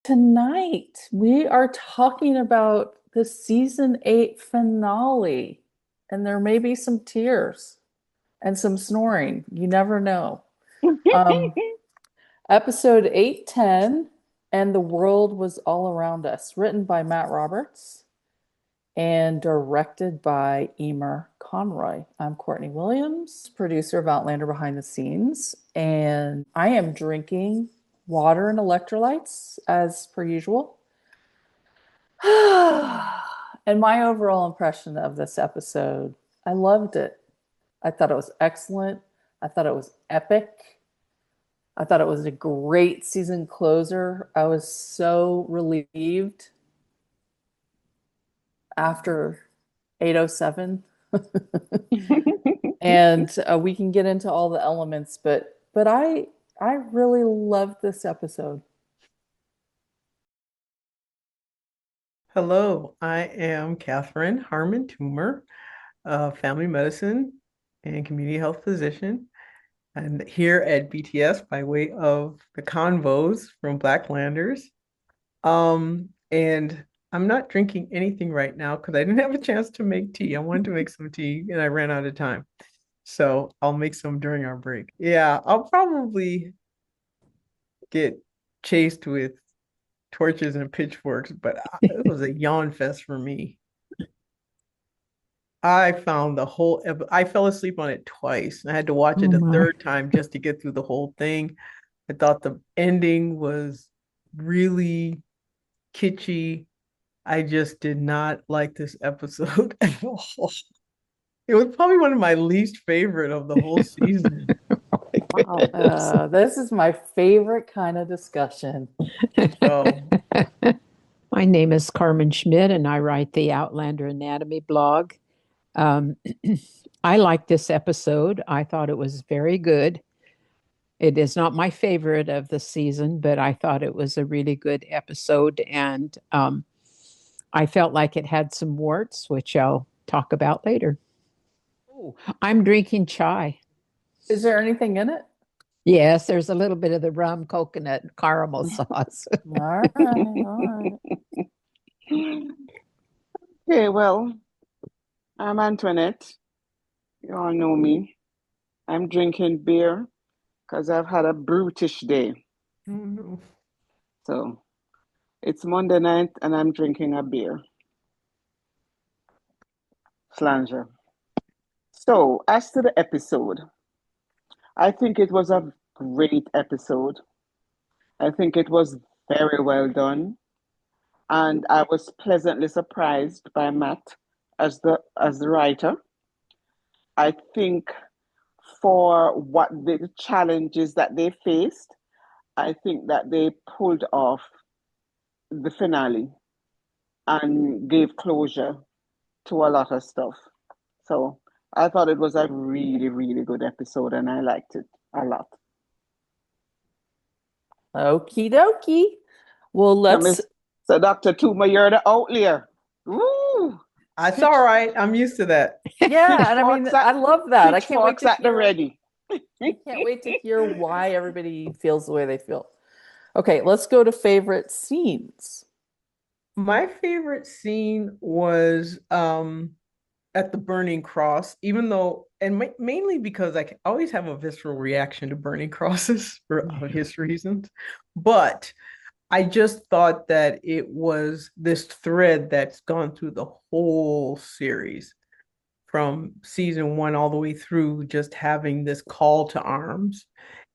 Tonight, we are talking about the season 8 finale, and there may be some tears and some snoring. You never know. Um, Episode 810, And the World Was All Around Us, written by Matt Roberts and directed by Emer Conroy. I'm Courtney Williams, producer of Outlander Behind the Scenes, and I am drinking water and electrolytes as per usual. And my overall impression of this episode, I loved it. I thought it was excellent. I thought it was epic. I thought it was a great season closer. I was so relieved after 807. And we can get into all the elements, but I really loved this episode. Hello, I am Catherine Harmon Toomer, a family medicine and community health physician, and here at BTS by way of the convos from Blacklanders. And I'm not drinking anything right now because I didn't have a chance to make tea. I wanted to make some tea and I ran out of time. So I'll make some during our break. Yeah, I'll probably get chased with torches and pitchforks, but it was a yawn fest for me. I found I fell asleep on it twice. I had to watch Oh it a my. third time just to get through the whole thing. I thought the ending was really kitschy. I just did not like this episode at all. It was probably one of my least favorite of the whole season. Wow. This is my favorite kind of discussion. So, My name is Carmen Schmidt, and I write the Outlander Anatomy blog. Um, I like this episode. I thought it was very good. It is not my favorite of the season, but I thought it was a really good episode. And I felt like it had some warts, which I'll talk about later. Oh, I'm drinking chai. Is there anything in it? Yes, there's a little bit of the rum, coconut, and caramel sauce. All right, all Okay, well, I'm Antoinette. You all know me. I'm drinking beer because I've had a brutish day. oh no. So it's Monday night and I'm drinking a beer. Flanger. So, as to the episode, I think it was a great episode. I think it was very well done. And I was pleasantly surprised by Matt as the writer. I think for what the challenges that they faced, I think that they pulled off the finale and gave closure to a lot of stuff. So I thought it was a really, really good episode and I liked it a lot. right. Okie dokie. Well, So, let's. Miss so Dr. Tuma, you're the outlier. Woo! It's all right. I'm used to that. Yeah, and I mean, Pitchforks at I love that. I can't wait pitchforks to at the hear. ready. I can't wait to hear why everybody feels the way they feel. Okay, let's go to favorite scenes. My favorite scene was at the burning cross, even though, and mainly because always have a visceral reaction to burning crosses for obvious reasons. But I just thought that it was this thread that's gone through the whole series from season one all the way through, just having this call to arms.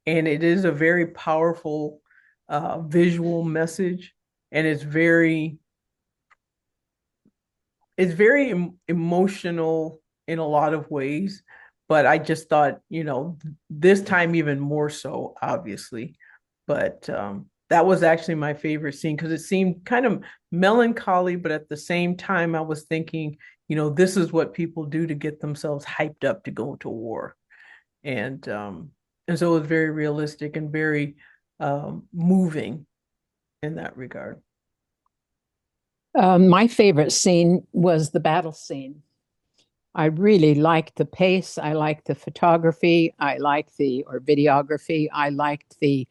And it is a very powerful visual message, and it's very emotional in a lot of ways, but I just thought, this time even more so, obviously. But that was actually my favorite scene because it seemed kind of melancholy, but at the same time, I was thinking, this is what people do to get themselves hyped up to go to war. And so it was very realistic and very moving in that regard. My favorite scene was the battle scene. I really liked the pace. I liked the photography. I liked or videography. I liked the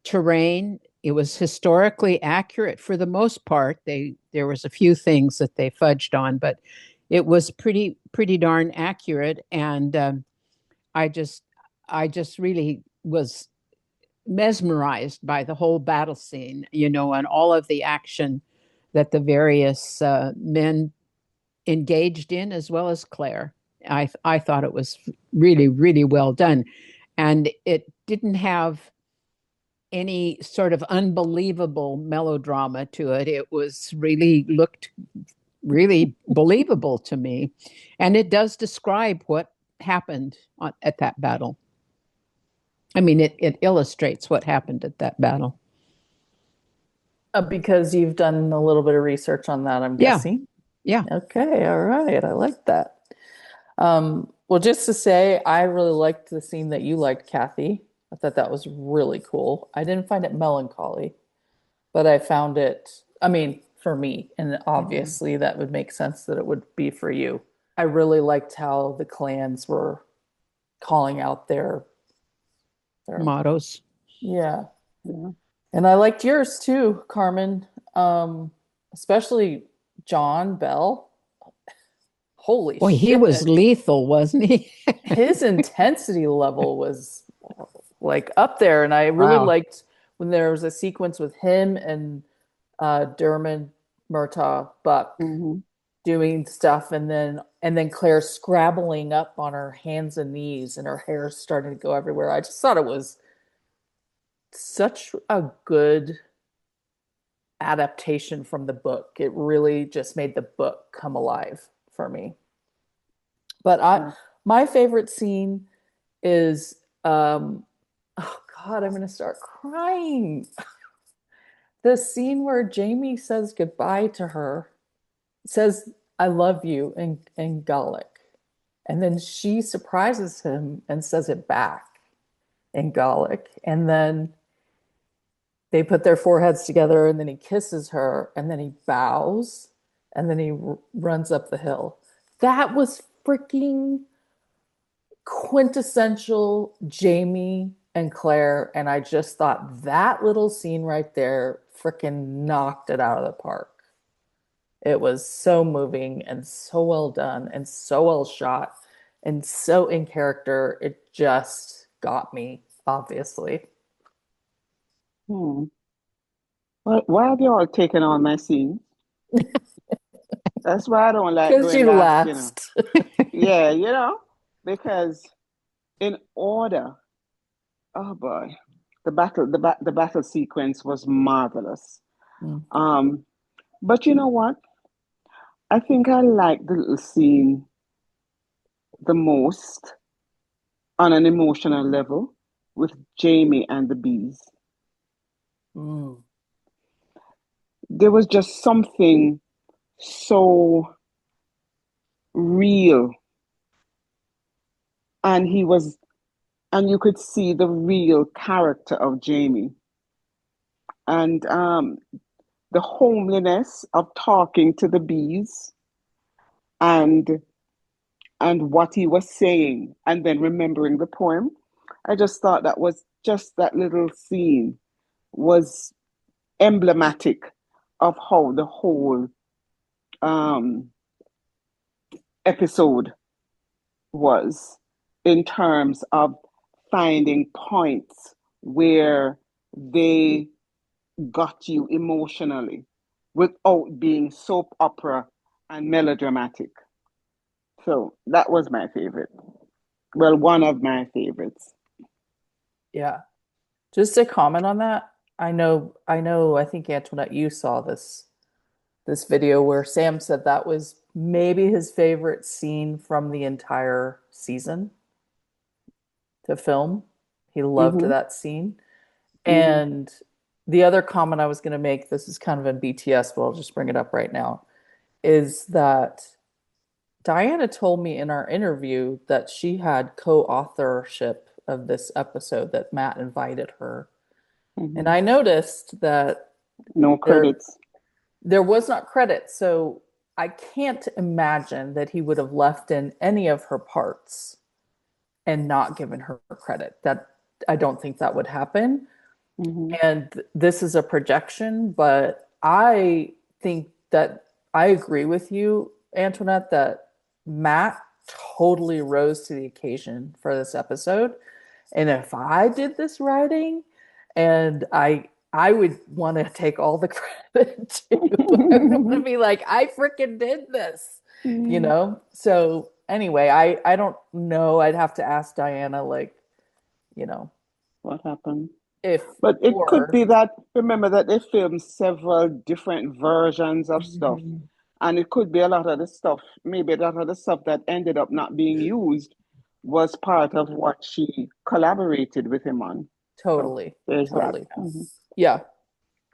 terrain. it was historically accurate for the most part. There was a few things that they fudged on, but it was pretty darn accurate. And I just I just really was mesmerized by the whole battle scene, and all of the action that the various men engaged in, as well as Claire. I thought it was really well done, and it didn't have any sort of unbelievable melodrama to it. It was really looked really believable to me, and it does describe what happened at that battle. I mean, it illustrates what happened at that battle. Because you've done a little bit of research on that, I'm Yeah, guessing. yeah. Okay, all right. I like that. Well, just to say, I really liked the scene that you liked, Kathy. I thought that was really cool. I didn't find it melancholy, but I found it, I mean, for me, and obviously that would make sense that it would be for you. I really liked how the clans were calling out their Mottos. yeah. Yeah. And I liked yours too, Carmen. Especially John Bell. Holy Boy, he was shit. lethal, wasn't he? His intensity level was like up there. And I really Wow. liked when there was a sequence with him and Dermot Murtaugh Buck Mhm. doing stuff and then Claire scrabbling up on her hands and knees and her hair starting to go everywhere. I just thought it was such a good adaptation from the book. It really just made the book come alive for me. But Yeah. my favorite scene is oh God, I'm gonna start crying. The scene where Jamie says goodbye to her, says I love you in Gaelic. And then she surprises him and says it back in Gaelic. And then they put their foreheads together and then he kisses her and then he bows and then he runs up the hill. That was freaking quintessential Jamie and Claire. And I just thought that little scene right there freaking knocked it out of the park. It was so moving and so well done and so well shot and so in character. It just got me, obviously. Hmm. Why have you all taken on my scene? That's why I don't like Because going you last. last. Yeah, because in order, oh boy, the battle sequence was marvelous. Mm. Um, but you know what? I think I like the little scene the most on an emotional level with Jamie and the bees. Mm. There was just something so real, and and you could see the real character of Jamie, and the homeliness of talking to the bees, and what he was saying, and then remembering the poem. I just thought that little scene was emblematic of how the whole um, episode was, in terms of finding points where they got you emotionally without being soap opera and melodramatic. So that was my favorite. Well, one of my favorites. Yeah. Just to comment on that, I think Antoinette, you saw this video where Sam said that was maybe his favorite scene from the entire season to film. He loved Mm-hmm. that scene. Mm-hmm. And the other comment I was going to make, this is kind of in BTS, but I'll just bring it up right now, is that Diana told me in our interview that she had co-authorship of this episode, that Matt invited her. And Mm-hmm. I noticed that No there credits. there was not credit, so I can't imagine that he would have left in any of her parts and not given her credit. That I don't think that would happen. Hmm. And this is a projection, but I think that I agree with you, Antoinette, that Matt totally rose to the occasion for this episode. And if I did this writing, and I would want to take all the credit too. I would want to be like, I freaking did this, you know? So anyway, I don't know. I'd have to ask Diana, like, you know, What happened? if But it could or be that, remember that they filmed several different versions of stuff. Mhm. And it could be a lot of the stuff, maybe a lot of the stuff that ended up not being used was part of what she collaborated with him on. So totally, there's that. totally. Hmm. Yeah.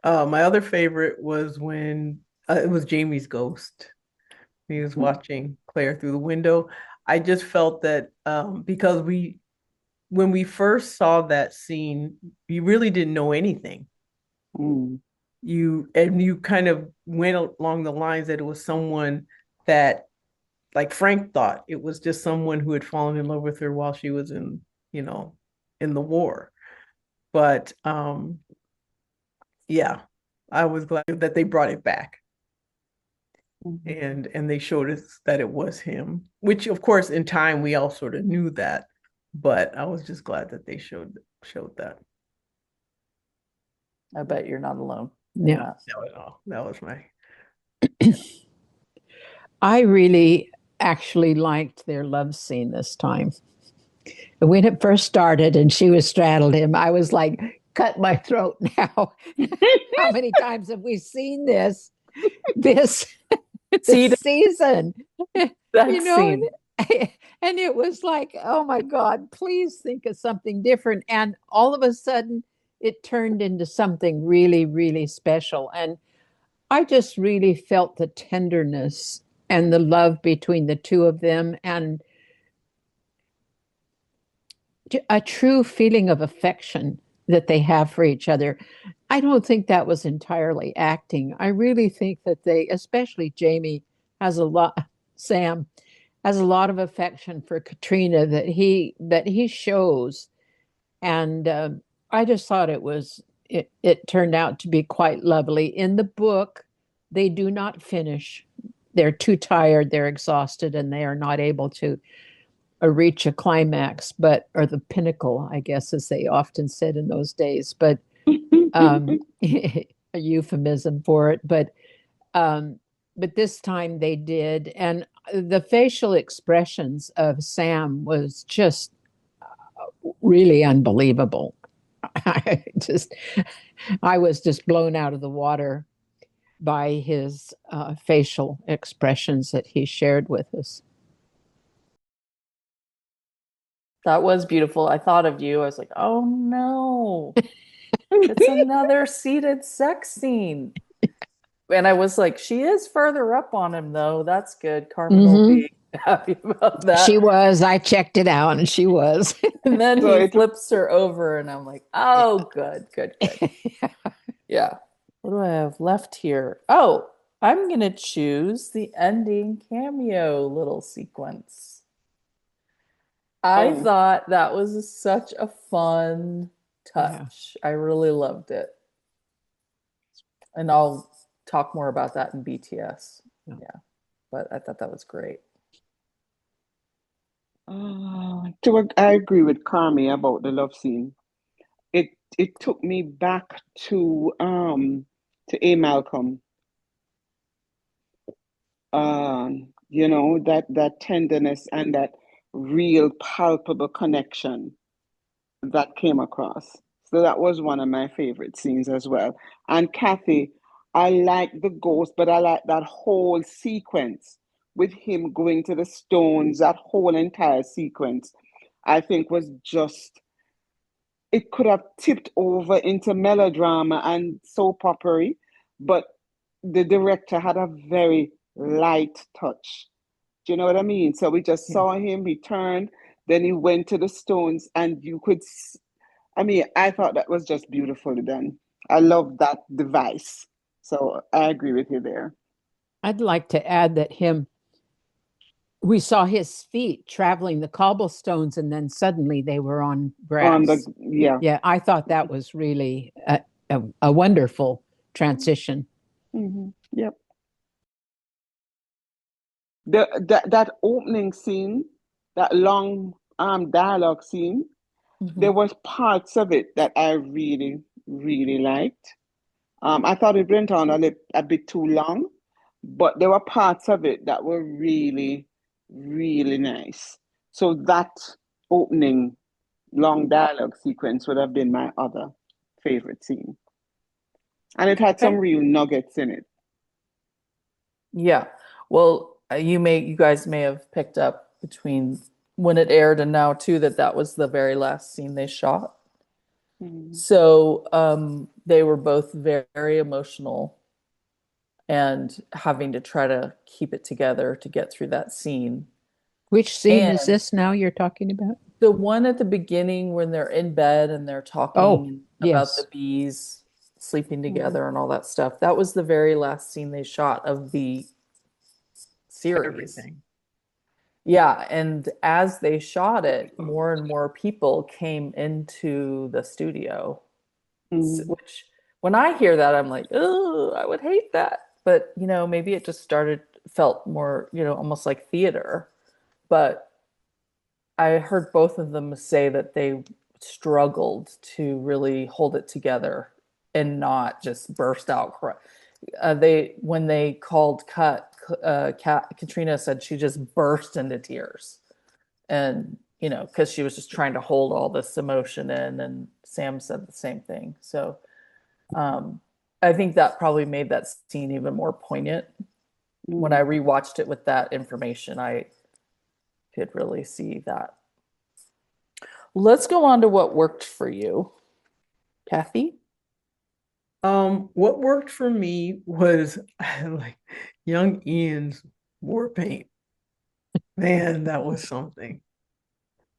My other favorite was when it was Jamie's ghost. He was watching Claire through the window. I just felt that because when we first saw that scene, you really didn't know anything. Mm. You kind of went along the lines that it was someone that, like Frank thought, it was just someone who had fallen in love with her while she was in, you know, in the war. But yeah, I was glad that they brought it back Mhm. and they showed us that it was him, which of course in time we all sort of knew that, but I was just glad that they showed that. I bet you're not alone in Yeah. that. That was my I really actually liked their love scene this time. When it first started and she was straddled him, I was like, cut my throat now. How many times have we seen this this See season? that You know, scene. and it was like, oh my God, please think of something different. And all of a sudden it turned into something really, really special. And I just really felt the tenderness and the love between the two of them and a true feeling of affection that they have for each other. I don't think that was entirely acting. I really think that they, especially Jamie, has a lot, Sam has a lot of affection for Katrina that he shows, and I just thought it turned out to be quite lovely. In the book, they do not finish. They're too tired, they're exhausted, and they are not able to reach a climax, but or the pinnacle, I guess, as they often said in those days. But a euphemism for it. Um, but this time they did, and the facial expressions of Sam was just really unbelievable. I just, I was just blown out of the water by his facial expressions that he shared with us. That was beautiful. I thought of you. I was like, oh no, it's another seated sex scene. And I was like, she is further up on him though. That's good. Carmen will Mm-hmm. be happy about She that. was. I checked it out, and she was. And then So he it flips her over, and I'm like, oh, good, good, good. Yeah. What do I have left here? Oh, I'm gonna choose the ending cameo little sequence. I oh thought that was such a fun Yeah. touch. I really loved it. And I'll talk more about that in BTS. Yeah. Yeah, but I thought that was great. I agree with Carmi about the love scene. It took me back to A Malcolm. That tenderness and that real palpable connection that came across. So that was one of my favorite scenes as well. And Kathy, I like the ghost, but I like that whole sequence with him going to the stones, that whole entire sequence, I think was just, it could have tipped over into melodrama and soap opera, but the director had a very light touch. Do you know what I mean? So we just Yeah. saw him, he turned, then he went to the stones, and I mean, I thought that was just beautifully done. I love that device. So I agree with you there. I'd like to add that him we saw his feet traveling the cobblestones, and then suddenly they were on On the grass. yeah. Yeah, I thought that was really a wonderful transition. Yep. That opening scene, that long dialogue scene, there Mhm. was parts of it that I really, really liked. I thought it went on a bit too long, but there were parts of it that were really, really nice. So that opening long dialogue sequence would have been my other favorite scene. And it had some Okay. real nuggets in it. Yeah. Well, you guys may have picked up between when it aired and now too that that was the very last scene they shot. Mm, So they were both very, very emotional and having to try to keep it together to get through that scene. Which scene is And this now you're talking about? the one at the beginning when they're in bed and they're Oh, talking about the yes. bees sleeping mm, together and all that stuff, that was the very last scene they shot of the series. Everything. Yeah, and as they shot it, more and more people came into the studio, mm, which when I hear that, I'm like, oh, I would hate that. But, maybe it just felt more, almost like theater. But I heard both of them say that they struggled to really hold it together and not just burst out cry. When they called cut, Katrina said she just burst into tears, and because she was just trying to hold all this emotion in, and Sam said the same thing. So um, I think that probably made that scene even more poignant. When I mm. rewatched it with that information, I could really see that. Let's go on to what worked for you, Kathy. What worked for me was like young Ian's war paint. Man, that was something.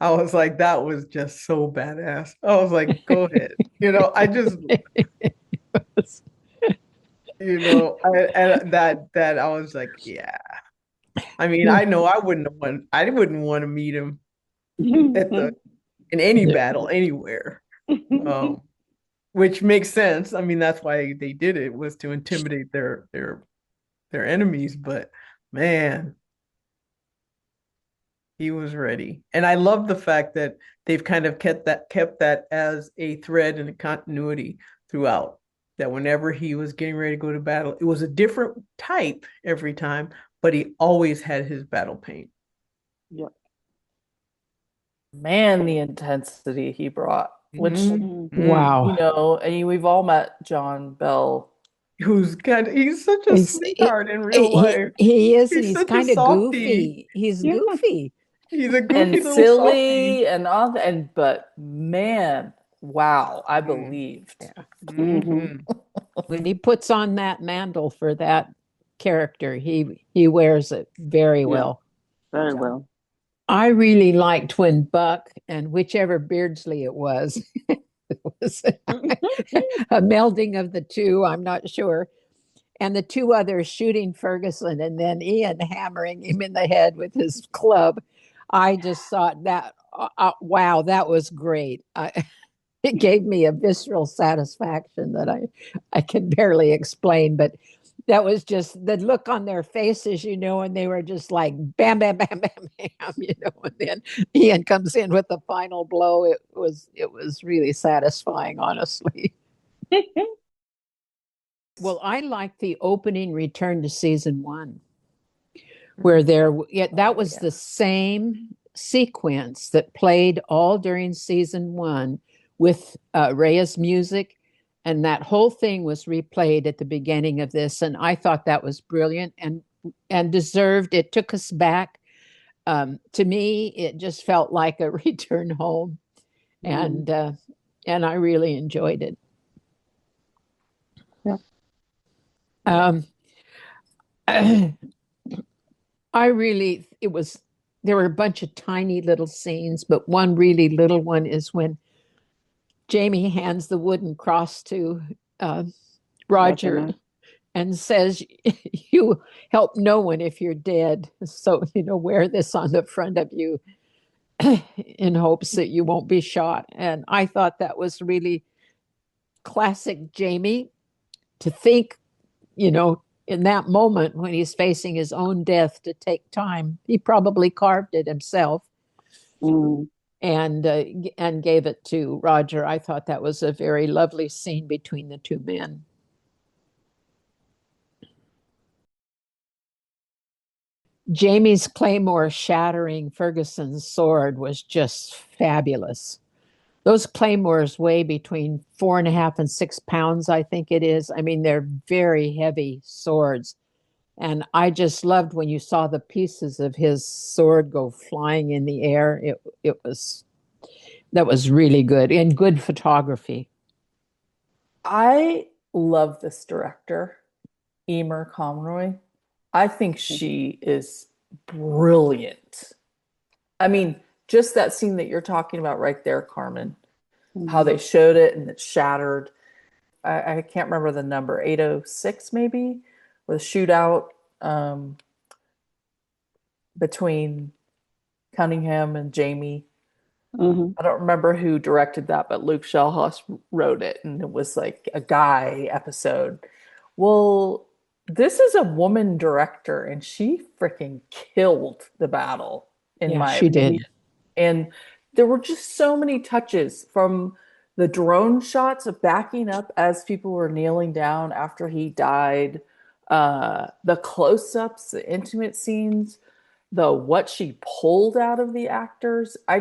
I was like, that was just so badass. I was like, go ahead. I just, and that I was like, yeah. I mean, I know I wouldn't want to meet him in any battle anywhere. Um, which makes sense. I mean, that's why they did it, was to intimidate their enemies. But man, he was ready. And I love the fact that they've kind of kept that as a thread and a continuity throughout. That whenever he was getting ready to go to battle, it was a different type every time, but he always had his battle paint. Yep. Man, the intensity he brought, which, Mm-hmm. Wow. we've all met John Bell. He's such a He's sweetheart in real life. he is, and He's he's such a kind of softie. goofy. He's Yeah. goofy. He's a And goofy little softie. silly and all and but man, wow, I Mm. believed. Yeah. Hmm. Mm-hmm. When he puts on that mantle for that character, he wears it very Yeah. well. Very Yeah. well. I really liked when Buck and whichever Beardsley it was, it was a melding of the two, I'm not sure, and the two others shooting Ferguson and then Ian hammering him in the head with his club. I just thought that, wow, that was great. It gave me a visceral satisfaction that I can barely explain, but that was just the look on their faces, and they were just like bam, bam, bam, bam, bam, and then Ian comes in with the final blow. It was really satisfying, honestly. Well, I like the opening return to season one, where that Oh was yeah. the same sequence that played all during season one with Rhea's music, and that whole thing was replayed at the beginning of this, and I thought that was brilliant and deserved. It took us back. To me, it just felt like a return home, Mm. and uh, and I really enjoyed it. Yeah. Yeah. Um, I really, it was, there were a bunch of tiny little scenes, but one really little one is when Jamie hands the wooden cross to uh, Roger, Roger, man. and says, "You help no one if you're dead. So, wear this on the front of you in hopes that you won't be shot." And I thought that was really classic Jamie to think, in that moment when he's facing his own death, to take time. He probably carved it himself Mm. and gave it to Roger. I thought that was a very lovely scene between the two men. Jamie's claymore shattering Ferguson's sword was just fabulous. Those claymores weigh between 4.5 and 6 pounds, I think it is. I mean, they're very heavy swords. And I just loved when you saw the pieces of his sword go flying in the air. That was really good and good photography. I love this director, Emer Conroy. I think she is brilliant. I mean, just that scene that you're talking about right there, Carmen, how Mm. they showed it and it shattered. I can't remember the number, 806 maybe, with shootout um, between Cunningham and Jamie. Mhm. I don't remember who directed that, but Luke Schellhaus wrote it, and it was like a guy episode. Well, this is a woman director, and she freaking killed the battle, in Yeah, my she opinion. did. And there were just so many touches from the drone shots of backing up as people were kneeling down after he died, the close-ups, the intimate scenes, the what she pulled out of the actors. I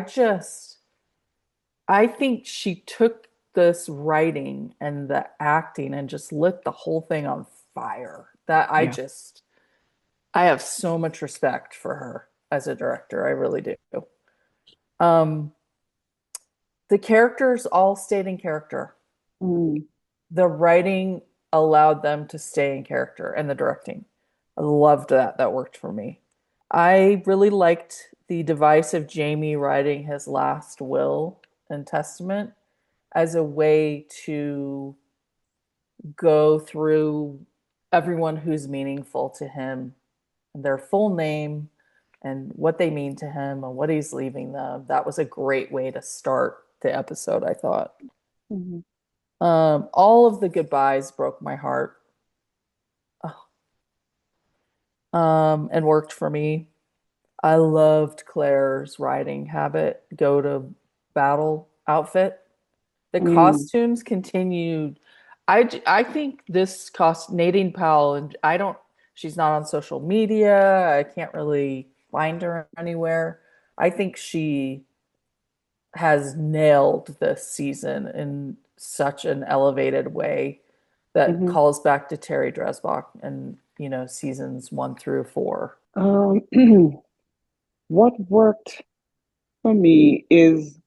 think she took this writing and the acting and just lit the whole thing on fire. Yeah. I have so much respect for her as a director. I really do. Um, the characters all stayed in character. Mm. The writing allowed them to stay in character and the directing. I loved that. That worked for me. I really liked the device of Jamie writing his last will and testament as a way to go through everyone who's meaningful to him, their full name, and what they mean to him and what he's leaving them. That was a great way to start the episode, I thought. Mhm. All of the goodbyes broke my heart, and worked for me. I loved Claire's riding habit, go to battle outfit. The Mm. costumes continued. I think this cost Nadine Powell, and I don't, she's not on social media. I can't really find her anywhere. I think she has nailed this season in such an elevated way that Mhm. calls back to Terry Dresbach and, seasons 1 through 4. Um, what worked for me is,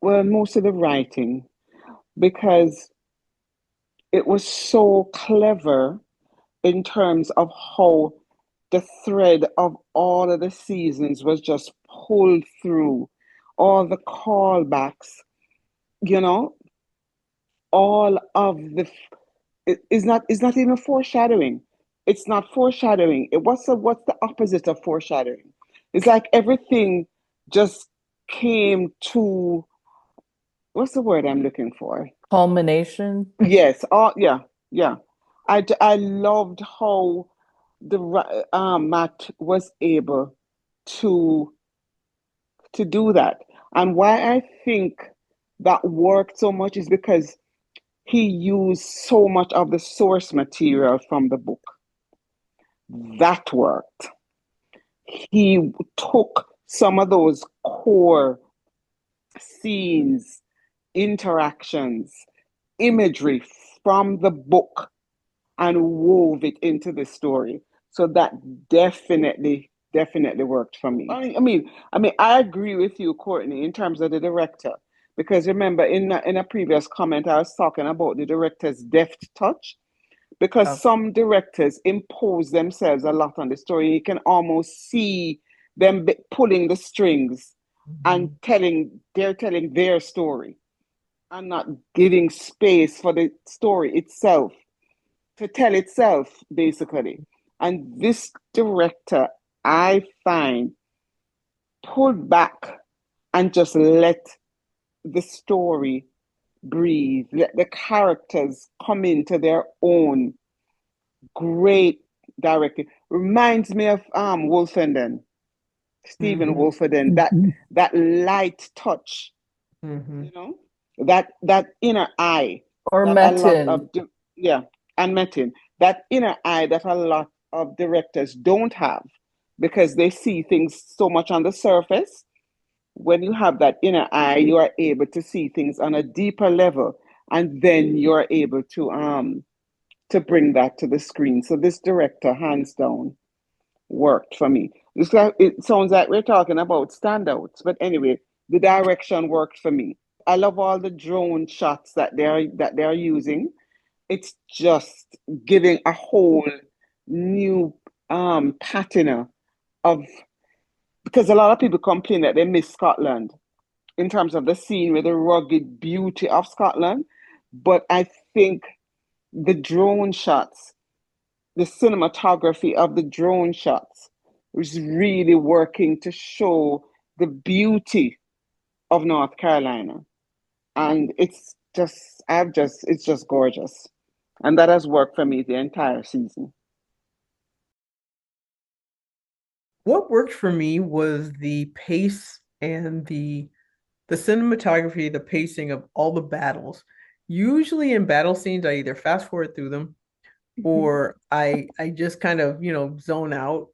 well, most of the writing, because it was so clever in terms of how the thread of all of the seasons was just pulled through, all the callbacks, you know, all of it's not even foreshadowing. It's not foreshadowing. What's the opposite of foreshadowing? It's like everything just came to, what's the word I'm looking for? Culmination. Yes. Oh, yeah, yeah. I loved how Matt was able to do that, and why I think that worked so much is because he used so much of the source material from the book. That worked. He took some of those core scenes, interactions, imagery from the book and wove it into the story. So that definitely worked for me. I agree with you, Courtney, in terms of the director, because remember in a previous comment I was talking about the director's deft touch, because Oh. some directors impose themselves a lot on the story. You can almost see them pulling the strings and Mhm. telling their story and not giving space for the story itself. to tell itself, basically. And this director, I find, pulled back and just let the story breathe, let the characters come into their own. Great directing. Reminds me of Wolfenden, Stephen Mm-hmm. Wolfenden, Mhm. that light touch, Mm-hmm. you know, that inner eye Or that a lot Metin. of yeah, and Metin, that inner eye that a lot of directors don't have because they see things so much on the surface. When you have that inner eye, you are able to see things on a deeper level, and then you're able to bring that to the screen. So this director, hands down, worked for me. It sounds like we're talking about standouts, but anyway, the direction worked for me. I love all the drone shots that they're using. It's just giving a whole new patina of, because a lot of people complain that they miss Scotland in terms of the scene with the rugged beauty of Scotland. But I think the drone shots, the cinematography of the drone shots was really working to show the beauty of North Carolina. And it's just gorgeous. And that has worked for me the entire season. What worked for me was the pace and the cinematography, the pacing of all the battles. Usually in battle scenes, I either fast forward through them or I just kind of, zone out.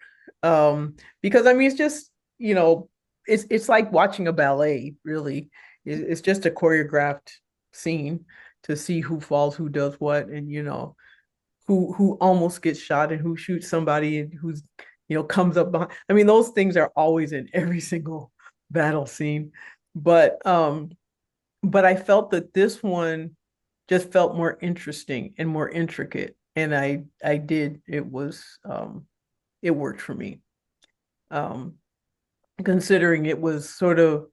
Because I mean it's just, it's like watching a ballet, really. It's just a choreographed scene to see who falls, who does what, and who almost gets shot and who shoots somebody and who's comes up behind. I mean, those things are always in every single battle scene. But I felt that this one just felt more interesting and more intricate. And I did it worked for me. Um Considering it was sort of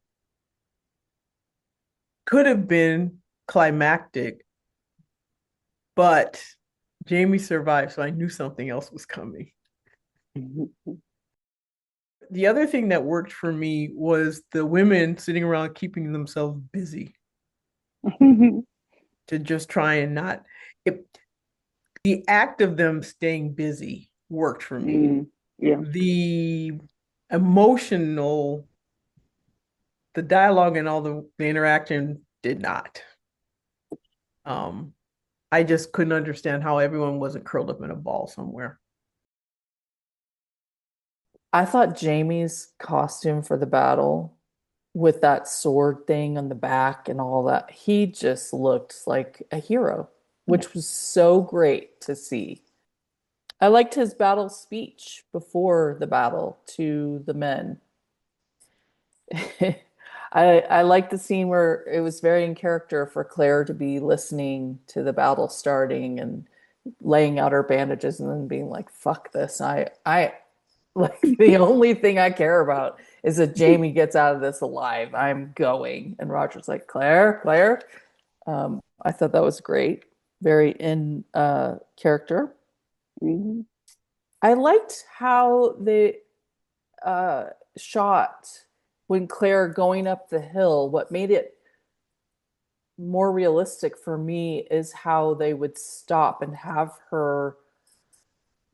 could have been climactic, but Jamie survived, so I knew something else was coming. The other thing that worked for me was the women sitting around keeping themselves busy to just try and not it, the act of them staying busy worked for me. Yeah. The emotional, the dialogue and all the interaction did not. Um, I just couldn't understand how everyone wasn't curled up in a ball somewhere. I thought Jamie's costume for the battle with that sword thing on the back and all that, he just looked like a hero, which was so great to see. I liked his battle speech before the battle to the men. I liked the scene where it was very in character for Claire to be listening to the battle starting and laying out her bandages and then being like, fuck this. I like the only thing I care about is that Jamie gets out of this alive. I'm going. And Roger's like, Claire, Claire. I thought that was great. Very in character. Mhm. I liked how they uh, shot when Claire going up the hill. What made it more realistic for me is how they would stop and have her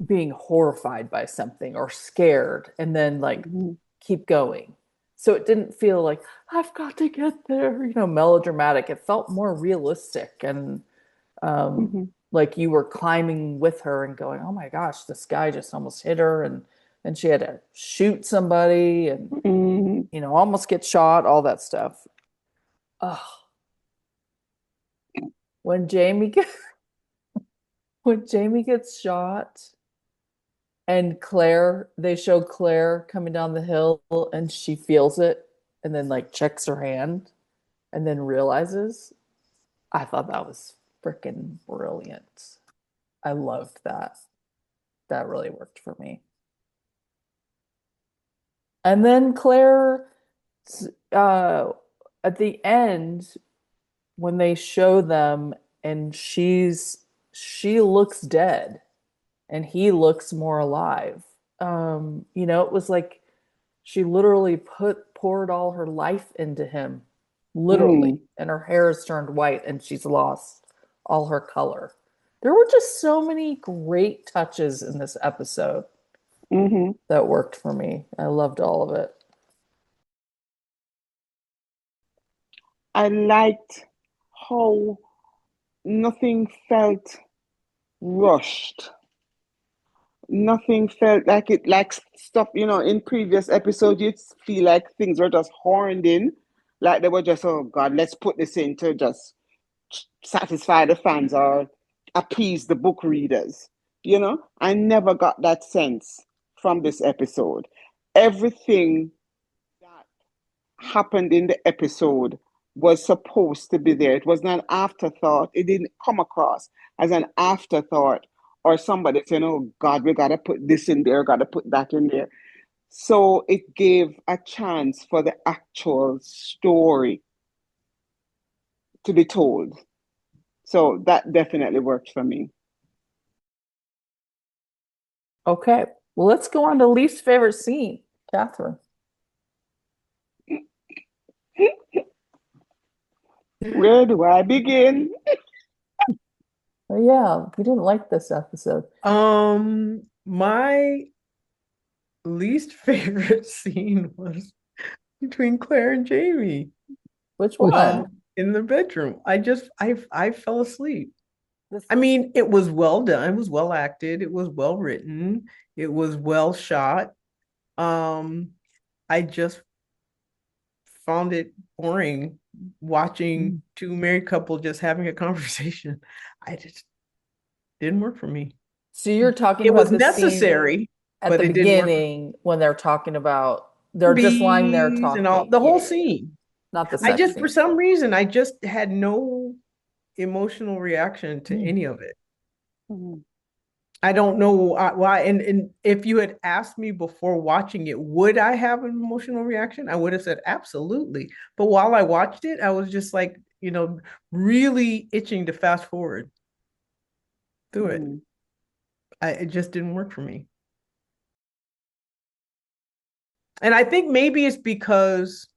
being horrified by something or scared and then like Mhm. keep going. So it didn't feel like I've got to get there, melodramatic. It felt more realistic and um, Mhm. like you were climbing with her and going, "Oh my gosh, this guy just almost hit her," and she had to shoot somebody and Mhm. almost get shot, all that stuff. Oh, when Jamie get, when Jamie gets shot and Claire, they show Claire coming down the hill and she feels it and then like checks her hand and then realizes. I thought that was freaking brilliant. I loved that. That really worked for me. And then Claire, uh, at the end, when they show them and she looks dead and he looks more alive. It was like she literally poured all her life into him, Mm, literally, and her hair has turned white and she's lost all her color. There were just so many great touches in this episode hmm. that worked for me. I loved all of it. I liked how nothing felt rushed. Nothing felt like it, like stuff, in previous episodes, you'd feel like things were just horned in. Like they were just, oh God, let's put this in to just satisfy the fans or appease the book readers. I never got that sense from this episode. Everything that happened in the episode was supposed to be there. It was not an afterthought. It didn't come across as an afterthought or somebody saying, oh God, we got to put this in there, got to put that in there. So it gave a chance for the actual story to be told. So that definitely worked for me. Okay, well, let's go on to least favorite scene, Catherine. Where do I begin? Oh, yeah, you didn't like this episode. My least favorite scene was between Claire and Jamie Which one? in the bedroom. I fell asleep. This, I mean, it was well done, it was well acted, it was well written, it was well shot. I just found it boring watching two married couple just having a conversation. I just didn't work for me. so you're talking It was about the scene necessary, at but the it didn't work for beginning when they're talking about they're just lying there bees and all talking. the Yeah, whole yeah, yeah. scene. Not the I sex just, for scene. some reason, I just had no emotional reaction to any of it. Mhm. I don't know why. And if you had asked me before watching it, would I have an emotional reaction? I would have said absolutely. But while I watched it, I was just like, really itching to fast forward through it. Mhm. It just didn't work for me. And I think maybe it's because,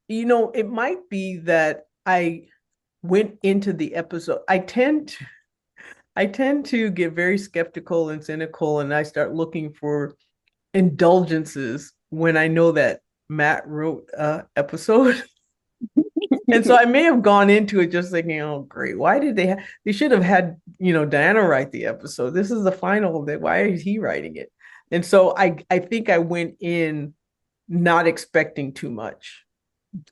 it might be that I went into the episode. I tend to get very skeptical and cynical, and I start looking for indulgences when I know that Matt wrote episode. And so I may have gone into it just thinking, oh, great. Why did they should have had, Diana write the episode. This is the final that why is he writing it? And so I think I went in not expecting too much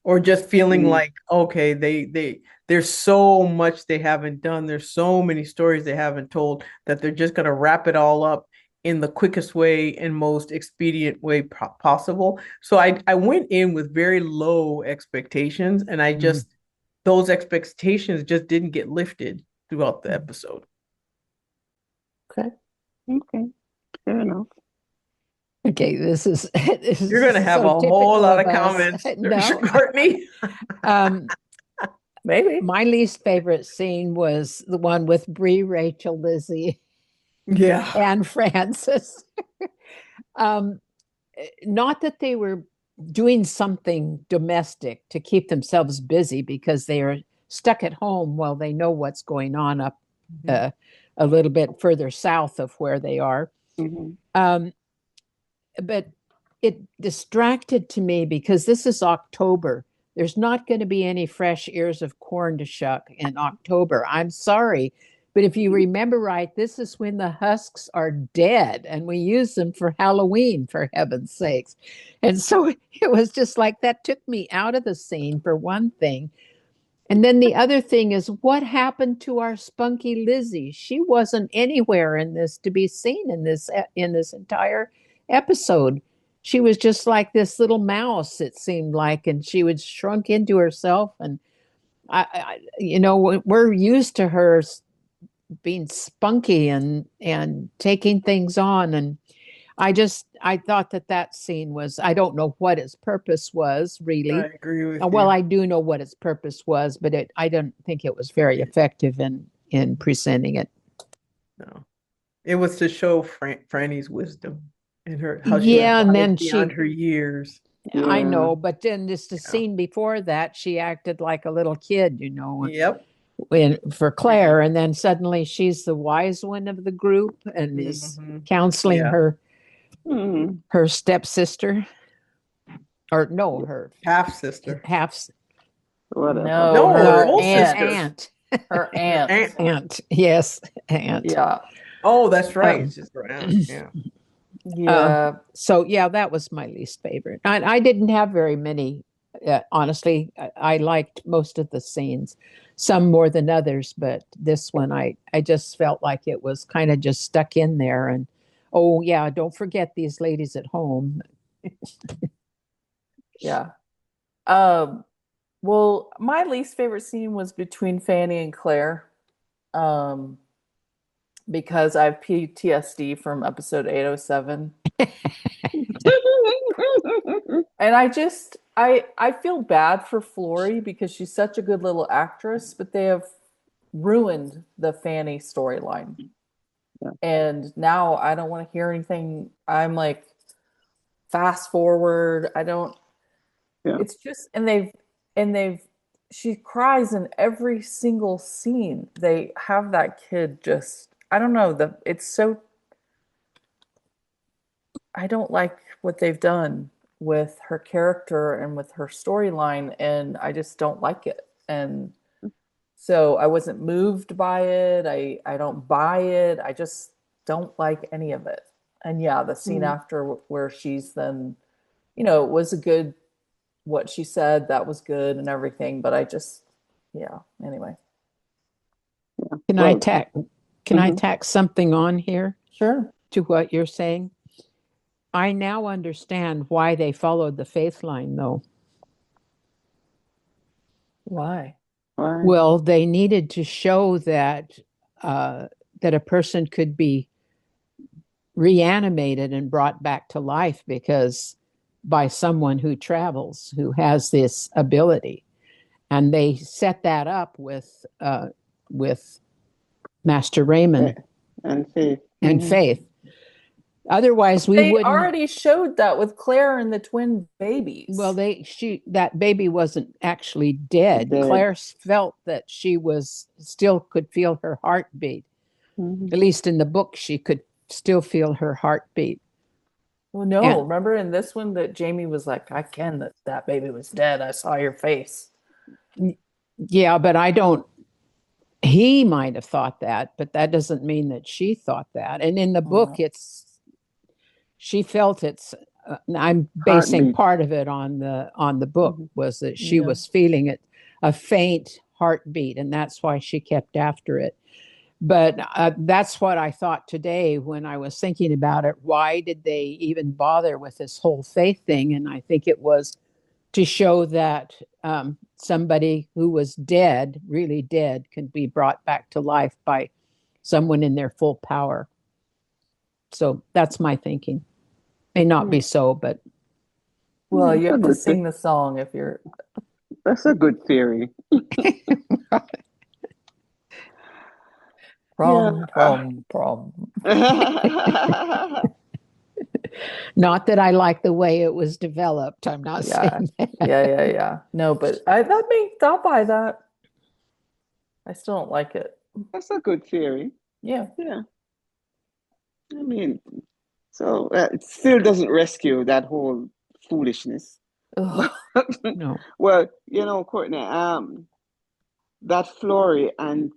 or just feeling Mhm. like, okay, there's so much they haven't done. There's so many stories they haven't told that they're just going to wrap it all up in the quickest way and most expedient way possible. So I went in with very low expectations, and those expectations just didn't get lifted throughout the episode. Okay. Okay, fair enough. Okay, this is this You're is going to have so a whole typical lot of of us. comments, No. Courtney. Um, Maybe. my least favorite scene was the one with Bree, Rachel, Lizzie, Yeah. and Francis. um, Not that they were doing something domestic to keep themselves busy because they are stuck at home while they know what's going on up uh, a little bit further south of where they are. Mhm. Um, but it distracted to me because this is October. There's not going to be any fresh ears of corn to shuck in October. I'm sorry. But if you remember right, this is when the husks are dead and we use them for Halloween, for heaven's sakes. And so it was just like that took me out of the scene for one thing. And then the other thing is what happened to our spunky Lizzie? She wasn't anywhere in this to be seen in this entire episode. She was just like this little mouse, it seemed like, and she would shrunk into herself. And we're used to her being spunky and taking things on. And I thought that scene was, I don't know what its purpose was I really. agree with Well, you. I do know what its purpose was, but I don't think it was very effective in presenting it. No. It was to show Franny's wisdom and her how she was Yeah, and wise then beyond her years. I Yeah. know, but then just the Yeah. scene before that, she acted like a little kid, Yep. for Claire, and then suddenly she's the wise one of the group and is Hmm. counseling Yeah. Mm, her stepsister, or no, her Half sister. half, whatever. No, No, her her full aunt. sister. aunt, Her Her aunt. aunt. aunt, yes, aunt. Yeah. Oh, that's right. Um, It's just her aunt. Yeah. uh, Yeah. so yeah, that was my least favorite. I didn't have very many. Honestly, I liked most of the scenes, some more than others, but this one I just felt like it was kind of just stuck in there. And oh yeah, don't forget these ladies at home. Yeah. Um, well, my least favorite scene was between Fanny and Claire. Um, because I have PTSD from episode 807. And I feel bad for Flory because she's such a good little actress, but they have ruined the Fanny storyline. Yeah. And now I don't want to hear anything. I'm like, fast forward. I don't, Yeah. it's just, and they've, she cries in every single scene. They have that kid just, I don't know, it's so, I don't like what they've done with her character and with her storyline, and I just don't like it. And so I wasn't moved by it. I don't buy it. I just don't like any of it. And yeah, the scene Mm, after where she's then, it was a good what she said, that was good and everything, but I just yeah, anyway. yeah. Can I Well, tack can I mhm. tack something on here Sure. to what you're saying? I now understand why they followed the faith line, though. Why? Why? Well, they needed to show uh, that a person could be reanimated and brought back to life because by someone who travels who has this ability, and they set that up with Master Eh, Raymond and faith. and Faith. Otherwise, we They wouldn't. already showed that with Claire and the twin Well, babies. that baby wasn't actually dead. Dead. Claire felt that she was still could feel her heartbeat. Mhm. At least in the book, she could still feel her heartbeat. Well, no, And remember in this one that Jamie was like, I can that baby was dead. I saw your face. yeah, but I don't. He might have thought that, but that doesn't mean that she thought that. And in the book, Mm, it's she felt it's. I'm basing Heartbeat. part of it on the book Mhm. was that she yeah. was feeling it, a faint heartbeat, and that's why she kept after it. But that's what I thought today when I was thinking about it. Why did they even bother with this whole faith thing? And I think it was to show that somebody who was dead, really dead, can be brought back to life by someone in their full power. So that's my thinking. May not be Mm, so, but Well, you that's a have to good. sing the song if you're That's a good theory. Yeah. prom. not that I like the way it was developed. I'm not Yeah. saying that. Yeah. No, but I'll buy that. I still don't like it. That's a good theory. Yeah. Yeah. I mean, so it still doesn't rescue that whole foolishness. Ugh. No. Well, Courtney, that Flory and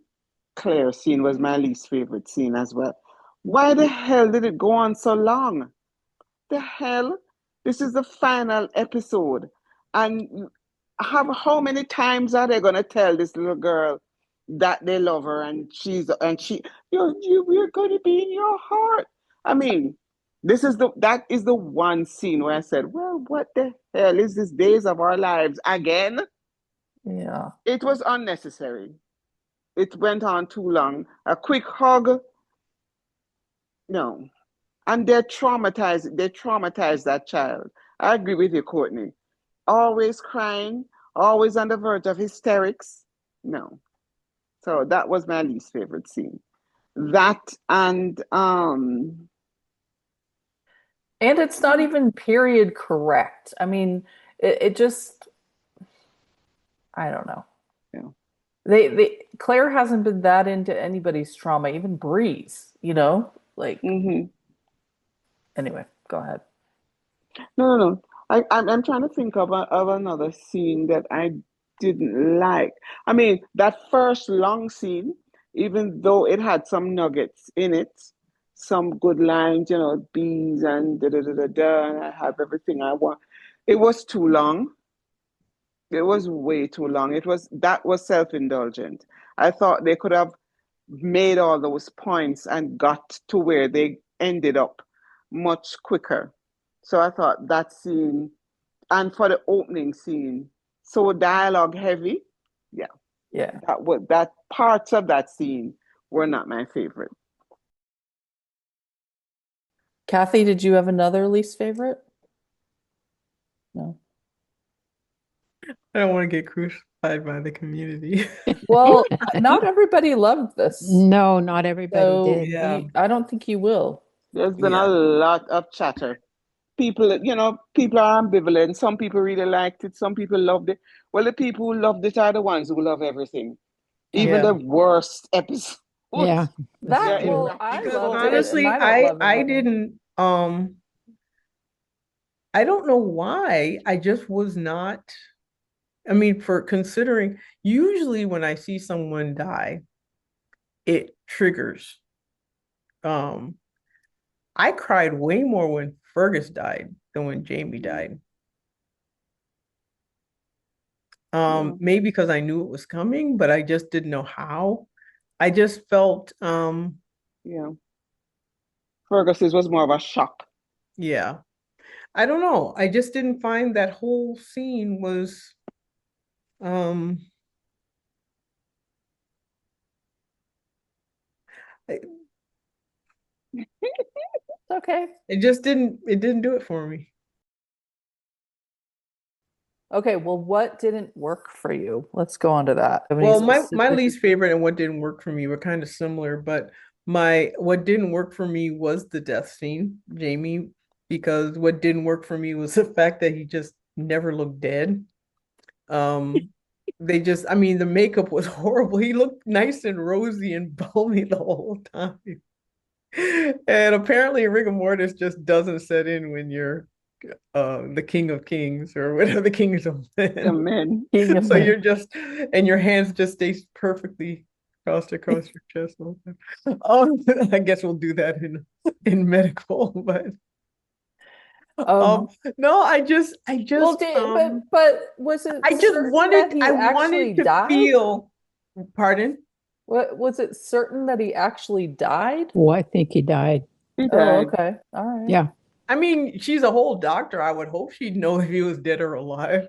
Claire scene was my least favorite scene as well. Why the hell did it go on so long? The hell? This is the final episode. And how many times are they gonna tell this little girl that they love her and we're gonna be in your heart? I mean, that is the one scene where I said, well, what the hell is this days of our lives again? Yeah. It was unnecessary. It went on too long. A quick hug, no. And they traumatized that child. I agree with you, Courtney. Always crying, always on the verge of hysterics. No. So that was my least favorite scene. that and And it's not even period correct. I mean, it just, I don't know. yeah. Claire hasn't been that into anybody's trauma, even Breeze, like, Hmm. anyway, go ahead. No, no, no. I'm trying to think of another scene that I didn't like. I mean, that first long scene, even though it had some nuggets in it, some good lines, bees and da da da da da, and I have everything I want. It was too long. It was way too long. That was self-indulgent. I thought they could have made all those points and got to where they ended up much quicker. So I thought that scene, and for the opening scene, so dialogue heavy. Yeah, Yeah. that parts of that scene were not my favorite. Kathy, did you have another least favorite? No. I don't want to get crucified by the community. Well, not everybody loved this. No, not everybody So did. Yeah. I don't think you will. There's been a Yeah. lot of chatter. People are ambivalent. Some people really liked it. Some people loved it. Well, the people who loved it are the ones who love everything, even Yeah. the worst episodes. Yeah, that's Yeah, true. Well, I Because loved it and honestly, I don't I love I everything. didn't I don't know why. I just was not. I mean, for considering usually when I see someone die, it triggers. Um, I cried way more when Fergus died than when Jamie died. yeah, Maybe because I knew it was coming, but I just didn't know how. I just felt yeah. Fergus's was more of a shock. yeah. I don't know. I just didn't find that whole scene was um it, Okay. it didn't do it for me. Okay, well, what didn't work for you? Let's go on to that. Have any Well, my specific? least favorite and what didn't work for me were kind of similar, but my what didn't work for me was the death scene, Jamie, because what didn't work for me was the fact that he just never looked dead. Um, I mean, the makeup was horrible. He looked nice and rosy and balmy the whole time. And apparently rigor mortis just doesn't set in when you're the king of kings or whatever the kings of The men. men. King of So Men. you're just and your hands just stay perfectly crossed across your chest all the time. I guess we'll do that in medical, but Um, um no, I well, just but was it I just certain that wanted he I actually wanted to died? feel pardon. What was it certain that he actually died? Oh, I think he died. He Oh, died. okay. All right. Yeah. I mean, she's a whole doctor. I would hope she'd know if he was dead or alive.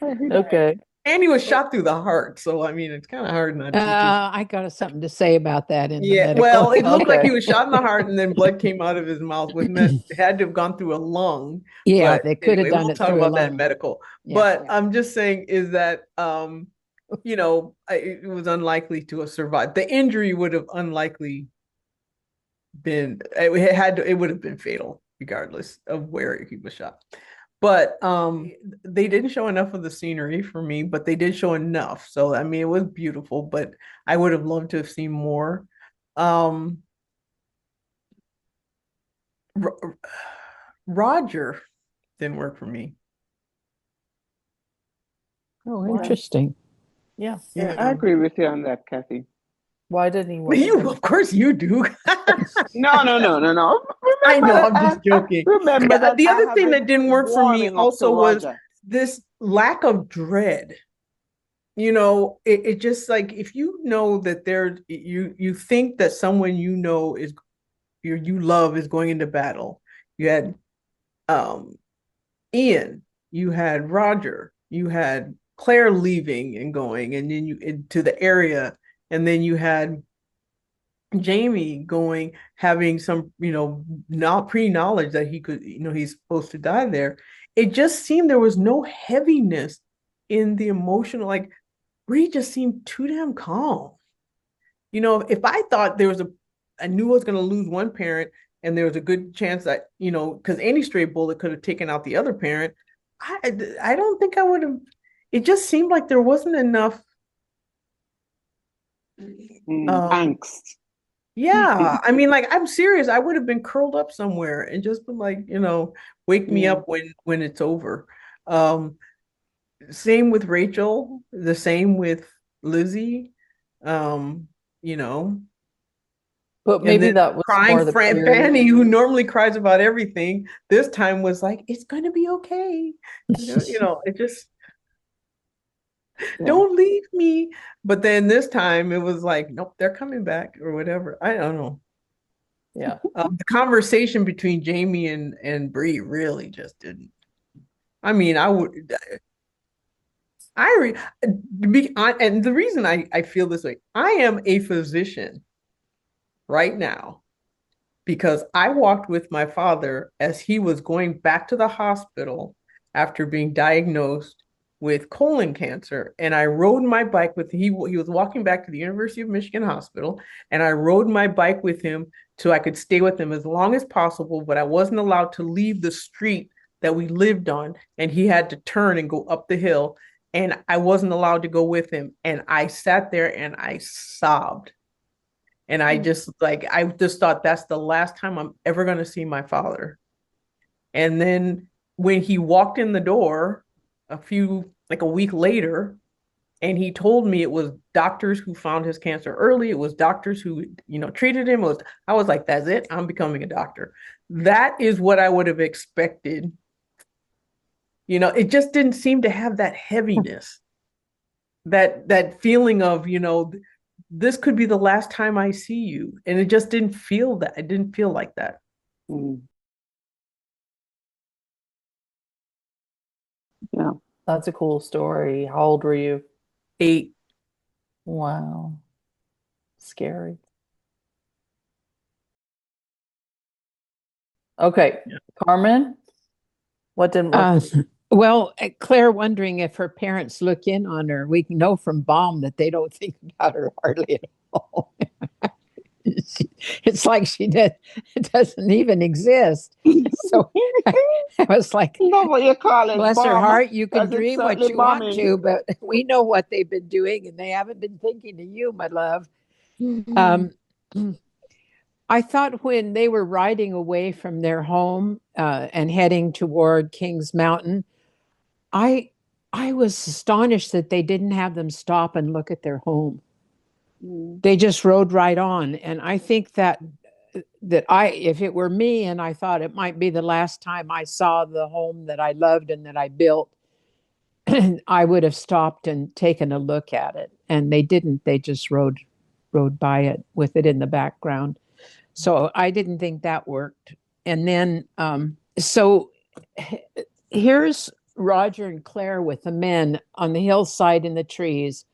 Yeah, he died. Okay. And he was shot through the heart. So, I mean, it's kind of hard not to just. I got something to say about that in the Yeah, medical. well, it looked like Okay. he was shot in the heart and then blood came out of his mouth, which meant it had to have gone through a lung. Yeah, But they could have anyway, done we'll it talk through a about that in lung. medical. Yeah. But I'm just saying is that, it was unlikely to have survived. The injury would have unlikely it would have been fatal regardless of where he was shot. But they didn't show enough of the scenery for me, but they did show enough. So I mean it was beautiful, but I would have loved to have seen more. um Roger didn't work for me. Oh, Why? interesting. Yeah. Yeah, I agree with you on that, Kathy. Why didn't he work for You, you? of course you do. No, no, no, no, no. I Remember know, that I'm just joking. remember that The I other have thing a that didn't work for me warming up to also was Roger. this lack of dread. It just like if you know that you think that someone you love is going into battle. You had um Ian, you had Roger, you had Claire leaving and going, and then you into the area, and then you had Jamie going, having some, not pre-knowledge that he could, he's supposed to die there. It just seemed there was no heaviness in the emotional, like Bree just seemed too damn calm. if I thought I knew I was going to lose one parent, and there was a good chance that, because any stray bullet could have taken out the other parent, I don't think I would have. It just seemed like there wasn't enough. Um, Angst. yeah, I mean, like, I'm serious. I would have been curled up somewhere and just been like, wake me Yeah. up when it's over. Um, Same with Rachel, the same with Lizzie. Um, you know, But and maybe then that was crying more the period. Fanny, who normally cries about everything, this time was like, it's gonna be okay. It just Yeah. don't leave me. But then this time it was like, nope, they're coming back or whatever. I don't know. Yeah. The conversation between Jamie and Bree really just didn't. I mean, and the reason I feel this way, I am a physician right now because I walked with my father as he was going back to the hospital after being diagnosed with colon cancer. And I rode my bike with he was walking back to the University of Michigan Hospital, and I rode my bike with him so I could stay with him as long as possible, but I wasn't allowed to leave the street that we lived on, and he had to turn and go up the hill, and I wasn't allowed to go with him. And I sat there and I sobbed, and I just thought that's the last time I'm ever going to see my father. And then when he walked in the door like a week later, and he told me it was doctors who found his cancer early, it was doctors who, treated him. I was like, that's it. I'm becoming a doctor. That is what I would have expected. It just didn't seem to have that heaviness, that feeling of, this could be the last time I see you. And it just didn't feel that. It didn't feel like that. Mm. Yeah. That's a cool story. How old were you? 8. Wow. Scary. Okay. Yeah. Carmen, what didn't work? Uh, well, Claire wondering if her parents look in on her. We know from Baum that they don't think about her hardly at all. It's like doesn't even exist. So I was like, You know what you call it, bless her bomb, heart, you can because it's dream what certainly you want bombing. to, but we know what they've been doing and they haven't been thinking of you, my love. Um, I thought when they were riding away from their home and heading toward Kings Mountain, I I was astonished that they didn't have them stop and look at their home. Mm. They just rode right on, and I think that if it were me and I thought it might be the last time I saw the home that I loved and that I built, I would have stopped and taken a look at it. And they didn't. They just rode by it with it in the background. So I didn't think that worked. And then so here's Roger and Claire with the men on the hillside in the trees,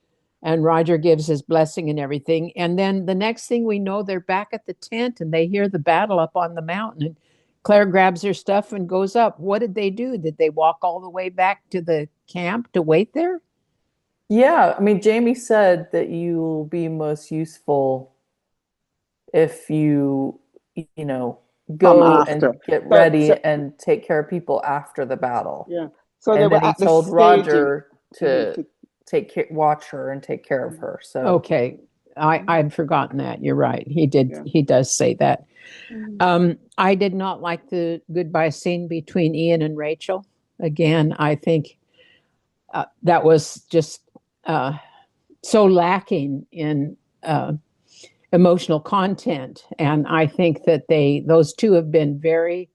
and Roger gives his blessing and everything. And then the next thing we know, they're back at the tent and they hear the battle up on the mountain. And Claire grabs her stuff and goes up. What did they do? Did they walk all the way back to the camp to wait there? Yeah, I mean, Jamie said that you'll be most useful if you know, Come go and after. get ready So and take care of people after the battle. yeah. So they And then were he at the told staging. Roger Mhm, to watch her and take care of her. So, Okay. I'd forgotten that. You're right. yeah. He does say that. I did not like the goodbye scene between Ian and Rachel. Again, I think that was just uh, so lacking in emotional content. And I think that those two have been very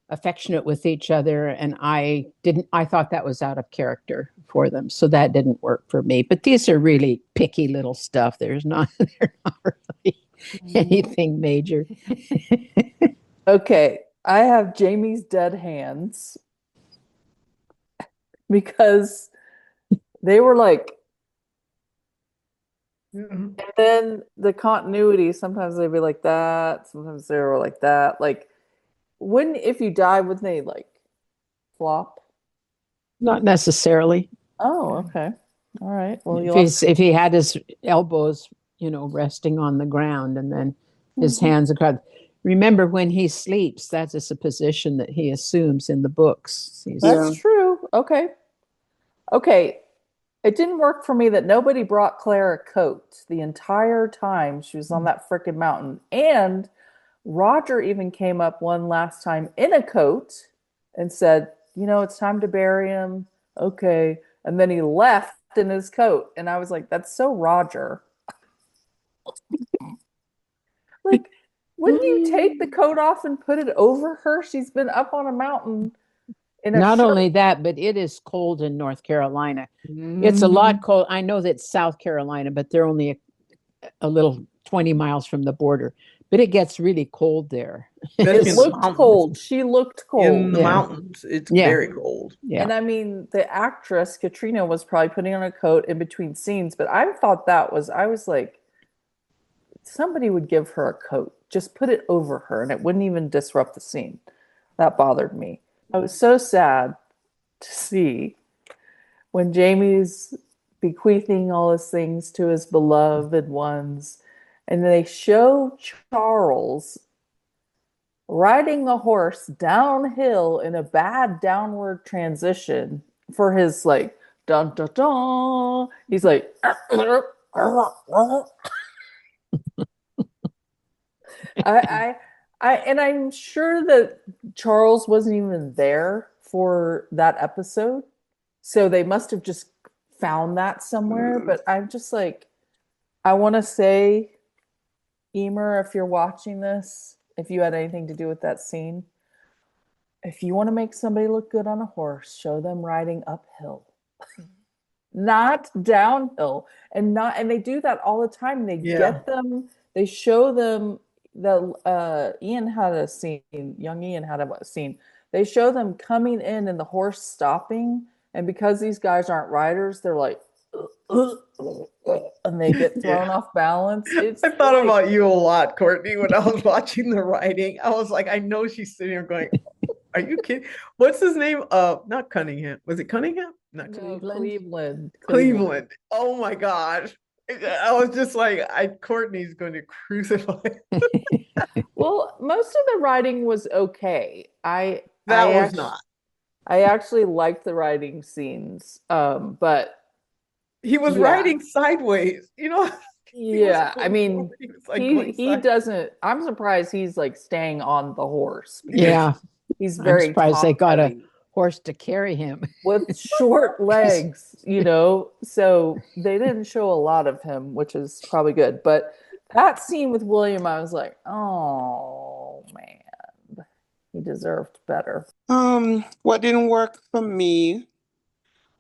affectionate with each other. And I thought that was out of character for them. So that didn't work for me. But these are really picky little stuff. They're not really anything major. okay, I have Jamie's dead hands because they were like, Mhm. and then the continuity, sometimes they'd be like that, sometimes they were like that. Like, wouldn't, if you die, wouldn't they like flop? Not necessarily. Oh, okay. All right. Well, you If lost. if he had his elbows resting on the ground, and then his Mhm. hands across. Remember, when he sleeps, that is a position that he assumes in the books. That's Yeah. true. Okay. Okay. It didn't work for me that nobody brought Claire a coat the entire time she was on that frickin' mountain. And Roger even came up one last time in a coat and said, it's time to bury him. Okay. And then he left in his coat. And I was like, that's so Roger. Like, wouldn't you take the coat off and put it over her? She's been up on a mountain in a Not shirt. only that, but it is cold in North Carolina. It's a lot Mhm. cold. I know that's South Carolina, but they're only a little 20 miles from the border. But it gets really cold there. Especially It in the looked mountains. cold. She looked In cold. the Yeah, mountains, it's yeah, very cold. yeah. And I mean, the actress, Katrina, was probably putting on a coat in between scenes, but I thought I was like, somebody would give her a coat. Just put it over her and it wouldn't even disrupt the scene. That bothered me. I was so sad to see when Jamie's bequeathing all his things to his beloved ones, and they show Charles riding the horse downhill in a bad downward transition for his like dun dun dun. He's like, I, and I'm sure that Charles wasn't even there for that episode, so they must have just found that somewhere. Mm. But I'm just like, I want to say, Emer, if you're watching this, if you had anything to do with that scene, if you want to make somebody look good on a horse, show them riding uphill, not downhill. And they do that all the time. They Yeah. get them, they show them the Ian had a scene, young Ian had a scene. They show them coming in and the horse stopping. And because these guys aren't riders, they're like, and they get thrown Yeah. off balance. I It's thought like, about you a lot, Courtney, when I was watching the writing. I was like, I know she's sitting here going, are you kidding? What's his name? Not Cunningham. Was it Cunningham? Not no, Cleveland. Cleveland. Cleveland. Oh my gosh. I was just like, Courtney's going to crucify. Well, most of the writing was okay. That was not. I actually liked the writing scenes. But He was yeah, riding sideways. He wasn't yeah. I going mean, forward. He was like going he side. doesn't. I'm surprised he's like staying on the horse because Yeah, he's I'm very surprised they top got a heavy horse to carry him. with short legs. So they didn't show a lot of him, which is probably good. But that scene with William, I was like, oh man, he deserved better. What didn't work for me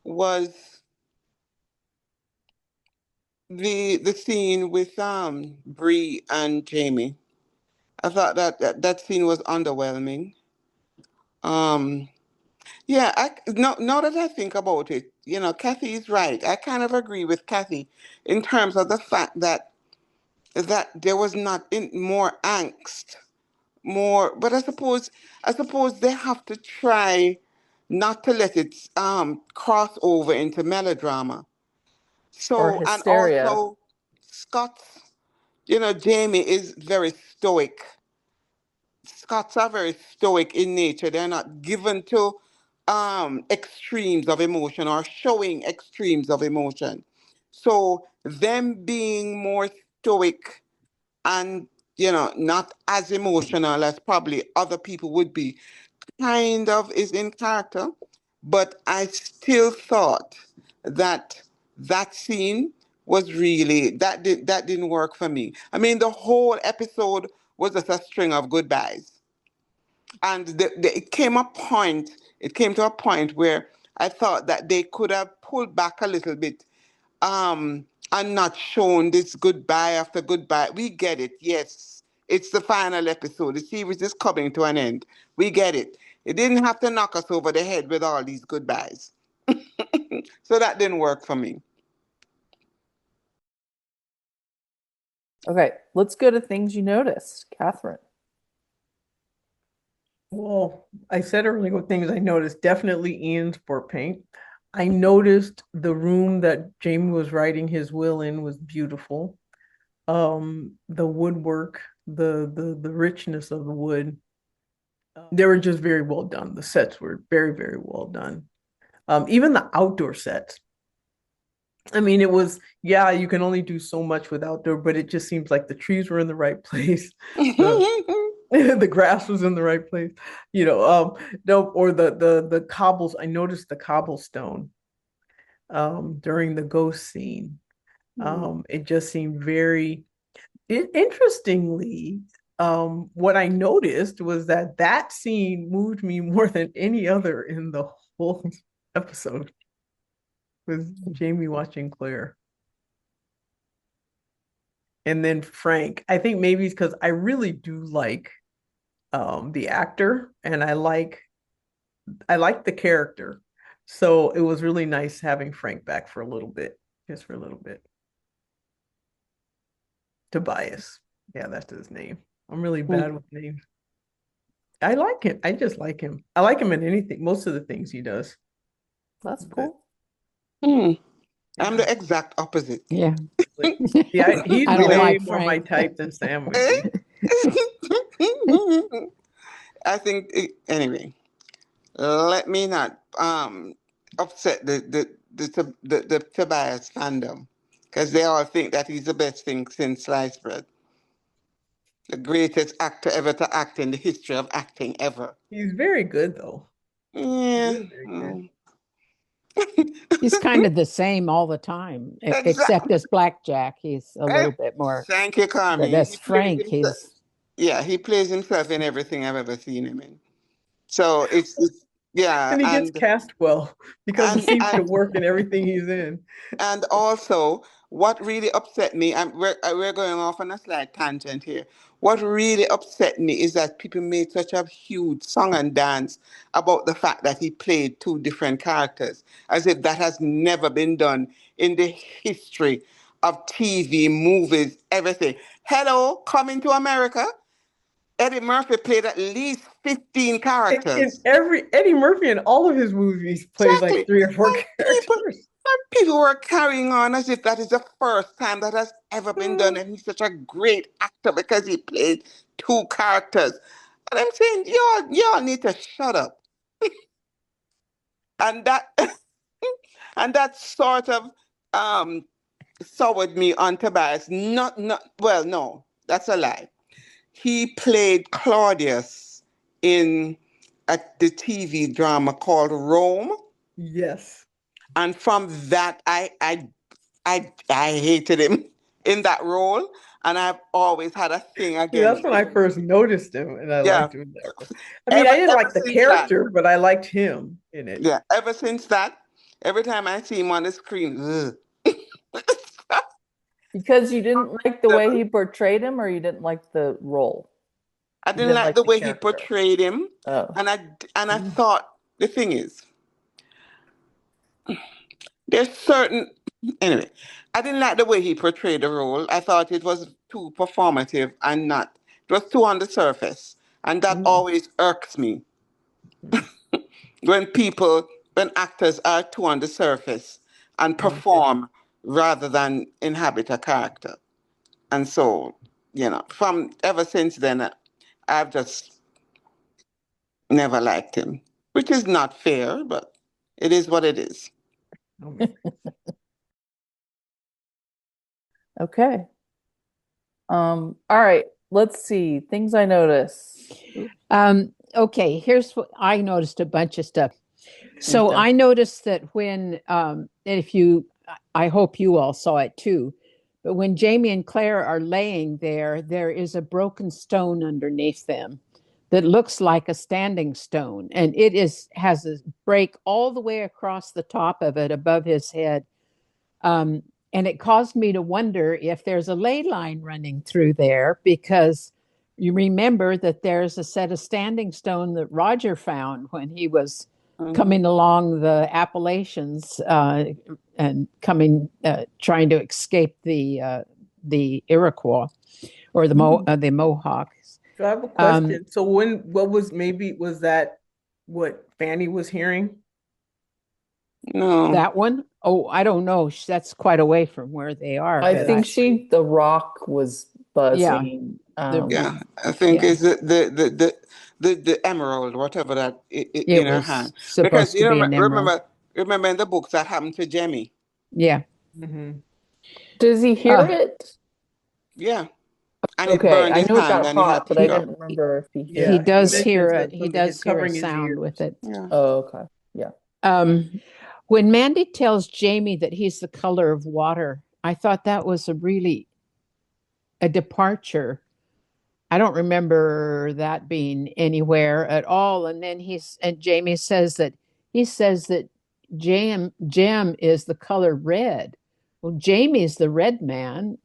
was the scene with Bree and Jamie. I thought that scene was underwhelming. Um, yeah, now that I think about it, Kathy is right. I kind of agree with Kathy in terms of the fact that there was not more angst, more. But I suppose they have to try not to let it cross over into melodrama. Or So, and hysteria. also Scott's, Jamie is very stoic. Scots are very stoic in nature. They're not given to extremes of emotion or showing extremes of emotion. So them being more stoic and not as emotional as probably other people would be kind of is in character. But I still thought that that scene was really that didn't work for me. I mean, the whole episode was just a string of goodbyes, and it came to a point where I thought that they could have pulled back a little bit, and not shown this goodbye after goodbye. We get it, yes, it's the final episode, the series is coming to an end, we get it. It didn't have to knock us over the head with all these goodbyes. So that didn't work for me. Okay, let's go to things you noticed, Catherine. Well, I said earlier what things I noticed. Definitely Ian's sport paint. I noticed the room that Jamie was writing his will in was beautiful. the woodwork, the richness of the wood. They were just very well done. The sets were very, very well done. Even the outdoor sets. I mean, it was, yeah, you can only do so much with outdoor, but it just seems like the trees were in the right place. The the grass was in the right place. No, or the cobbles. I noticed the cobblestone during the ghost scene. It just seemed very interestingly, what I noticed was that that scene moved me more than any other in the whole episode, was Jamie watching Claire. And then Frank, I think maybe it's because I really do like the actor, and I like the character. So it was really nice having Frank back for a little bit, just for a little bit. Tobias. Yeah, that's his name. I'm really bad with names. I like him. I just like him. I like him in anything, most of the things he does. That's But cool. I'm yeah, the exact opposite. Yeah. yeah, he's I don't way like more my Frank. type than Sam would be. I think anyway. Let me not upset the Tobias fandom because they all think that he's the best thing since sliced bread, the greatest actor ever to act in the history of acting ever. He's very good though. Yeah, Very, very good. He's kind of the same all the time, except exactly. as Blackjack, he's a little bit more. Thank you, But Carmi. as He plays Frank, himself. he's Yeah, he plays himself in everything I've ever seen him in. So it's yeah, And he gets cast well because he and seems to and work in everything he's in. And also, what really upset me, and we're going off on a slight tangent here. What really upset me is that people made such a huge song and dance about the fact that he played two different characters, as if that has never been done in the history of TV, movies, everything. Hello, coming to America. Eddie Murphy played at least 15 In characters. every Eddie Murphy in all of his movies plays like Exactly. 3 or 4 And people characters. People were carrying on as if that is the first time that has ever been done, and he's such a great actor because he played two characters. And I'm saying, y'all need to shut up. And that and that sort of um soured me on Tobias. Not well, no, that's a lie. He played Claudius in the TV drama called Rome. Yes. And from that, I hated him in that role, and I've always had a thing See, that's against when I him. first noticed him and I Yeah, liked him in that role. I mean, I didn't ever like the since that, character, but I liked him in it. yeah, ever since that, every time I see him on the screen, ugh. Because you didn't like the way he portrayed him, or you didn't like the role? I You didn't didn't like like the the way he character. portrayed him, Oh. and I thought the thing is, there's certain anyway. I didn't like the way he portrayed the role. I thought it was too performative and not. It was too on the surface, and that Mm. always irks me when when actors are too on the surface and perform rather than inhabit a character. And so, from ever since then, I've just never liked him, which is not fair, but it is what it is. Okay. All right. Let's see. Things I notice. Okay. Here's what I noticed: a bunch of stuff. So Okay. I noticed that when, if you, I hope you all saw it too, but when Jamie and Claire are laying there, there is a broken stone underneath them that looks like a standing stone, and has a break all the way across the top of it above his head. And it caused me to wonder if there's a ley line running through there, because you remember that there's a set of standing stone that Roger found when he was Mhm. coming along the Appalachians, and trying to escape the Iroquois, or the Mohawks. So I have a Um, question. So was that what Fanny was hearing? No. That one? Oh, I don't know. That's quite away from where they are, I but think the rock was yeah, buzzing. the Yeah, I think yeah, it's the emerald, whatever that it in her was hand. Because supposed to be an emerald. remember in the books that happened to Jemmy. Yeah. Hmm. Does he hear Uh, it? Yeah, and it Okay, burned I his knew it hand, got and he had hot, to but I he stop. didn't remember if he he Yeah, heard. he does hear mentions it. that He something does is hear a covering his sound ears. with it. Yeah. Oh, okay. Yeah. Um, when Mandy tells Jamie that he's the color of water, I thought that was a departure. I don't remember that being anywhere at all. And then Jamie says that Jam is the color red. Well, Jamie's the red man.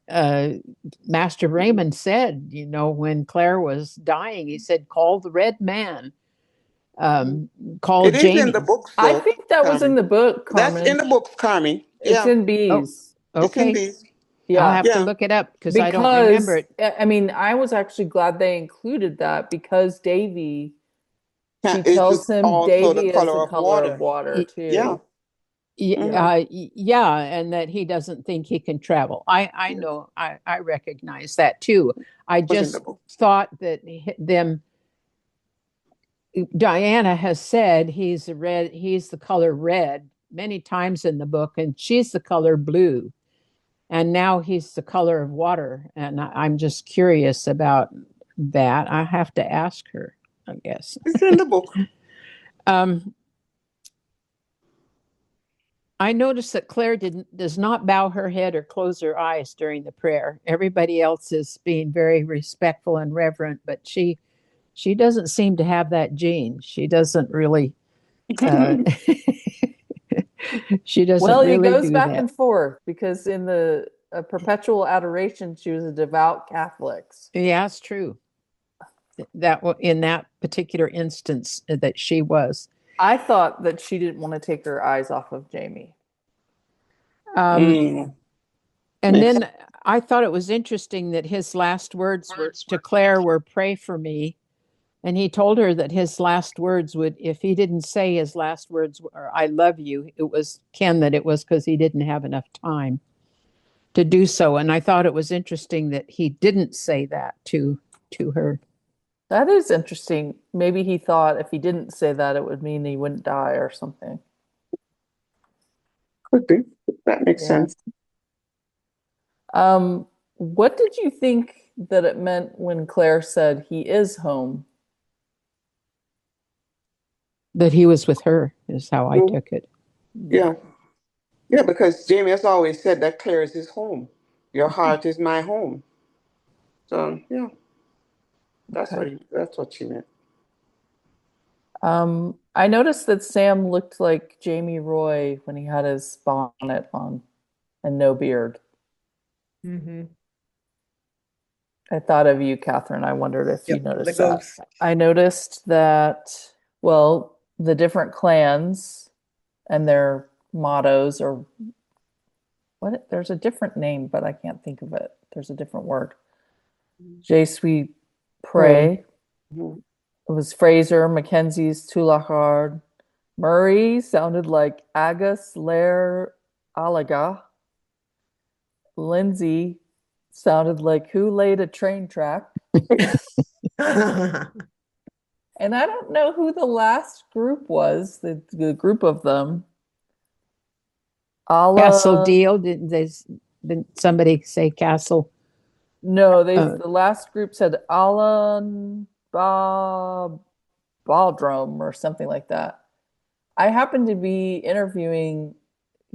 Master Raymond said, when Claire was dying, he said, call the red man. Call It is in the Jamie. books, I though, think that was in Carmen. the book, That's in Carmen. the books, Carmen. It's Yeah, in Oh, bees. it's in okay. these. I'll Yeah. have to Yeah, look it up because I don't remember Because it. I mean, I was actually glad they included that because Davy, she it tells was him also the Davy is the color of color of water. water Y- Yeah. too. Hmm. Yeah, and that he doesn't think he can travel. I Yeah, know, I recognize that too. I was in the just book. thought that Diana has said he's the color red many times in the book, and she's the color blue, and now he's the color of water. And I'm just curious about that. I have to ask her, I guess. It's in the book. Um, I noticed that Claire does not bow her head or close her eyes during the prayer. Everybody else is being very respectful and reverent, but she doesn't seem to have that gene. She doesn't really uh, she doesn't Well, it really goes do back that. and forth because in the perpetual adoration, she was a devout Catholic. Yeah, it's true. In that particular instance that she was. I thought that she didn't want to take her eyes off of Jamie. Um, Mm. and Makes then I thought it was interesting that his last words were to Claire were pray for me. And he told her that his last words would, if he didn't say his last words were, I love you, it was Ken that it was because he didn't have enough time to do so. And I thought it was interesting that he didn't say that to her. That is interesting. Maybe he thought if he didn't say that, it would mean he wouldn't die or something. Could be. That makes Yeah. sense. What did you think that it meant when Claire said he is home? That he was with her is how I Mm. took it. Yeah. Yeah, because Jamie has always said that Claire is his home. Your heart is my home. So yeah, Okay. that's what she meant. I noticed that Sam looked like Jamie Roy when he had his bonnet on and no beard. Hmm. I thought of you, Catherine. I wondered if you Yep, the noticed that. ghost. I noticed that, well, the different clans and their mottos or what? There's a different name, but I can't think of it. There's a different word. Je suis Pray. prêt. Mhm. It was Fraser, Mackenzie's Tulachard. Murray sounded like Agus Lair Alaga. Lindsay sounded like who laid a train track. And I don't know who the last group was, the group of them. Castle Allah, Deal. Didn't somebody say Castle? no, Uh, the last group said Alan Baldrum or something like that. I happen to be interviewing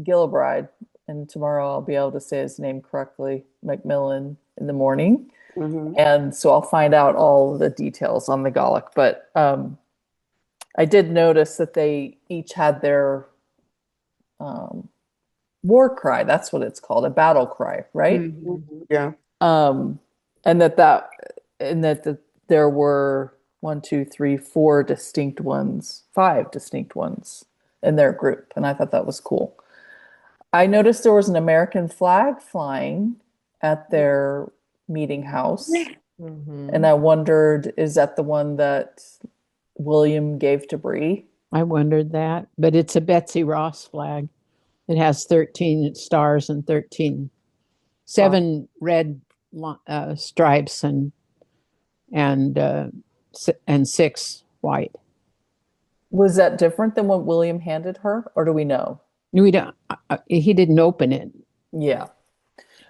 Gillibride, and tomorrow I'll be able to say his name correctly, Macmillan, in the morning. Mhm. And so I'll find out all the details on the Gallic. But I did notice that they each had their um, war cry. That's what it's called, a battle cry, right? Mhm. Mhm. Yeah. Um, and that and there were one, two, three, four distinct ones, five distinct ones in their group, and I thought that was cool. I noticed there was an American flag flying at their meeting house, and Mhm. I wondered, is that the one that William gave to Bree? I wondered that. But it's a Betsy Ross flag. It has 13 stars and 13, Oh, 7 red stripes and and 6 white. Was that different than what William handed her, or do we know? We don't. He didn't open it, Yeah,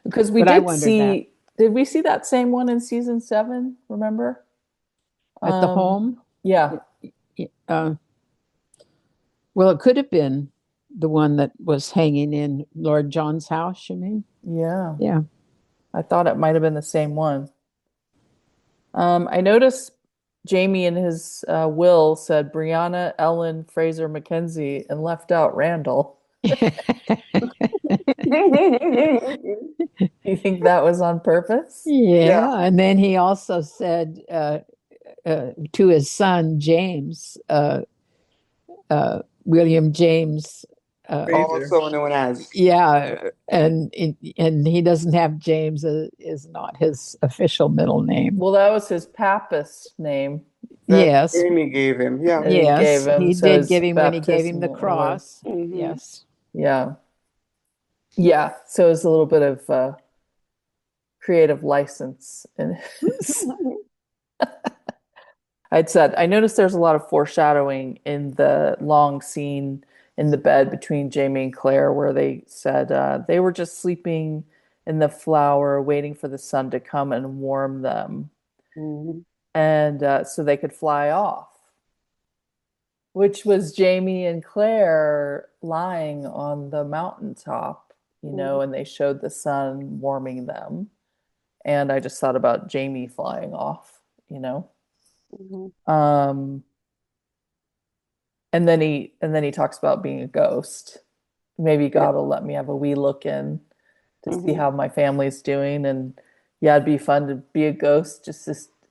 because we but I did wondered that see. Did we see that same one in season 7? Remember? at the Um, home. yeah, Uh, well, it could have been the one that was hanging in Lord John's house. You mean? yeah. Yeah. I thought it might have been the same one. I noticed Jamie in his will said Brianna, Ellen, Fraser, Mackenzie, and left out Randall. Do you think that was on purpose? Yeah, Yeah, and then he also said to his son James, William James. Fraser. also known as. Yeah, and he doesn't have James is not his official middle name. Well, that was his Papist name That Yes, Amy gave him. Yeah. that he gave yes, him, he so did his give him when he gave him the baptismal order. cross. Hmm. Yes. Yeah, yeah. So it's a little bit of creative license in his. I'd said I noticed there's a lot of foreshadowing in the long scene in the bed between Jamie and Claire, where they said they were just sleeping in the flower, waiting for the sun to come and warm them, Hmm. and so they could fly off. Which was Jamie and Claire lying on the mountaintop, and they showed the sun warming them. And I just thought about Jamie flying off. Hmm. Um, and then he talks about being a ghost. Maybe Yeah. God will let me have a wee look in to see Hmm. how my family's doing. And yeah, it'd be fun to be a ghost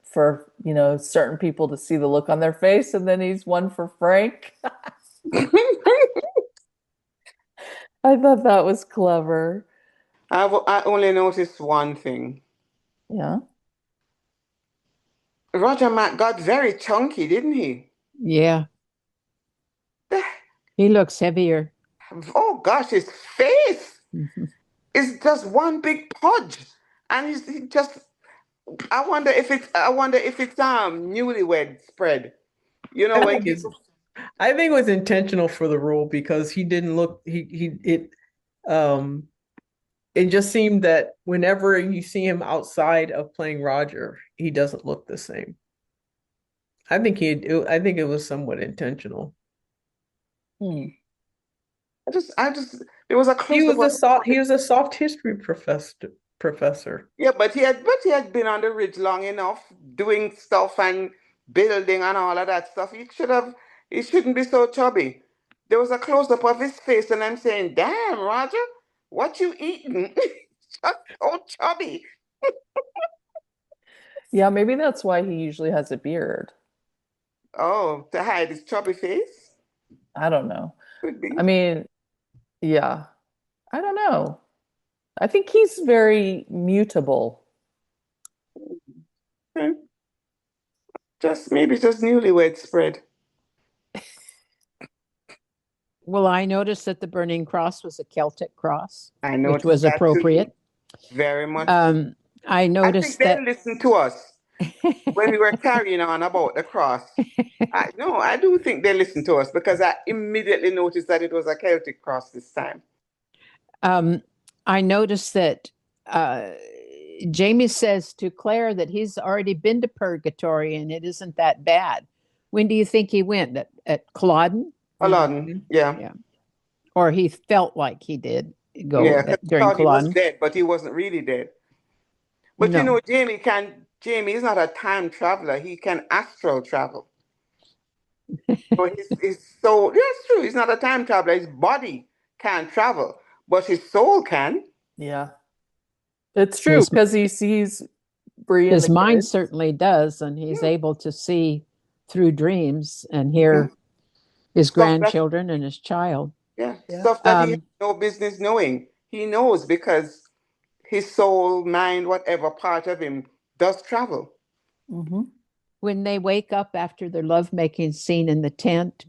for, certain people to see the look on their face. And then he's one for Frank. I thought that was clever. I only noticed one thing. Yeah. Roger Mack got very chunky, didn't he? Yeah, he looks heavier. Oh gosh, his face Mhm. is just one big pudge, and he just. I wonder if it's newlywed spread. You know I when think it's people. I think it was intentional for the role because he didn't look um it just seemed that whenever you see him outside of playing Roger, he doesn't look the same. I think it was somewhat intentional. Hmm. I just there was a close up of his He face. was a soft history professor. Yeah, but he had been on the ridge long enough doing stuff and building and all of that stuff. He shouldn't be so chubby. There was a close up of his face, and I'm saying, damn, Roger, what you eating? Just so chubby. Yeah, maybe that's why he usually has a beard. Oh, to hide his chubby face? I don't know. Could I be. mean, yeah, I don't know. I think he's very mutable. Okay. Maybe just newlywed spread. Well, I noticed that the burning cross was a Celtic cross, I which noticed was that too. appropriate. Very much. Um, I I think noticed they that. listened to us when we were carrying on about the cross. No, I do think they listened to us because I immediately noticed that it was a Celtic cross this time. um, I noticed that uh, Jamie says to Claire that he's already been to purgatory and it isn't that bad. When do you think he went? At Culloden? Aladdin, Mhm. yeah, Yeah. Or he felt like he did go yeah, because I during thought he was Culloden? dead, but he wasn't really dead. But No. Jamie is not a time traveler. He can astral travel. So his soul, that's true. He's not a time traveler. His body can't travel, but his soul can. Yeah, it's true His because he sees Bree and his the mind kids. certainly does, and he's Yeah. able to see through dreams and Mhm. hear his Stuff that grandchildren and his child. Yeah, Yeah. stuff that he had Um, no business knowing. He knows because his soul, mind, whatever part of him does travel. Hmm. when they wake up after their lovemaking scene in the tent,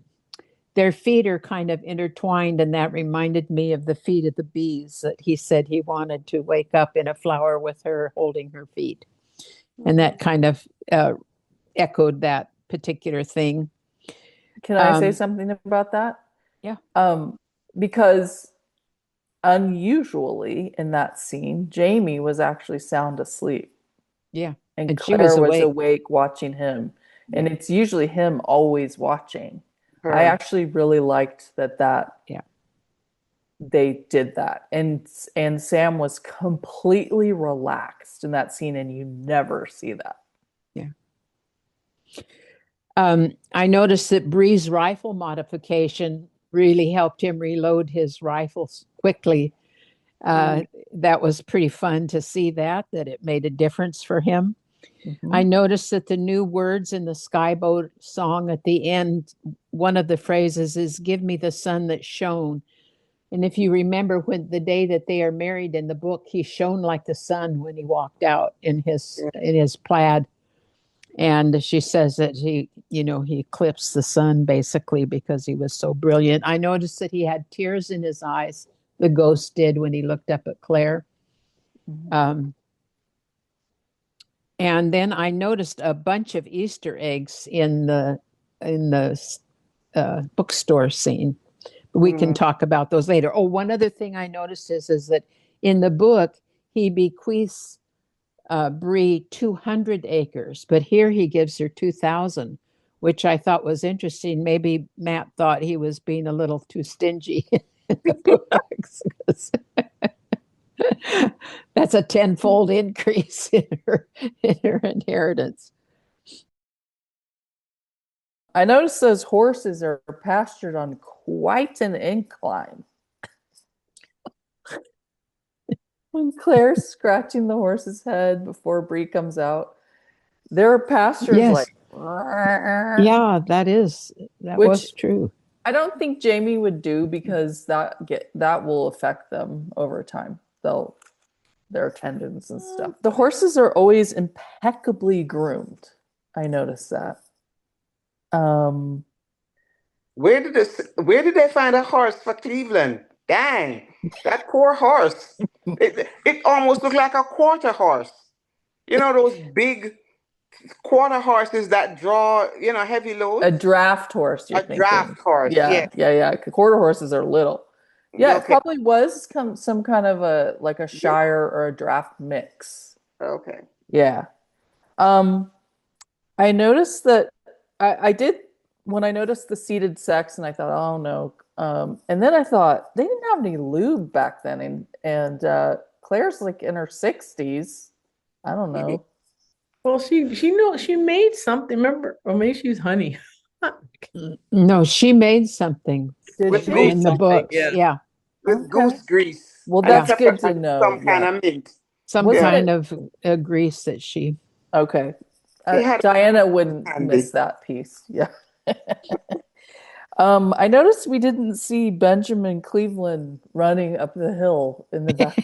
their feet are kind of intertwined, and that reminded me of the feet of the bees that he said he wanted to wake up in a flower with her holding her feet. And that kind of echoed that particular thing. Can I say something about that? Yeah. Because unusually in that scene, Jamie was actually sound asleep. Yeah. And she Claire was was awake watching him. Yeah. And it's usually him always watching. I Her. actually really liked that Yeah. they did that. And Sam was completely relaxed in that scene, and you never see that. Yeah. I noticed that Bree's rifle modification really helped him reload his rifles quickly. That was pretty fun to see that it made a difference for him. I noticed that the new words in the Skyboat song at the end, one of the phrases is "Give me the sun that shone." And if you remember, when the day that they are married in the book, he shone like the sun when he walked out in his plaid. And she says that he eclipsed the sun basically because he was so brilliant. I noticed that he had tears in his eyes. The ghost did when he looked up at Claire. And then I noticed a bunch of Easter eggs in the bookstore scene. We can talk about those later. Oh, one other thing I noticed is that in the book he bequeaths Bree 200 acres, but here he gives her 2,000, which I thought was interesting. Maybe Matt thought he was being a little too stingy in the books. That's a tenfold increase in her inheritance. I noticed those horses are pastured on quite an incline. When Claire's scratching the horse's head before Bree comes out, their pasture's Yes. like, yeah, that was true. I don't think Jamie would do, because that will affect them over time. Their tendons and stuff. The horses are always impeccably groomed. I noticed that. Where did they find a horse for Cleveland? Dang, that poor horse. It almost looked like a quarter horse. You know those big quarter horses that draw, heavy loads? A draft horse, you're A thinking. draft horse, Yeah. Quarter horses are little. Yeah, it probably was some kind of a Shire or a draft mix. Okay. Yeah. I noticed that I did, when I noticed the seated sex, and I thought, oh no. And then I thought they didn't have any lube back then, and Claire's like in her 60s. I don't know. Well, she made something. Remember, or maybe she was honey. No, she made something in the books. Yeah. With goose grease. Well, that's good to know. Some kind of mint. Some kind of grease that she. Okay. Diana wouldn't miss that piece. Yeah. I noticed we didn't see Benjamin Cleveland running up the hill in the back.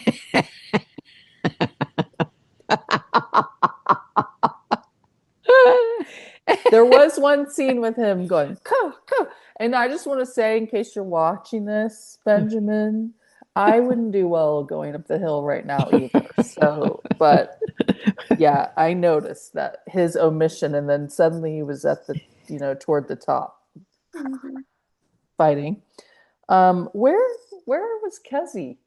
There was one scene with him going, "Go, go." And I just want to say, in case you're watching this, Benjamin, I wouldn't do well going up the hill right now either. So, but yeah, I noticed that his omission, and then suddenly he was at the, toward the top fighting. Where was Kezzy?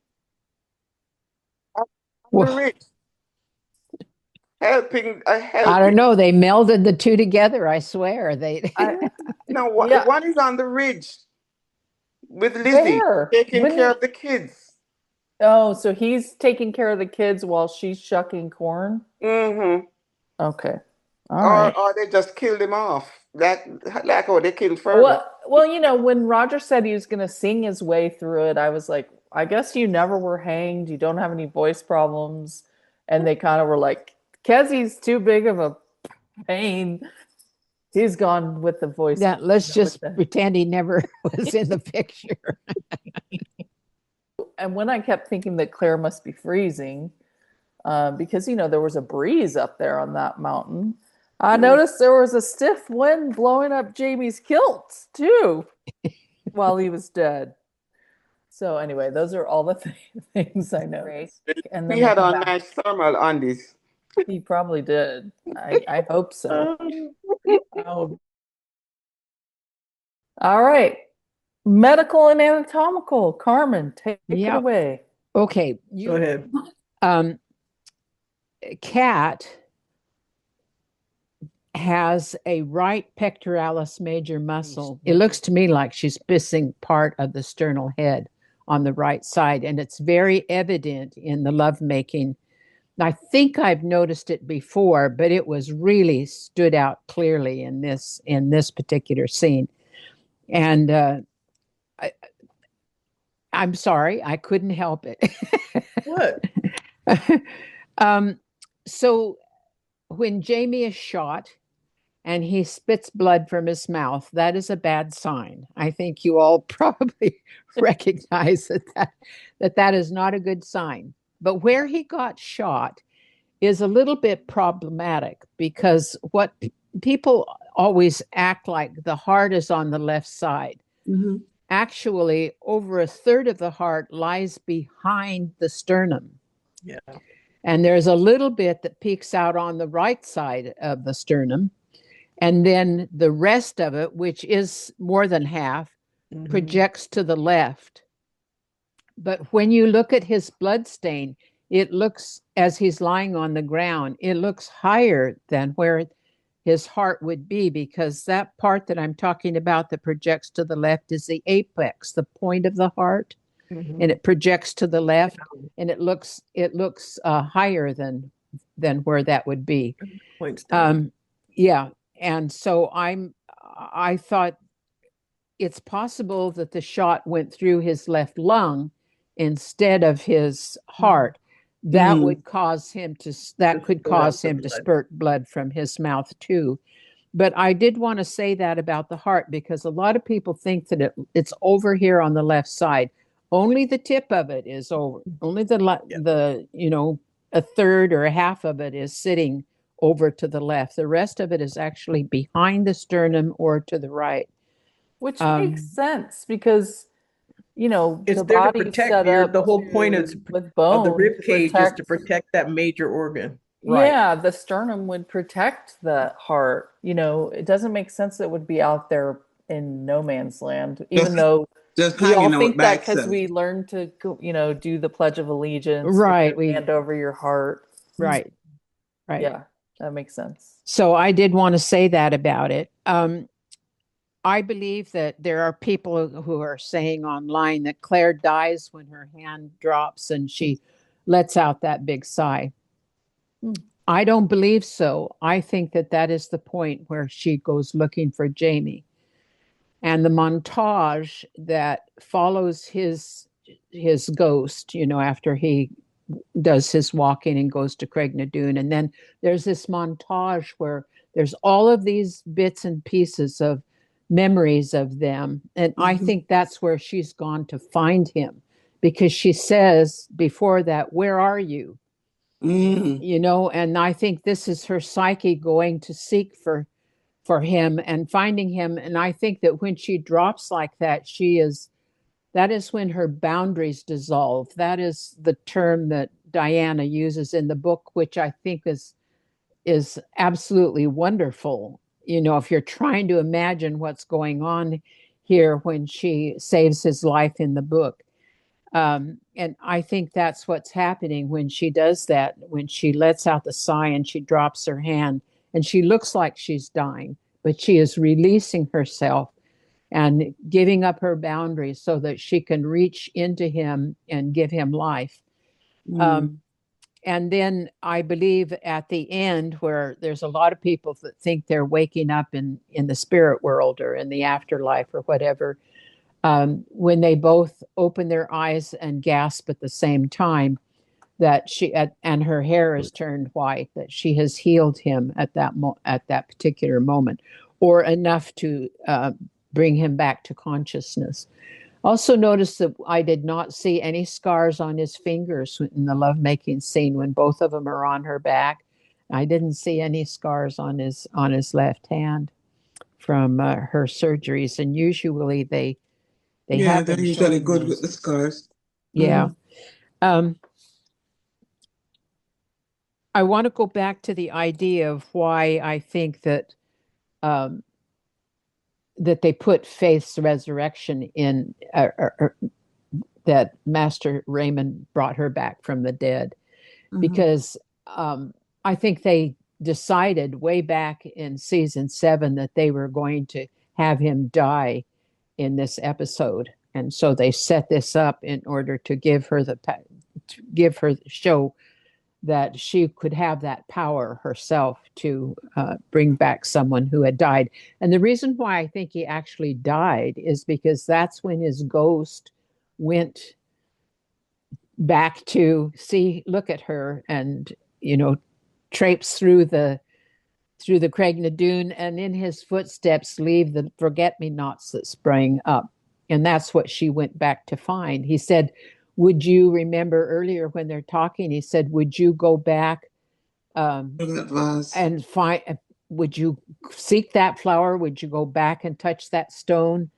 Helping. I don't know. They melded the two together. I swear one is on the ridge with Lizzie taking care of the kids. Oh, so he's taking care of the kids while she's shucking corn? Mm-hmm. Okay. All right. Or they just killed him off. They killed further. Well, when Roger said he was going to sing his way through it, I was like, I guess you never were hanged. You don't have any voice problems. And they kind of were like, Kezzy's too big of a pain. He's gone with the voice. Yeah, let's just pretend he never was in the picture. And when I kept thinking that Claire must be freezing, because, there was a breeze up there on that mountain, I noticed there was a stiff wind blowing up Jamie's kilt, too. while he was dead. So anyway, those are all the things I noticed. And He then we'll had come on back. nice thermal on this. He probably did. I hope so. Oh, all right. Medical and anatomical. Carmen, take it Yeah. away. Okay. Go You, ahead. Cat has a right pectoralis major muscle. It looks to me like she's missing part of the sternal head on the right side, and it's very evident in the lovemaking. I think I've noticed it before, but it was really stood out clearly in this particular scene. And I'm sorry, I couldn't help it. What? So when Jamie is shot and he spits blood from his mouth, that is a bad sign. I think you all probably recognize that is not a good sign. But where he got shot is a little bit problematic because what people always act like the heart is on the left side. Mm-hmm. Actually, over a third of the heart lies behind the sternum. Yeah. And there's a little bit that peeks out on the right side of the sternum. And then the rest of it, which is more than half, projects to the left. But when you look at his blood stain, it looks, as he's lying on the ground, it looks higher than where his heart would be, because that part that I'm talking about that projects to the left is the apex, the point of the heart. And it projects to the left, and it looks higher than where that would be. Yeah, and so I thought it's possible that the shot went through his left lung instead of his heart. That would cause him to spurt blood from his mouth too. But I did want to say that about the heart, because a lot of people think that it's over here on the left side. Only the tip of it is over. Only the a third or a half of it is sitting over to the left. The rest of it is actually behind the sternum or to the right. Which makes sense because, it's the there to body's protect set up the whole point with of the bone rib to cage is to protect. protect that major organ. Right. Yeah, the sternum would protect the heart. It doesn't make sense that it would be out there in no man's land, even though Just we all hanging on think that back because cells. we learned to, do the Pledge of Allegiance with Right. your hand over your heart. Right. Yeah, that makes sense. So I did want to say that about it. I believe that there are people who are saying online that Claire dies when her hand drops and she lets out that big sigh. I don't believe so. I think that is the point where she goes looking for Jamie. And the montage that follows his ghost, after he does his walking and goes to Craignadoon. And then there's this montage where there's all of these bits and pieces of memories of them. And I think that's where she's gone to find him, because she says before that, "Where are you?" And I think this is her psyche going to seek for him and finding him. And I think that when she drops like that, that is when her boundaries dissolve. That is the term that Diana uses in the book, which I think is absolutely wonderful. If you're trying to imagine what's going on here when she saves his life in the book. And I think that's what's happening when she does that, when she lets out the sigh and she drops her hand and she looks like she's dying, but she is releasing herself and giving up her boundaries so that she can reach into him and give him life. And then I believe at the end, where there's a lot of people that think they're waking up in the spirit world or in the afterlife or whatever, when they both open their eyes and gasp at the same time, that and her hair is turned white, that she has healed him at that particular moment, or enough to bring him back to consciousness. Also notice that I did not see any scars on his fingers in the lovemaking scene when both of them are on her back. I didn't see any scars on his left hand from her surgeries, and usually they They Yeah, have they're been usually showing good with those. the scars. Yeah. Um, I want to go back to the idea of why I think that um, that they put Faith's resurrection in, that Master Raymond brought her back from the dead, because I think they decided way back in season 7 that they were going to have him die in this episode, and so they set this up in order to give her the show that she could have that power herself to bring back someone who had died. And the reason why I think he actually died is because that's when his ghost went back to look at her, and traipse through the Craig Nadoon, and in his footsteps leave the forget-me-nots that sprang up. And that's what she went back to find. He said, would you remember earlier when they're talking, he said, would you go back and find, would you seek that flower? Would you go back and touch that stone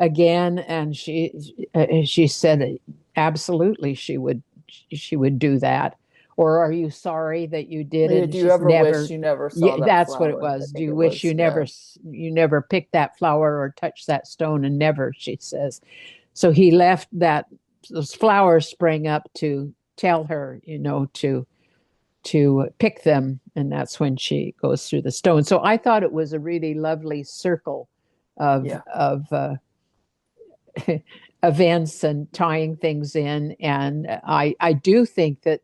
again? And she said, absolutely, she would do that. Or are you sorry that you did it? Do you ever wish you never saw that That's what it flower? I was. Do think you it wish was, you never picked that flower or touched that stone? And never, she says. So he left those flowers sprang up to tell her, to pick them, and that's when she goes through the stone. So I thought it was a really lovely circle of events and tying things in. And I do think that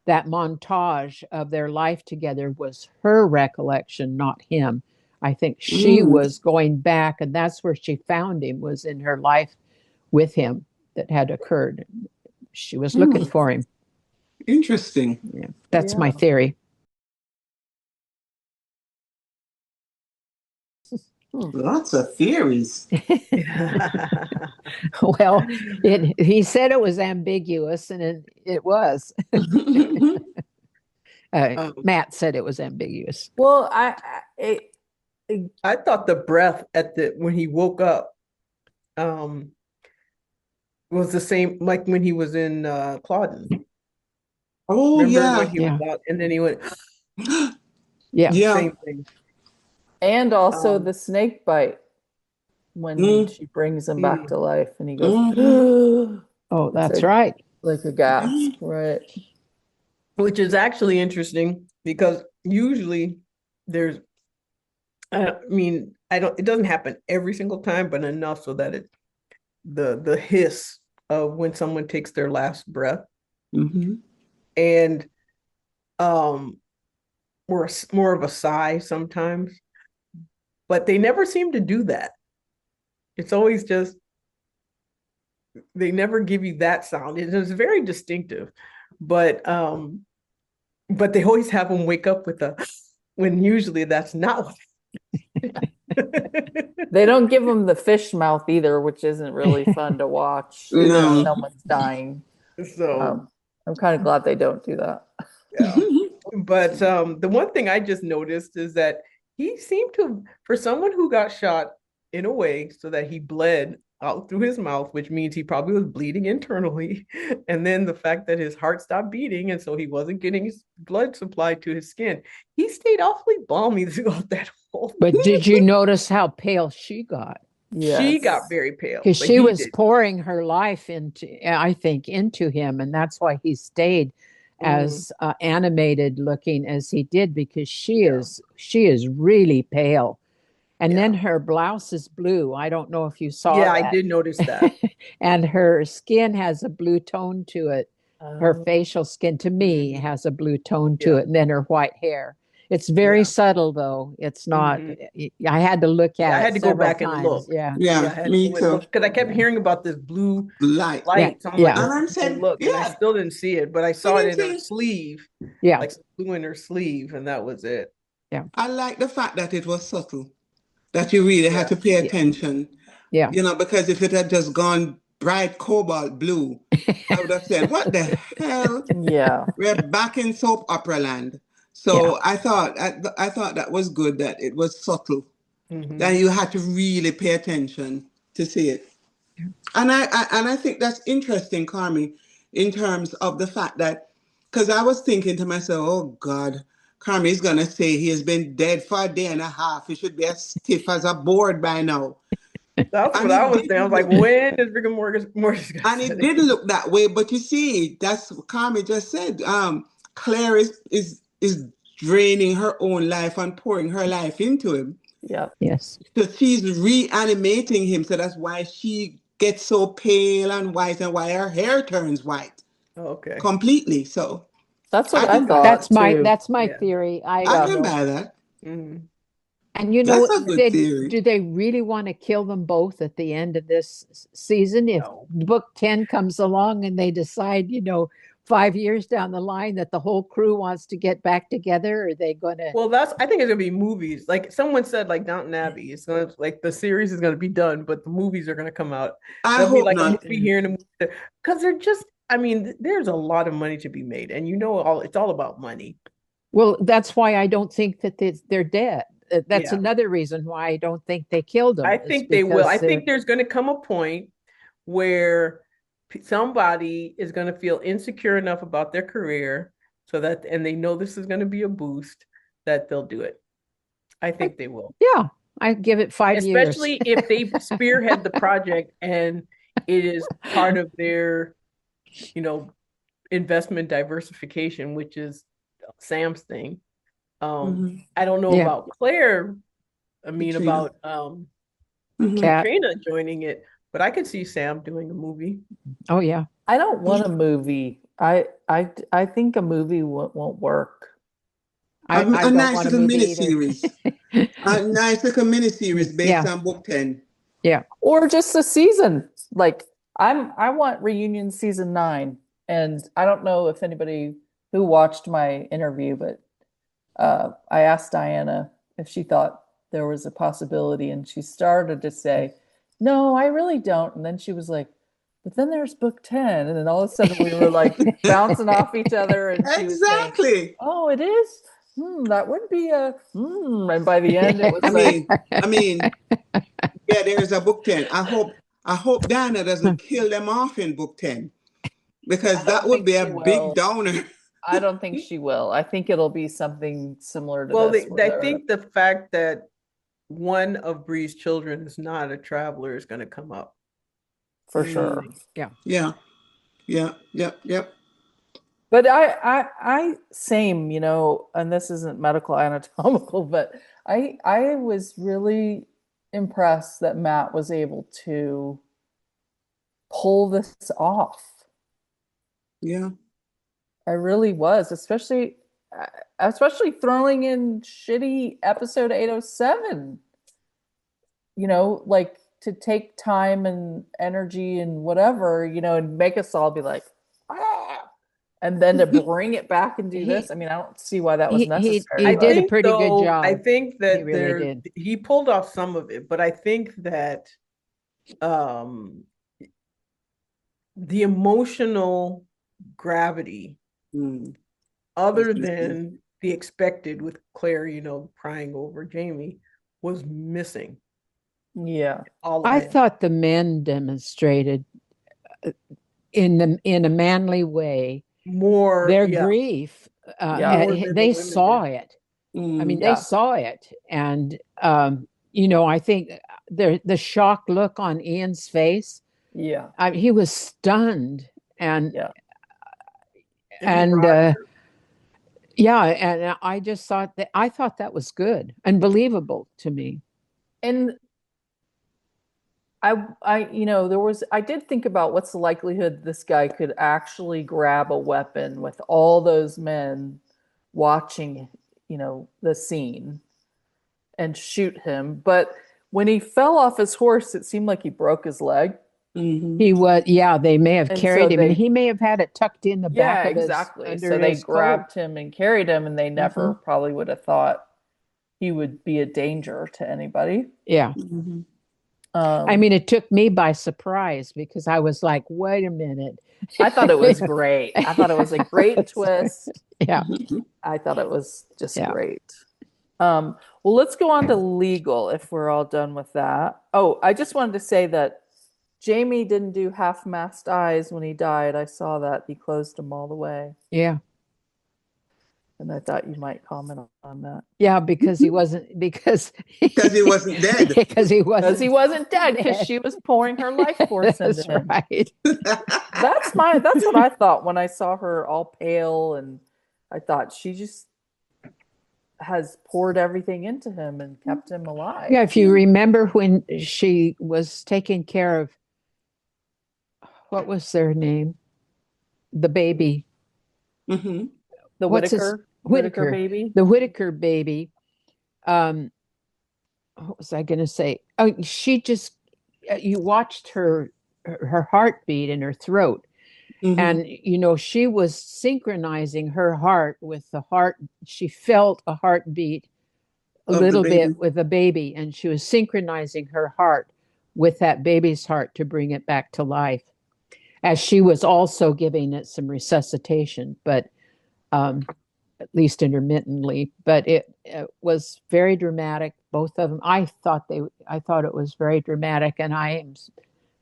montage of their life together was her recollection, not him. I think she was going back, and that's where she found him, was in her life with him that had occurred. She was looking for him. Interesting. Yeah, that's my theory. Lots of theories. Well, he said it was ambiguous, and it was. Matt said it was ambiguous. Well, I thought the breath when he woke up was the same like when he was in Clawden. Oh, Remember yeah. when he was out and then he went, Yeah. same thing. and also the snake bite when she brings him back to life, and he goes, oh, that's right. Like a gasp, right? Which is actually interesting because usually there's, it doesn't happen every single time, but enough so that the hiss of when someone takes their last breath. And more of a sigh sometimes, but they never seem to do that. It's always just, they never give you that sound. It's very distinctive, but they always have them wake up with when usually that's not what. They don't give them the fish mouth either, which isn't really fun to watch. No. Someone's dying. So I'm kind of glad they don't do that. Yeah. But the one thing I just noticed is that he seemed to, for someone who got shot in a way so that he bled out through his mouth, which means he probably was bleeding internally. And then the fact that his heart stopped beating, and so he wasn't getting his blood supplied to his skin. He stayed awfully balmy throughout that whole. But did you notice how pale she got? Yes. She got very pale. Because she was pouring her life into him, and that's why he stayed as animated looking as he did, because she is really pale. And then her blouse is blue. I don't know if you saw that. I did notice that. And her skin has a blue tone to it. Her facial skin, to me, has a blue tone to it, and then her white hair. It's very subtle, though. It's not. I had to look at it. I had to go back times. and look. Yeah, me too. Because I kept hearing about this blue light. So I'm like, and I'm saying, look, and I still didn't see it, but I saw it in her sleeve. Yeah, like blue in her sleeve, and that was it. Yeah, I like the fact that it was subtle, that you really had to pay attention. Yeah, because if it had just gone bright cobalt blue, I would have said, "What the hell?" Yeah, we're back in soap opera land. So I thought that was good, that it was subtle, that you had to really pay attention to see it. And I think that's interesting, Carmi, in terms of the fact that, because I was thinking to myself, oh God, Carmi is gonna say he has been dead for a day and a half. He should be as stiff as a board by now. That's And what I it was saying. I was didn't like, look, when is Rick and Morty gonna and set it it? didn't look that way. But you see, that's what Carmi just said. Claire is draining her own life and pouring her life into him. Yeah. Yes. So she's reanimating him. So that's why she gets so pale and white and why her hair turns white Okay. completely. So That's what I I can buy that. thought too. That's my Yeah. theory. I Yeah. can buy that. Mhm. And you That's know, a good theory. do they really want to kill them both at the end of this season? If No. book 10 comes along and they decide, 5 years down the line that the whole crew wants to get back together, are they going to? Well, I think it's gonna be movies. Like someone said, like Downton Abbey, it's gonna like the series is gonna be done, but the movies are gonna come out. I There'll be hope like a not. movie here and a movie there. Because they're just, I mean, there's a lot of money to be made, and it's all about money. Well, that's why I don't think that they're dead. That's Yeah. another reason why I don't think they killed I them, is think they will. I because think there's gonna come a point where somebody is gonna feel insecure enough about their career so that, and they know this is gonna be a boost, that they'll do it. I think they will. yeah, I give it 5 years. Especially if they spearhead the project and it is part of their, you know, investment diversification, which is Sam's thing. Mhm. I don't know Yeah, about Claire. I mean, Katrina. about Mhm. cat. Katrina joining it, but I could see Sam doing a movie. Oh yeah. I don't want a movie. I think a movie won't work. I A don't nice want a little movie either. miniseries. A nice little miniseries based Yeah, on book 10. yeah. Or just a season. Like I want reunion season 9. And I don't know if anybody who watched my interview, but I asked Diana if she thought there was a possibility, and she started to say, "No, I really don't." And then she was like, "But then there's book 10." And then all of a sudden we were like bouncing off each other, and she was saying, Exactly. "Oh, it is? That would be a And by the end it I was like, mean, I mean, yeah, there's a book 10. I hope Diana doesn't kill them off in book 10 because I that don't would think be a she big will. downer. I don't think she will. I think it'll be something similar to Well, this where I they're think the fact that one of Bree's children is not a traveler is going to come up. for sure. Yeah. Yeah, yeah, yep, yep. But I same, and this isn't medical anatomical, but I was really impressed that Matt was able to pull this off. Yeah. I really was, especially throwing in shitty episode 807, like to take time and energy and whatever, and make us all be like, ah, and then to bring it back and do He this. I mean, I don't see why that was he necessary, I did a but think pretty good though, I job. think He that really did. he pulled off some of it, but I think that um the emotional gravity, Mm, was other missing. than the expected with Claire, crying over Jamie, was missing yeah. all of I it. thought the men demonstrated in a manly way More, their yeah, grief. Yeah. more than the They women did. saw it. I mean, Mm, they Yeah. saw it, and I think the shock look on Ian's face. Yeah. He was stunned, and Yeah. Even and Roger. yeah, and I thought that was good and believable to me. And I did think about what's the likelihood this guy could actually grab a weapon with all those men watching, the scene and shoot him. But when he fell off his horse, it seemed like he broke his leg. mhm. He was, yeah, they may have And so carried him, and he may have had it tucked in the back yeah, of his exactly. under So they his coat. grabbed him and carried him, and they never Mhm. probably would have thought he would be a danger to anybody. Yeah. Mhm. I Um, mean, it took me by surprise because I was like, wait a minute. I thought it was great. I thought it was a great twist. Yeah. Mhm. I thought it was just Yeah. great. Well, let's go on to legal if we're all done with that. Oh, I just wanted to say that Jamie didn't do half-mast eyes when he died. I saw that. He closed them all the way. Yeah. And I thought you might comment on that. Yeah, because he wasn't because Because he wasn't dead. because he Because he wasn't wasn't dead, because dead. she was pouring her life force into That's him. right. That's what I thought when I saw her all pale, and I thought she just has poured everything into him and kept him alive. Yeah, if you remember when she was taking care of, what was their name? The baby. Hmm. The What's his Whitaker Whitaker? baby. The Whitaker baby. Um, what was I going to say? Oh, she just you watched her heartbeat in her throat, Hmm. and she was synchronizing her heart with the heart. She felt a heartbeat a Of the little baby. bit with a baby, and she was synchronizing her heart with that baby's heart to bring it back to life, as she was also giving it some resuscitation, but at least intermittently. But it was very dramatic, both of them. I thought it was very dramatic, and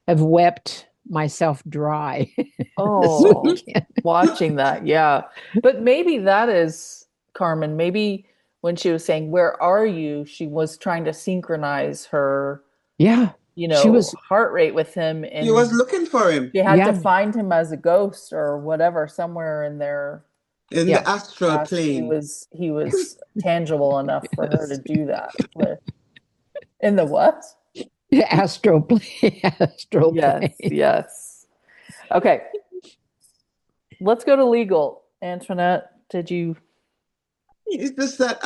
have wept myself dry this Oh, weekend. watching that, yeah. But maybe that is, Carmen, maybe when she was saying, "Where are you?" she was trying to synchronize her, Yeah, she was. heart rate with him, She was and looking for him she had to Yeah, find him as a ghost or whatever somewhere in their in yeah. the astral past. He plane. was he was tangible enough for her to Yes. do that with. In the what? Astral plane. Astral Yes, plane. yes. Okay, let's go to legal. Antoinette, did you? It's just that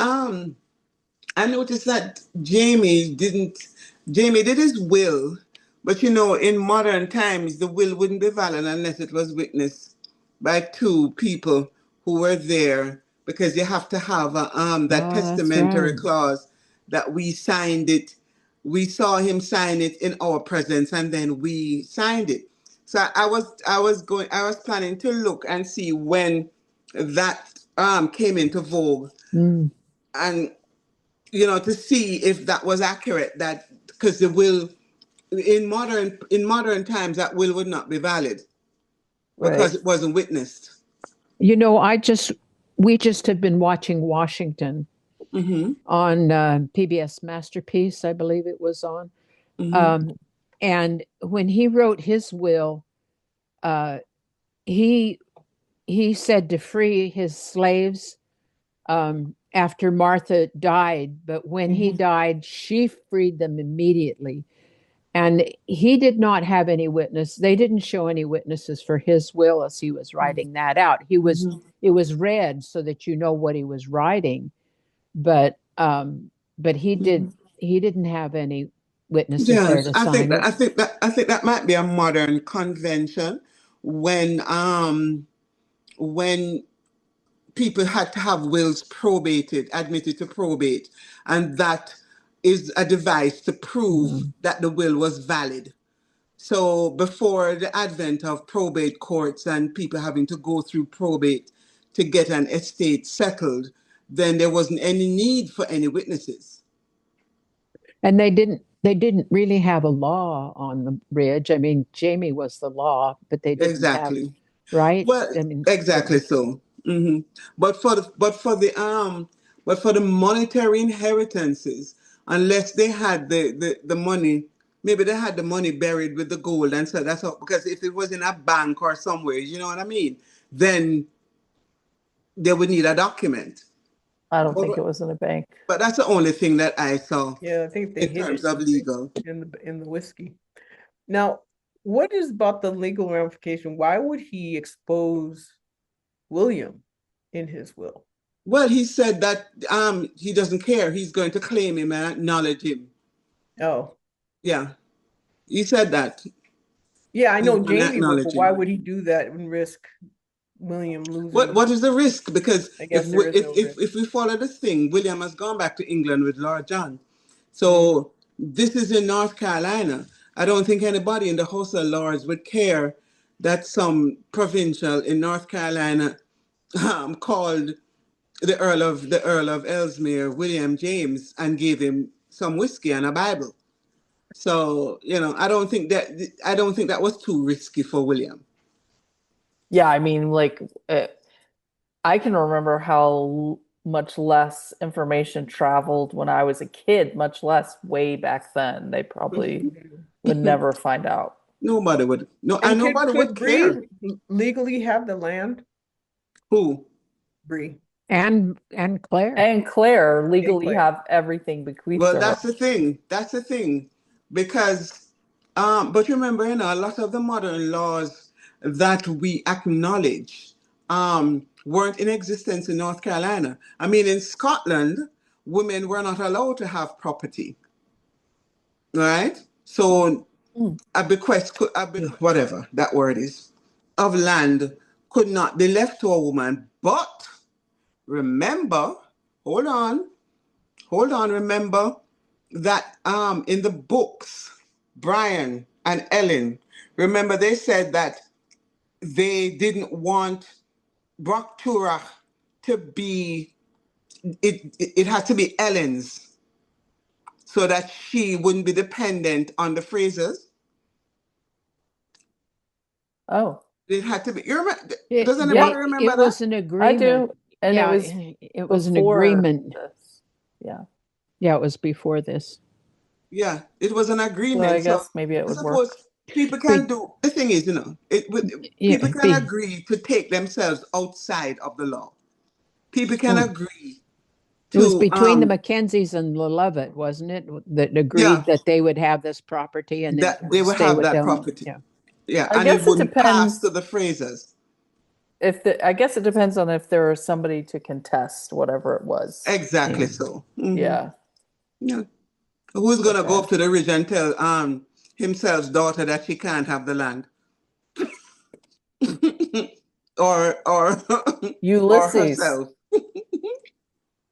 I noticed that Jamie did his will, but in modern times, the will wouldn't be valid unless it was witnessed by two people who were there, because you have to have that Oh, that's testamentary right. clause that we signed it. We saw him sign it in our presence, and then we signed it. So I was planning to look and see when that came into vogue, Mm, and to see if that was accurate, that because the will in modern times, that will would not be valid because Right. it wasn't witnessed. You know, we just have been watching Washington Mm-hmm. on PBS Masterpiece, I believe it was on. Mm-hmm. Um, and when he wrote his will, uh, he he said to free his slaves after Martha died, but when he Mm-hmm. died, she freed them immediately. And he did not have any witness. They didn't show any witnesses for his will as he was writing that out. Mm-hmm. It was read so that you know what he was writing, but Mm-hmm. he didn't have any witnesses there Yes, to I think sign that it. I think that I think that might be a modern convention when when people had to have wills probated, admitted to probate, and that is a device to prove Mhm. that the will was valid. So before the advent of probate courts and people having to go through probate to get an estate settled, then there wasn't any need for any witnesses. And they didn't really have a law on the ridge. I mean, Jamie was the law, but they didn't have, Exactly. right? Well, I mean, exactly so. Hmm. But for the monetary inheritances, unless they had the money, maybe they had the money buried with the gold, and so that's all. Because if it was in a bank or somewhere, you know what I mean, then they would need a document. I don't think it But, was in a bank. but that's the only thing that I saw Yeah, I think they in hid terms it of legal. in the whiskey. Now, what is about the legal ramification? Why would he expose William in his will? Well, he said that he doesn't care. He's going to claim him and acknowledge him. Oh, Yeah, he said that yeah, I he's know going to Jamie would, acknowledge but why him. would he do that and risk William What losing? what is the risk? Because I if guess we, there is if no if risk. if we follow this thing, William has gone back to England with Lord John. Mm, So this is in North Carolina. I don't think anybody in the House of Lords would care that some provincial in North Carolina called the Earl of Ellesmere William James and gave him some whiskey and a Bible. So, I don't think that was too risky for William. Yeah, I mean, like, I can remember how much less information traveled when I was a kid, much less way back then. They probably would never find out. Nobody would, no, and And nobody would could care. Bree legally have the land? Who? Bree And Claire. And Claire and legally Claire. have everything bequeathed Well, to her. that's the thing. That's the thing. Because, but remember, a lot of the modern laws that we acknowledge weren't in existence in North Carolina. I mean, in Scotland, women were not allowed to have property, right? So Mm. a bequest, whatever that word is, of land could not be left to a woman. But remember, hold on, remember that in the books, Brian and Ellen, remember they said that they didn't want Brock Turach to be, it had to be Ellen's so that she wouldn't be dependent on the Frasers. Oh, It had to be, you remember, It, does anybody yeah, remember it that? was an I agreement. do. And it Yeah, was it was an before agreement. this. Yeah. Yeah, it was before this. Yeah, it was an So I agreement. So guess maybe it I would suppose work. people can Be, do, the thing is, people yeah, can be, agree to take themselves outside of the law. People can mm. agree It was to between the Mackenzies and the Lovett, wasn't it? That yeah, agreed that they would have this property and it that would they will stay have with that them. property. Yeah. Yeah, I and it guess it wouldn't pass to depends the Frasers. I guess it depends on if there was somebody to contest whatever it was. Exactly Yeah. so. Yeah. Yeah. Who's gonna go Okay. up to the ridge and tell himself's daughter that she can't have the land? or or Ulysses. herself.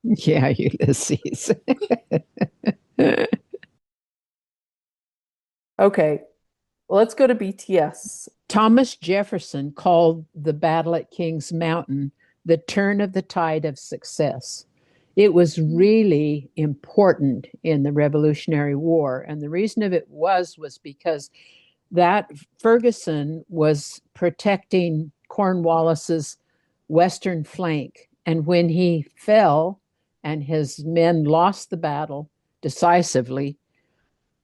Yeah, Ulysses. Okay. Well, let's go to BTS. Thomas Jefferson called the battle at Kings Mountain the turn of the tide of success. It was really important in the Revolutionary War. And the reason of it was because that Ferguson was protecting Cornwallis's western flank. And when he fell and his men lost the battle decisively,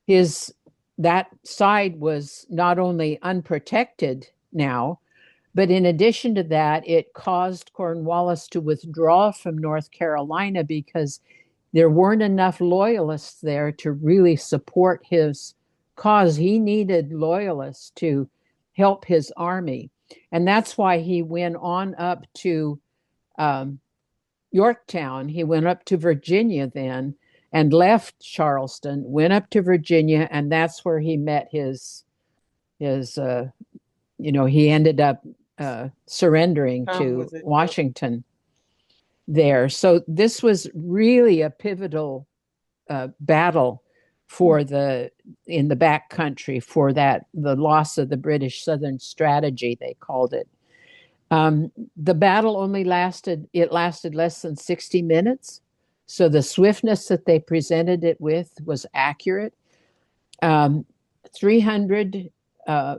his that side was not only unprotected now, but in addition to that, it caused Cornwallis to withdraw from North Carolina because there weren't enough loyalists there to really support his cause. He needed loyalists to help his army. And that's why he went on up to um, Yorktown. He went up to Virginia then and left Charleston, went up to Virginia, and that's where he met his he ended up surrendering Tom, to was it? Washington there. So this was really a pivotal battle for in the back country for the loss of the British Southern strategy, they called it. The battle lasted less than 60 minutes. So the swiftness that they presented it with was accurate. 300 uh,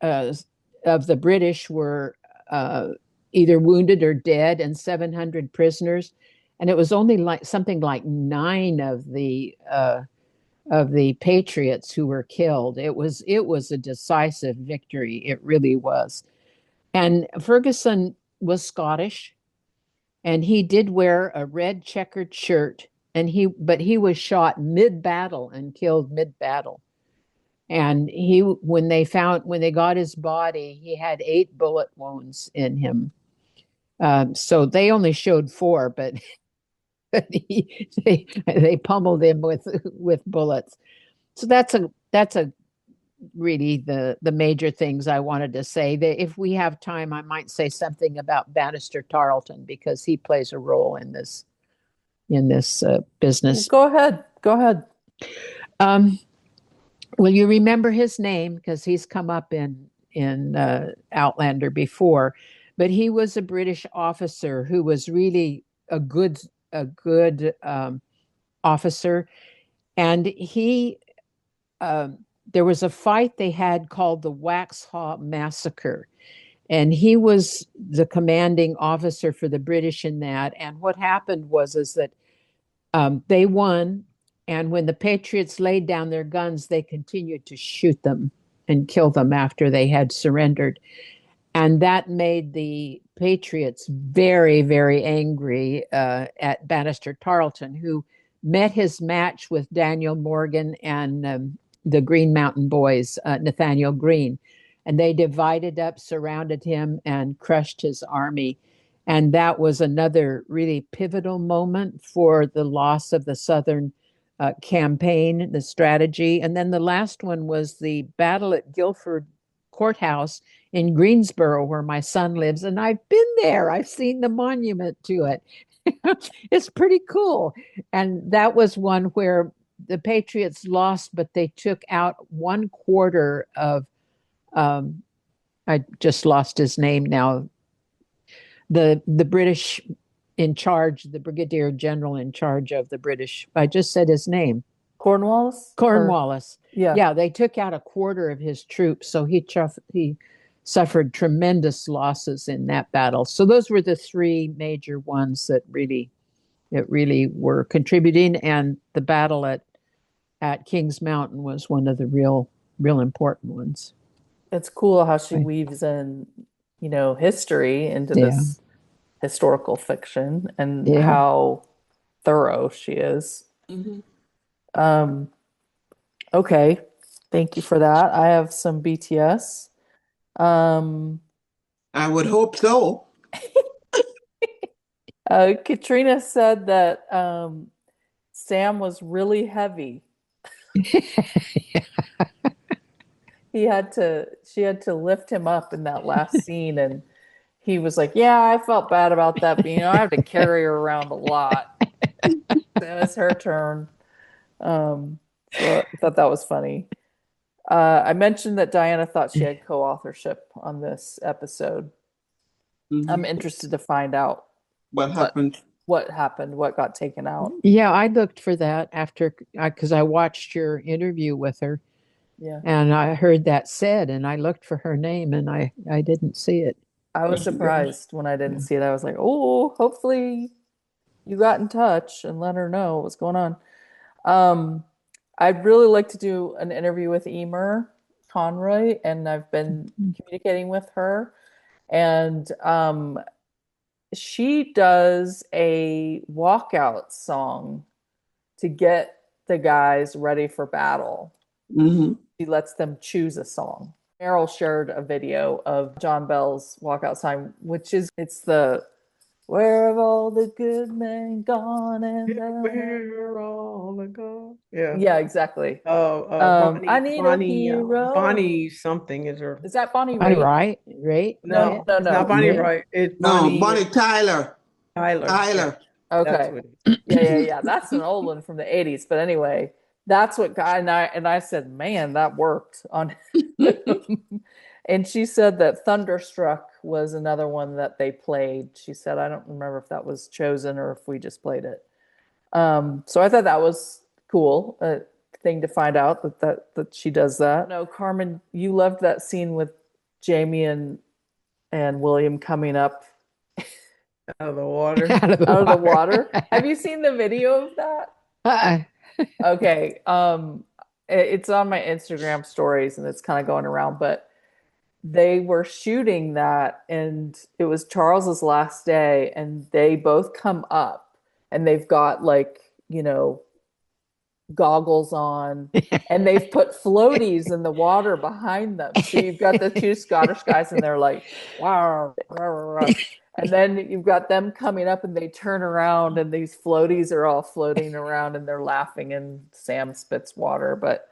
of the British were either wounded or dead, and 700 prisoners. And it was only like something like 9 of the Patriots who were killed. It was a decisive victory. It really was. And Ferguson was Scottish, and he did wear a red checkered shirt. But he was shot mid battle and killed mid battle. And when they got his body, he had 8 bullet wounds in him. So they only showed 4, but they pummeled him with bullets. So that's a really the major things I wanted to say. That if we have time, I might say something about Bannister Tarleton because he plays a role in this business. Go ahead. Go ahead. Um, well, you remember his name because he's come up in Outlander before, but he was a British officer who was really a good officer, and he there was a fight they had called the Waxhaw Massacre. And he was the commanding officer for the British in that. And what happened was is that they won. And when the Patriots laid down their guns, they continued to shoot them and kill them after they had surrendered. And that made the Patriots very, very angry at Bannister Tarleton, who met his match with Daniel Morgan and the Green Mountain Boys, Nathaniel Greene. And they divided up, surrounded him, and crushed his army. And that was another really pivotal moment for the loss of the Southern campaign, the strategy. And then the last one was the battle at Guilford Courthouse in Greensboro, where my son lives. And I've been there, I've seen the monument to it. It's pretty cool. And that was one where the Patriots lost, but they took out 1/4 of I just lost his name now. The British in charge, the brigadier general in charge of the British. I just said his name. Cornwallis? Cornwallis. Yeah. Yeah, they took out 1/4 of his troops, so he suffered tremendous losses in that battle. So those were the three major ones that really were contributing, and the battle at Kings Mountain was one of the real important ones. It's cool how she weaves in, history into Yeah. this historical fiction and Yeah. how thorough she is. Mhm. Okay. Thank you for that. I have some BTS. I would hope so. Katrina said that Sam was really heavy. She had to lift him up in that last scene, and he was like, "Yeah, I felt bad about that, but I have to carry her around a lot." It was her turn. So I thought that was funny. I mentioned that Diana thought she had co-authorship on this episode. I'm Mhm. interested to find out What happened? what happened, what got taken out. Yeah, I looked for that after because I watched your interview with her. Yeah. And I heard that said, and I looked for her name, and I didn't see it. I was surprised when I didn't see it. I was like, oh, hopefully you got in touch and let her know what's going on. I'd really like to do an interview with Emer Conroy, and I've been communicating with her. And she does a walkout song to get the guys ready for battle. Mhm. She lets them choose a song. Meryl shared a video of John Bell's walkout song, it's the "Where have all the good men gone?" and Where are all the go? Yeah. yeah, exactly. I need a hero. Bonnie something is her. Is that Bonnie I Raitt? right? No, No, it's not Bonnie Right. Wright. It's No, Bonnie Bonnie Tyler. Tyler. Yeah, Tyler. that's Okay. what it is. Yeah. That's an old one from the 80s. But anyway, that's what guy and I said, man, that worked on him. And she said that Thunderstruck was another one that they played. She said, I don't remember if that was chosen or if we just played it. So I thought that was cool, a thing to find out that she does that. No, Carmen, you loved that scene with Jamie and William coming up Out of the water. Out of the out of the water. water. Have you seen the video of that? Uh-uh. Okay. It's on my Instagram stories and it's kind of going around, but they were shooting that and it was Charles's last day and they both come up and they've got like, goggles on and they've put floaties in the water behind them. So you've got the two Scottish guys and they're like, wow, rah, rah, rah. And then you've got them coming up and they turn around and these floaties are all floating around and they're laughing and Sam spits water. But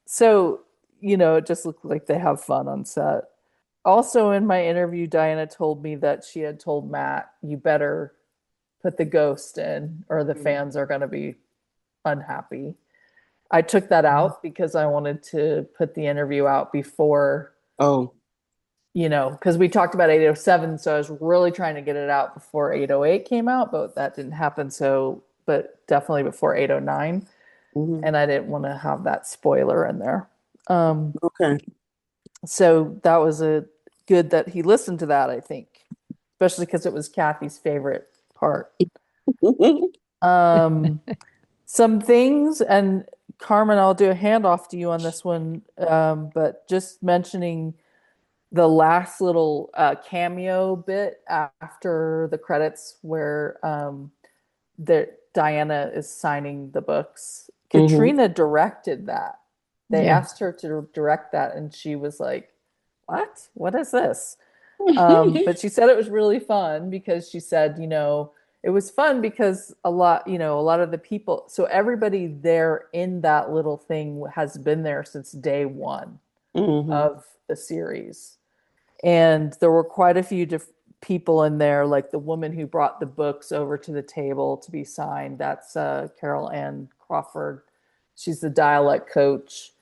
so, it just looked like they have fun on set. Also in my interview, Diana told me that she had told Matt, you better put the ghost in or the fans are going to be unhappy. I took that out because I wanted to put the interview out before, Oh. because we talked about 807, so I was really trying to get it out before 808 came out, but that didn't happen. So, but definitely before 809. Mhm. and I didn't want to have that spoiler in there. Um, Okay. so that was a good that he listened to that, I think, especially because it was Kathy's favorite part. Um, some things, and Carmen, I'll do a handoff to you on this one, but just mentioning the last little cameo bit after the credits where that Diana is signing the books. Mhm. Katrina directed that. They Yeah. asked her to direct that, and she was like, "What? What is this?" But she said it was really fun because she said, it was fun because a lot of the people, so everybody there in that little thing has been there since day one Mhm. of the series. And there were quite a few people in there, like the woman who brought the books over to the table to be signed. That's Carol Ann Crawford. She's the dialect coach.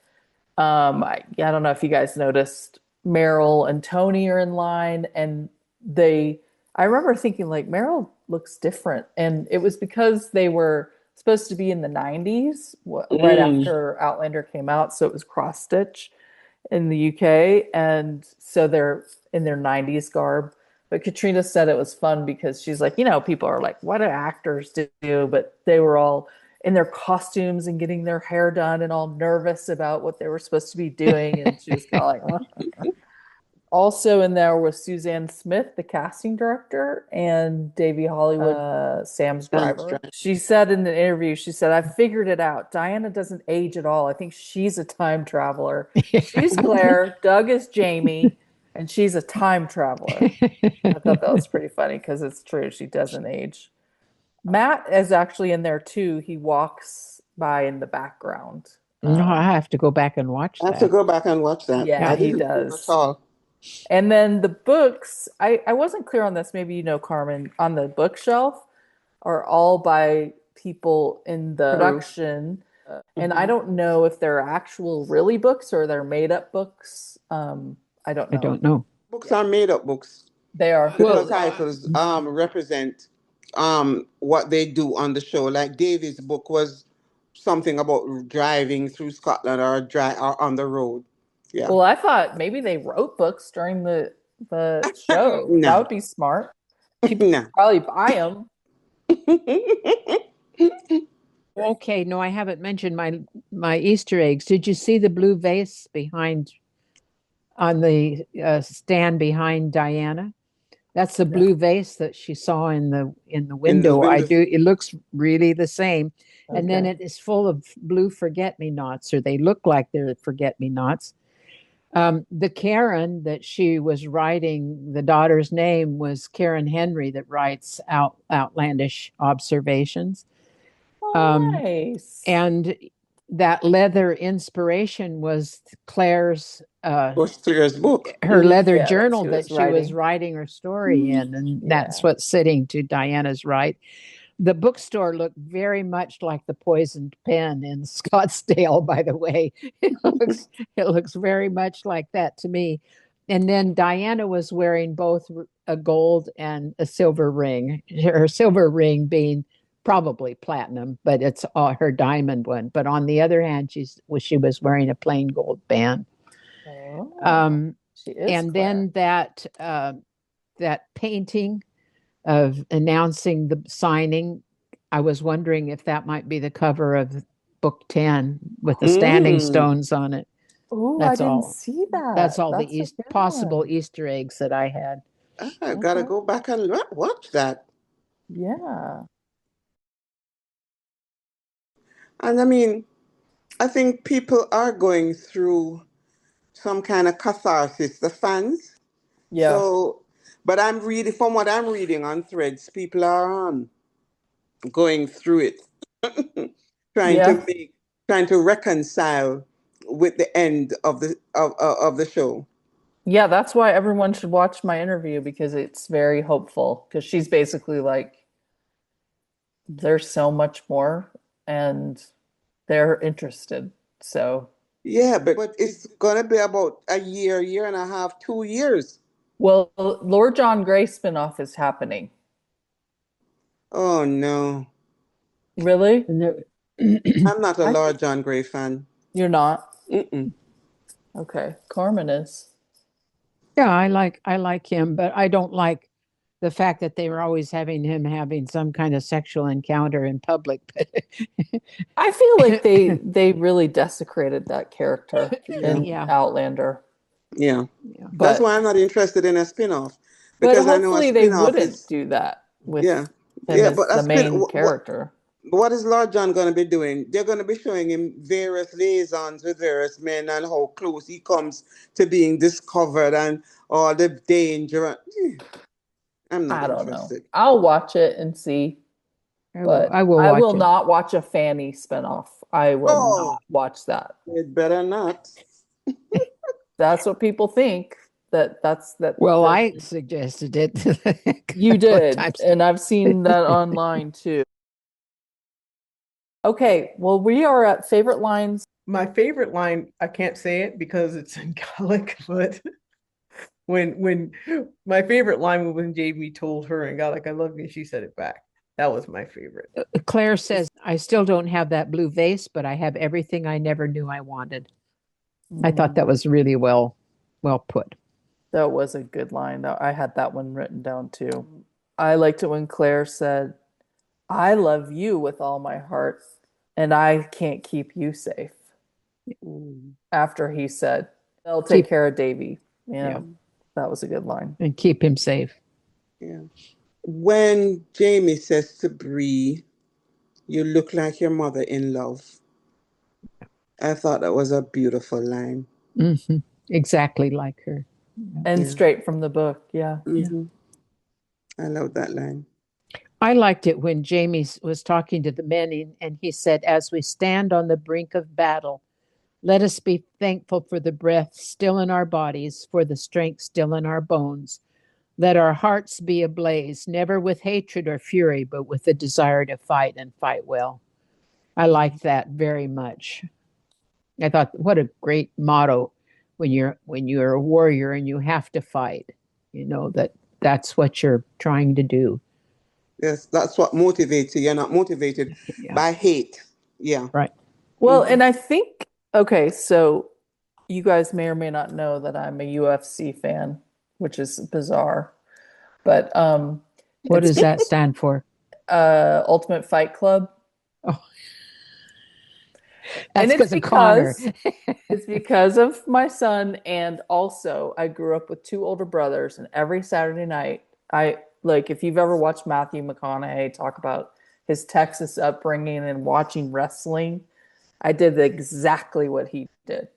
I don't know if you guys noticed, Meryl and Tony are in line, and I remember thinking, like, Meryl looks different. And it was because they were supposed to be in the 90s, right Mm. after Outlander came out. So it was cross stitch in the UK. And so they're in their 90s garb. But Katrina said it was fun because she's like, people are like, what do actors do? But they were all in their costumes and getting their hair done and all nervous about what they were supposed to be doing. And she was kind of like, also in there was Suzanne Smith, the casting director, and Davy Hollywood, Sam's Sounds driver. right. She said in the interview, she said, I figured it out. Diana doesn't age at all. I think she's a time traveler. She's Claire, Doug is Jamie, and she's a time traveler. I thought that was pretty funny because it's true. She doesn't age. Matt is actually in there too. He walks by in the background. No, I have to go back and watch I have to that. go back and watch that. Yeah, I Yeah. he didn't see him at does. all. And then the books, I wasn't clear on this. Maybe Carmen, on the bookshelf are all by people in the True. production. And I Mhm. don't know if they're actual really books or they're made up books. I don't I know. don't know. Books are made up books. They are The Well, titles represent what they do on the show. Like Davy's book was something about driving through Scotland or on the road. Yeah. well, I thought maybe they wrote books during the show. That No. would be smart. People No. probably buy them. okay, no, I haven't mentioned my Easter eggs. Did you see the blue vase behind on the stand behind Diana? That's the No. blue vase that she saw in the In the window. I window. do. It looks really the same, and then Okay. it is full of blue forget-me-nots, or they look like they're forget-me-nots. The Karen that she was writing, the daughter's name was Karen Henry, that writes outlandish observations. Oh, Um, nice. and that leather inspiration was Claire's Was Claire's book. her Mhm. leather Yeah, that journal she that was she was writing. writing her story in, and that's Yeah. what's sitting to Diana's right. The bookstore looked very much like the Poisoned Pen in Scottsdale, by the way. It looks very much like that to me. And then Diana was wearing both a gold and a silver ring. Her silver ring being probably platinum, but it's her diamond one. But on the other hand, she was wearing a plain gold band. Oh, Um, she is and Claire. then that painting of announcing the signing, I was wondering if that might be the cover of book 10 with the standing Mm. stones on it. Oh, I That's didn't all. see That's that. all the That's a good possible one. Easter eggs that I had. I've got to Okay. go back and watch that. Yeah. And I mean, I think people are going through some kind of catharsis, the fans. Yeah. So, but I'm reading from what I'm reading on threads, people are going through it, trying to Yeah. make, trying to reconcile with the end of the show. Yeah, that's why everyone should watch my interview because it's very hopeful. Because she's basically like, there's so much more and they're interested. So, Yeah, but it's gonna be about a year and a half, 2 years. well, Lord John Grey spinoff is happening. Oh no. Really? And there, I'm not a I Lord think John Gray fan. you're not. Mm-mm. Okay. Carmen is. Yeah, I like him, but I don't like the fact that they were always having him having some kind of sexual encounter in public. I feel like they really desecrated that character Yeah, in Yeah, Outlander. yeah. yeah. That's But why I'm not interested in a spin-off but because I know a hopefully they spin-off wouldn't is, do that yeah, with him yeah. as But a the spin, main character. what is Lord John going to be doing? They're going to be showing him various liaisons with various men and how close he comes to being discovered and all the danger. I'm not I don't know. interested. I'll watch it and see, I will. but I will I will watch it. not watch a Fanny spinoff. I will Oh, not watch that. it better not. That's what people think. Well, That I suggested it a you couple of did, times. and I've seen that online too. Okay, well, we are at favorite lines. My favorite line, I can't say it because it's in Gaelic, but when my favorite line was when Jamie told her in Gaelic, I love you, and she said it back. That was my favorite. Claire says, I still don't have that blue vase, but I have everything I never knew I wanted. I thought that was really well put. That was a good line. I had that one written down too. I liked it when Claire said, I love you with all my heart, and I can't keep you safe. Mm, After he said, they'll take Keep care of Davy. Yeah, Yeah, that was a good line. and keep him safe. yeah. When Jamie says to Bree, "You look like your mother in love," I thought that was a beautiful line. Hmm. Exactly like her. And Yeah. straight from the book. Yeah. Hmm. I love that line. I liked it when Jamie was talking to the men and he said, as we stand on the brink of battle, let us be thankful for the breath still in our bodies, for the strength still in our bones. Let our hearts be ablaze, never with hatred or fury, but with the desire to fight and fight well. I liked that very much. I thought, what a great motto when you're a warrior and you have to fight. You know that's what you're trying to do. Yes, that's what motivates you. You're not motivated Yeah, by hate. Yeah. right. Well, Hmm. and I think, okay, so you guys may or may not know that I'm a UFC fan, which is bizarre, but What it's does that stand for? Ultimate Fight Club. Oh, And that's because of Connor. it's because of my son, and also I grew up with two older brothers, and every Saturday night, I like if you've ever watched Matthew McConaughey talk about his Texas upbringing and watching wrestling, I did exactly what he did.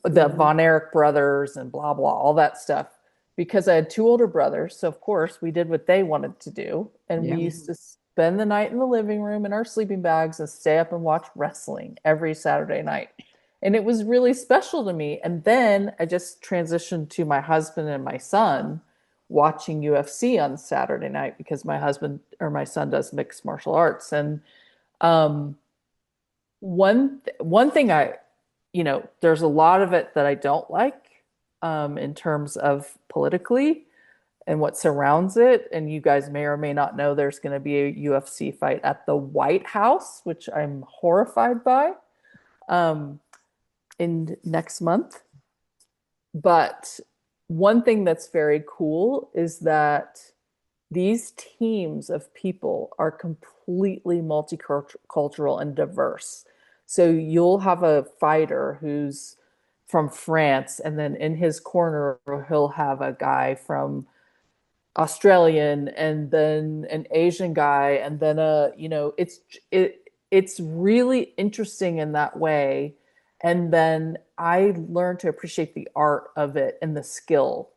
The Hmm. Von Erich brothers and blah blah, all that stuff. Because I had two older brothers, so of course we did what they wanted to do, and we Yeah. used to spend the night in the living room in our sleeping bags and stay up and watch wrestling every Saturday night. And it was really special to me. And then I just transitioned to my husband and my son watching UFC on Saturday night because my husband or my son does mixed martial arts. And um, one thing there's a lot of it that I don't like in terms of politically and what surrounds it. And you guys may or may not know there's going to be a UFC fight at the White House, which I'm horrified by, um, in next month. But one thing that's very cool is that these teams of people are completely multicultural and diverse. So you'll have a fighter who's from France, and then in his corner, he'll have a guy from Australian, and then an Asian guy, and then it's really interesting in that way. And then I learned to appreciate the art of it and the skill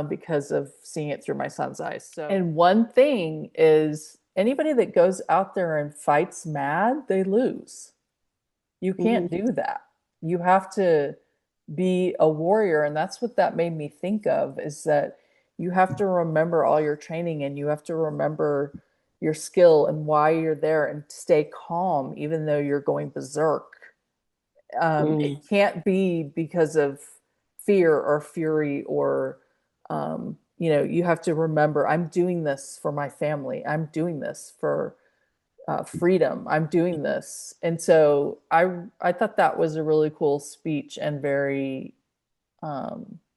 because of seeing it through my son's eyes. So, and one thing is anybody that goes out there and fights mad, they lose. You Hmm. can't do that. You have to be a warrior. And that's what that made me think of is that you have to remember all your training and you have to remember your skill and why you're there and stay calm, even though you're going berserk. It Mm. can't be because of fear or fury or, you have to remember I'm doing this for my family. I'm doing this for freedom. I'm doing this. And so I thought that was a really cool speech and very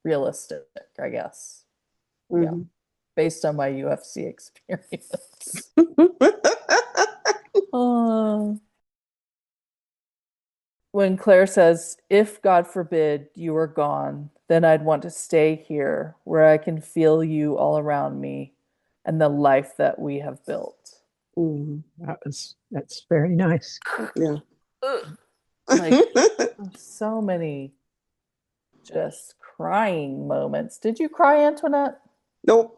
realistic, I guess. Yeah, Mhm. based on my UFC experience. Uh, when Claire says, if God forbid you were gone, then I'd want to stay here where I can feel you all around me and the life that we have built. Mhm. That's very nice. Yeah. Ugh. Like so many just crying moments. Did you cry, Antoinette? Nope.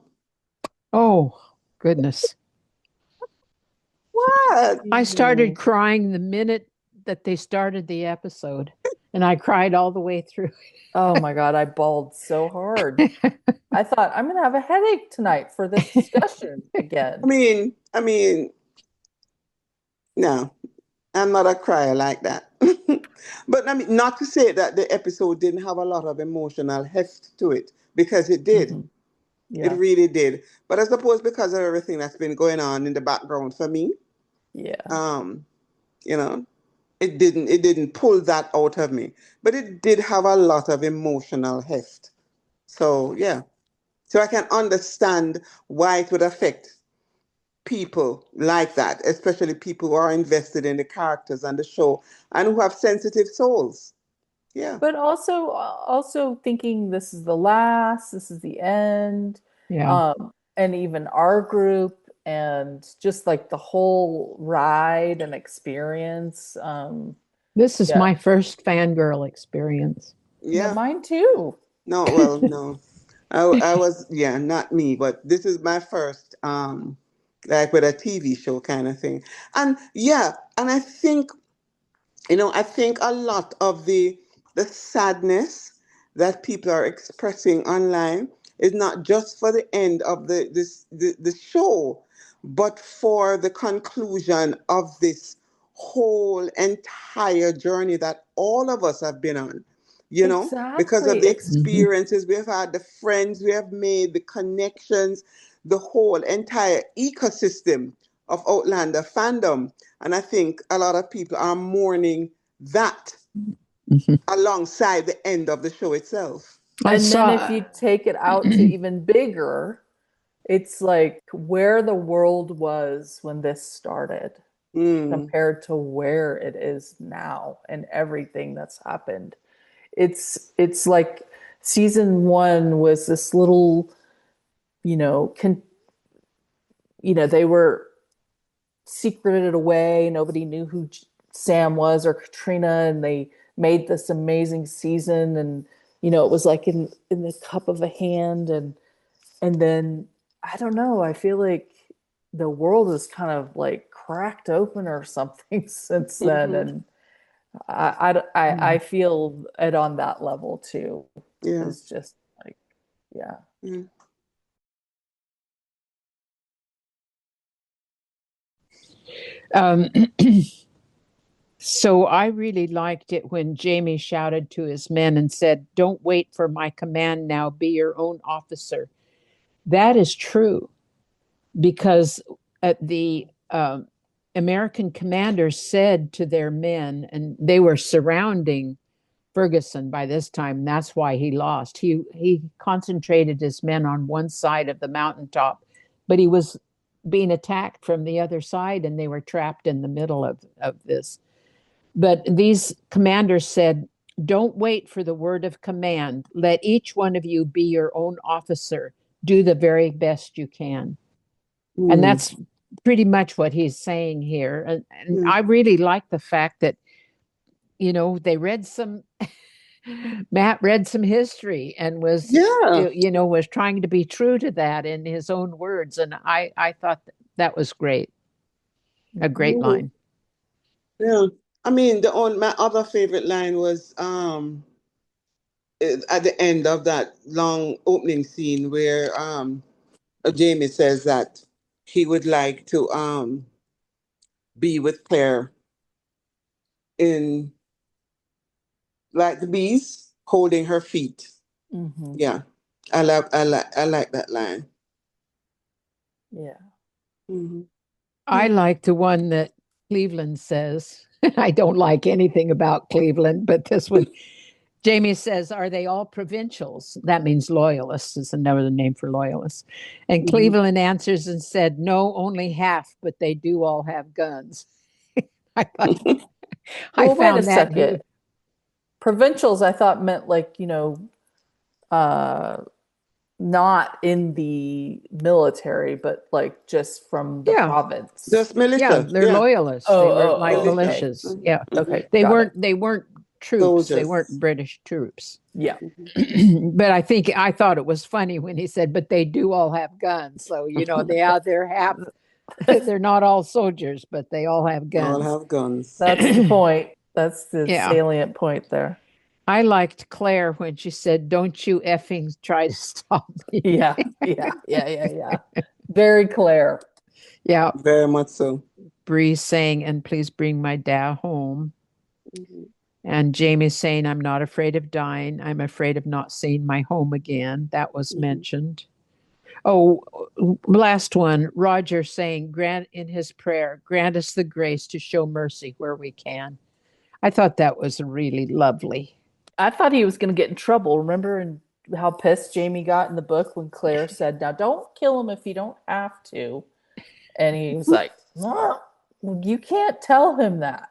Oh, goodness. What? I started Mm. crying the minute that they started the episode, and I cried all the way through. Oh my God, I bawled so hard. I thought I'm gonna have a headache tonight for this discussion again. I mean, no, I'm not a crier like that. But I mean, not to say that the episode didn't have a lot of emotional heft to it, because it did. Mhm. It Yeah, really did. But I suppose because of everything that's been going on in the background for me, yeah. um, you know, it didn't pull that out of me. But it did have a lot of emotional heft. So yeah. So I can understand why it would affect people like that, especially people who are invested in the characters and the show and who have sensitive souls. Yeah. But also thinking this is the last, this is the end, Yeah. and even our group and just like the whole ride and experience. This is Yeah, my first fangirl experience. yeah, Yeah. mine too. No, well, no. I was, yeah, not me, but this is my first like with a TV show kind of thing. And yeah, and I think, I think a lot of the sadness that people are expressing online is not just for the end of the show, but for the conclusion of this whole entire journey that all of us have been on, because of Exactly. the It's Mhm. experiences we've had, the friends we have made, the connections, the whole entire ecosystem of Outlander fandom. And I think a lot of people are mourning that Mhm. alongside the end of the show itself. I and then if saw, you take it out to even bigger, it's like where the world was when this started Mm, compared to where it is now and everything that's happened. It's like season one was this little, you know, they were secreted away. Nobody knew who Sam was or Katrina, and they made this amazing season. And it was like in the cup of a hand, and then I don't know. I feel like the world is kind of like cracked open or something since then, hmm. and I mm, feel it on that level too. Yeah. Is just like, yeah. Mm. um, so I really liked it when Jamie shouted to his men and said, "Don't wait for my command now, be your own officer." That is true because the American commanders said to their men, and they were surrounding Ferguson by this time. That's why he lost. He concentrated his men on one side of the mountaintop, but he was being attacked from the other side, and they were trapped in the middle of this. But these commanders said, "Don't wait for the word of command. Let each one of you be your own officer. Do the very best you can." And Mm. that's pretty much what he's saying here. And Yeah. I really like the fact that, they read some, Matt read some history and Yeah. was trying to be true to that in his own words. And I thought that was great, a great Mhm. line. Yeah. I mean, my other favorite line was at the end of that long opening scene where Jamie says that he would like to be with Claire in like the bees holding her feet. Hmm. Yeah. I like that line. Yeah. Hmm. I like the one that Cleveland says. I don't like anything about Cleveland, but this one, Jamie says, "Are they all provincials?" That means loyalists is another name for loyalists. And Mhm. Cleveland answers and said, "No, only half, but they do all have guns." I thought I Well, wait a found that second. Provincials, I thought meant like, uh, not in the military, but like just from the yeah, province. Just yeah, militia. they're Yeah. loyalists. Oh, They were like oh, oh, Militia. okay. militias. Mhm. Yeah. Mhm. Okay, They got it. weren't troops. They Soldiers. weren't British troops. Yeah. Mhm. But I thought it was funny when he said, "But they do all have guns." So, they're half they're not all soldiers, but they all have All guns. have guns. That's the point. That's the Yeah. salient point there. I liked Claire when she said, "Don't you effing try to stop me." Yeah, yeah. Very clear. Yeah. Very much so. Bree saying, "And please bring my dad home." Mhm. And Jamie saying, "I'm not afraid of dying. I'm afraid of not seeing my home again." That was Mhm. mentioned. Oh, last one. Roger saying, "Grant in his prayer, grant us the grace to show mercy where we can." I thought that was really lovely. I thought he was going to get in trouble. Remember how pissed Jamie got in the book when Claire said, "Now don't kill him if you don't have to." And he was like, "Well, you can't tell him that."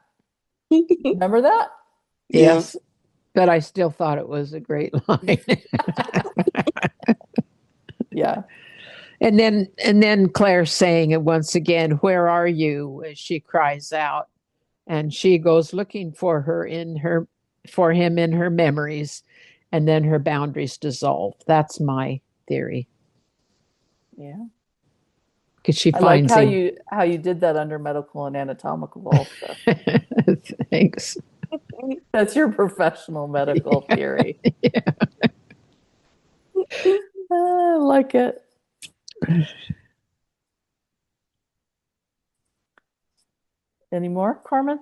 Remember that? Yeah. Yes, but I still thought it was a great line. Yeah. And then Claire saying it once again, "Where are you?" as she cries out. And she goes looking for him in her memories, and then her boundaries dissolve. That's my theory. Yeah. Because she I like finds him. how you did that under medical and anatomical also. Thanks. That's your professional medical theory. I like it. Any more, Carmen?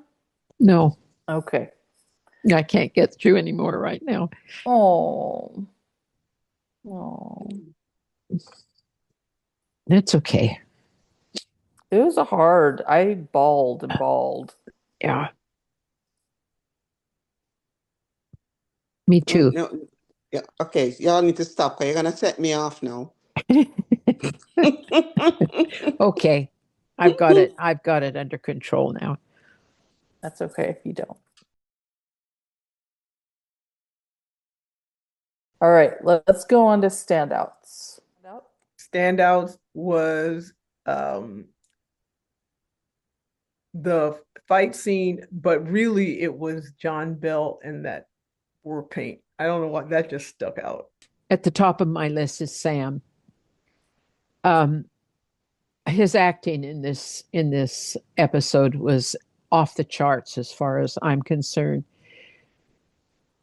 No, Okay. I can't get through anymore right now. Oh. Oh. That's okay. It was a hard. I bawled and bawled. Yeah, me No, too. no. Yeah. Okay. Y'all need to stop. 'Cause you're gonna set me off now. Okay. I've got it under control now. That's okay if you don't. All right, let's go on to standouts. Standouts was um the fight scene, but really it was John Bell and that war paint. I don't know what that just stuck out. At the top of my list is Sam. Um, his acting in this episode was off the charts as far as I'm concerned.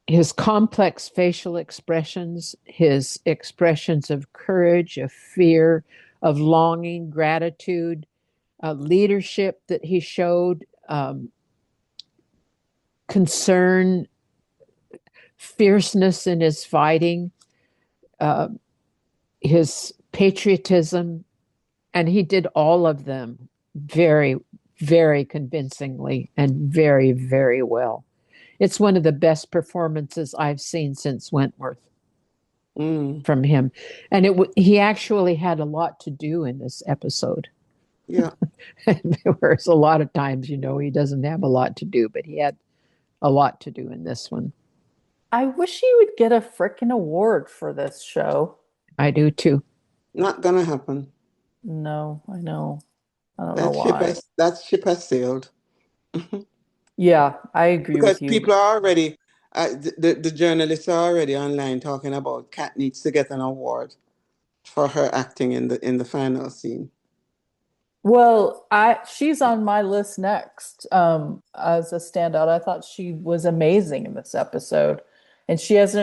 His complex facial expressions, his expressions of courage, of fear, of longing, gratitude, leadership that he showed, concern, fierceness in his fighting, uh, his patriotism, and he did all of them very, very convincingly and very, very well. It's one of the best performances I've seen since Wentworth Mm, from him, and he actually had a lot to do in this episode. yeah. Whereas a lot of times, he doesn't have a lot to do, but he had a lot to do in this one. I wish he would get a freaking award for this show. I do too. Not gonna happen. No, I know. I don't know why. That ship has sailed. Yeah, I agree Because with you. people are already the journalists are already online talking about Kat needs to get an award for her acting in the final scene. Well, I she's on my list next. As a standout. I thought she was amazing in this episode. And she's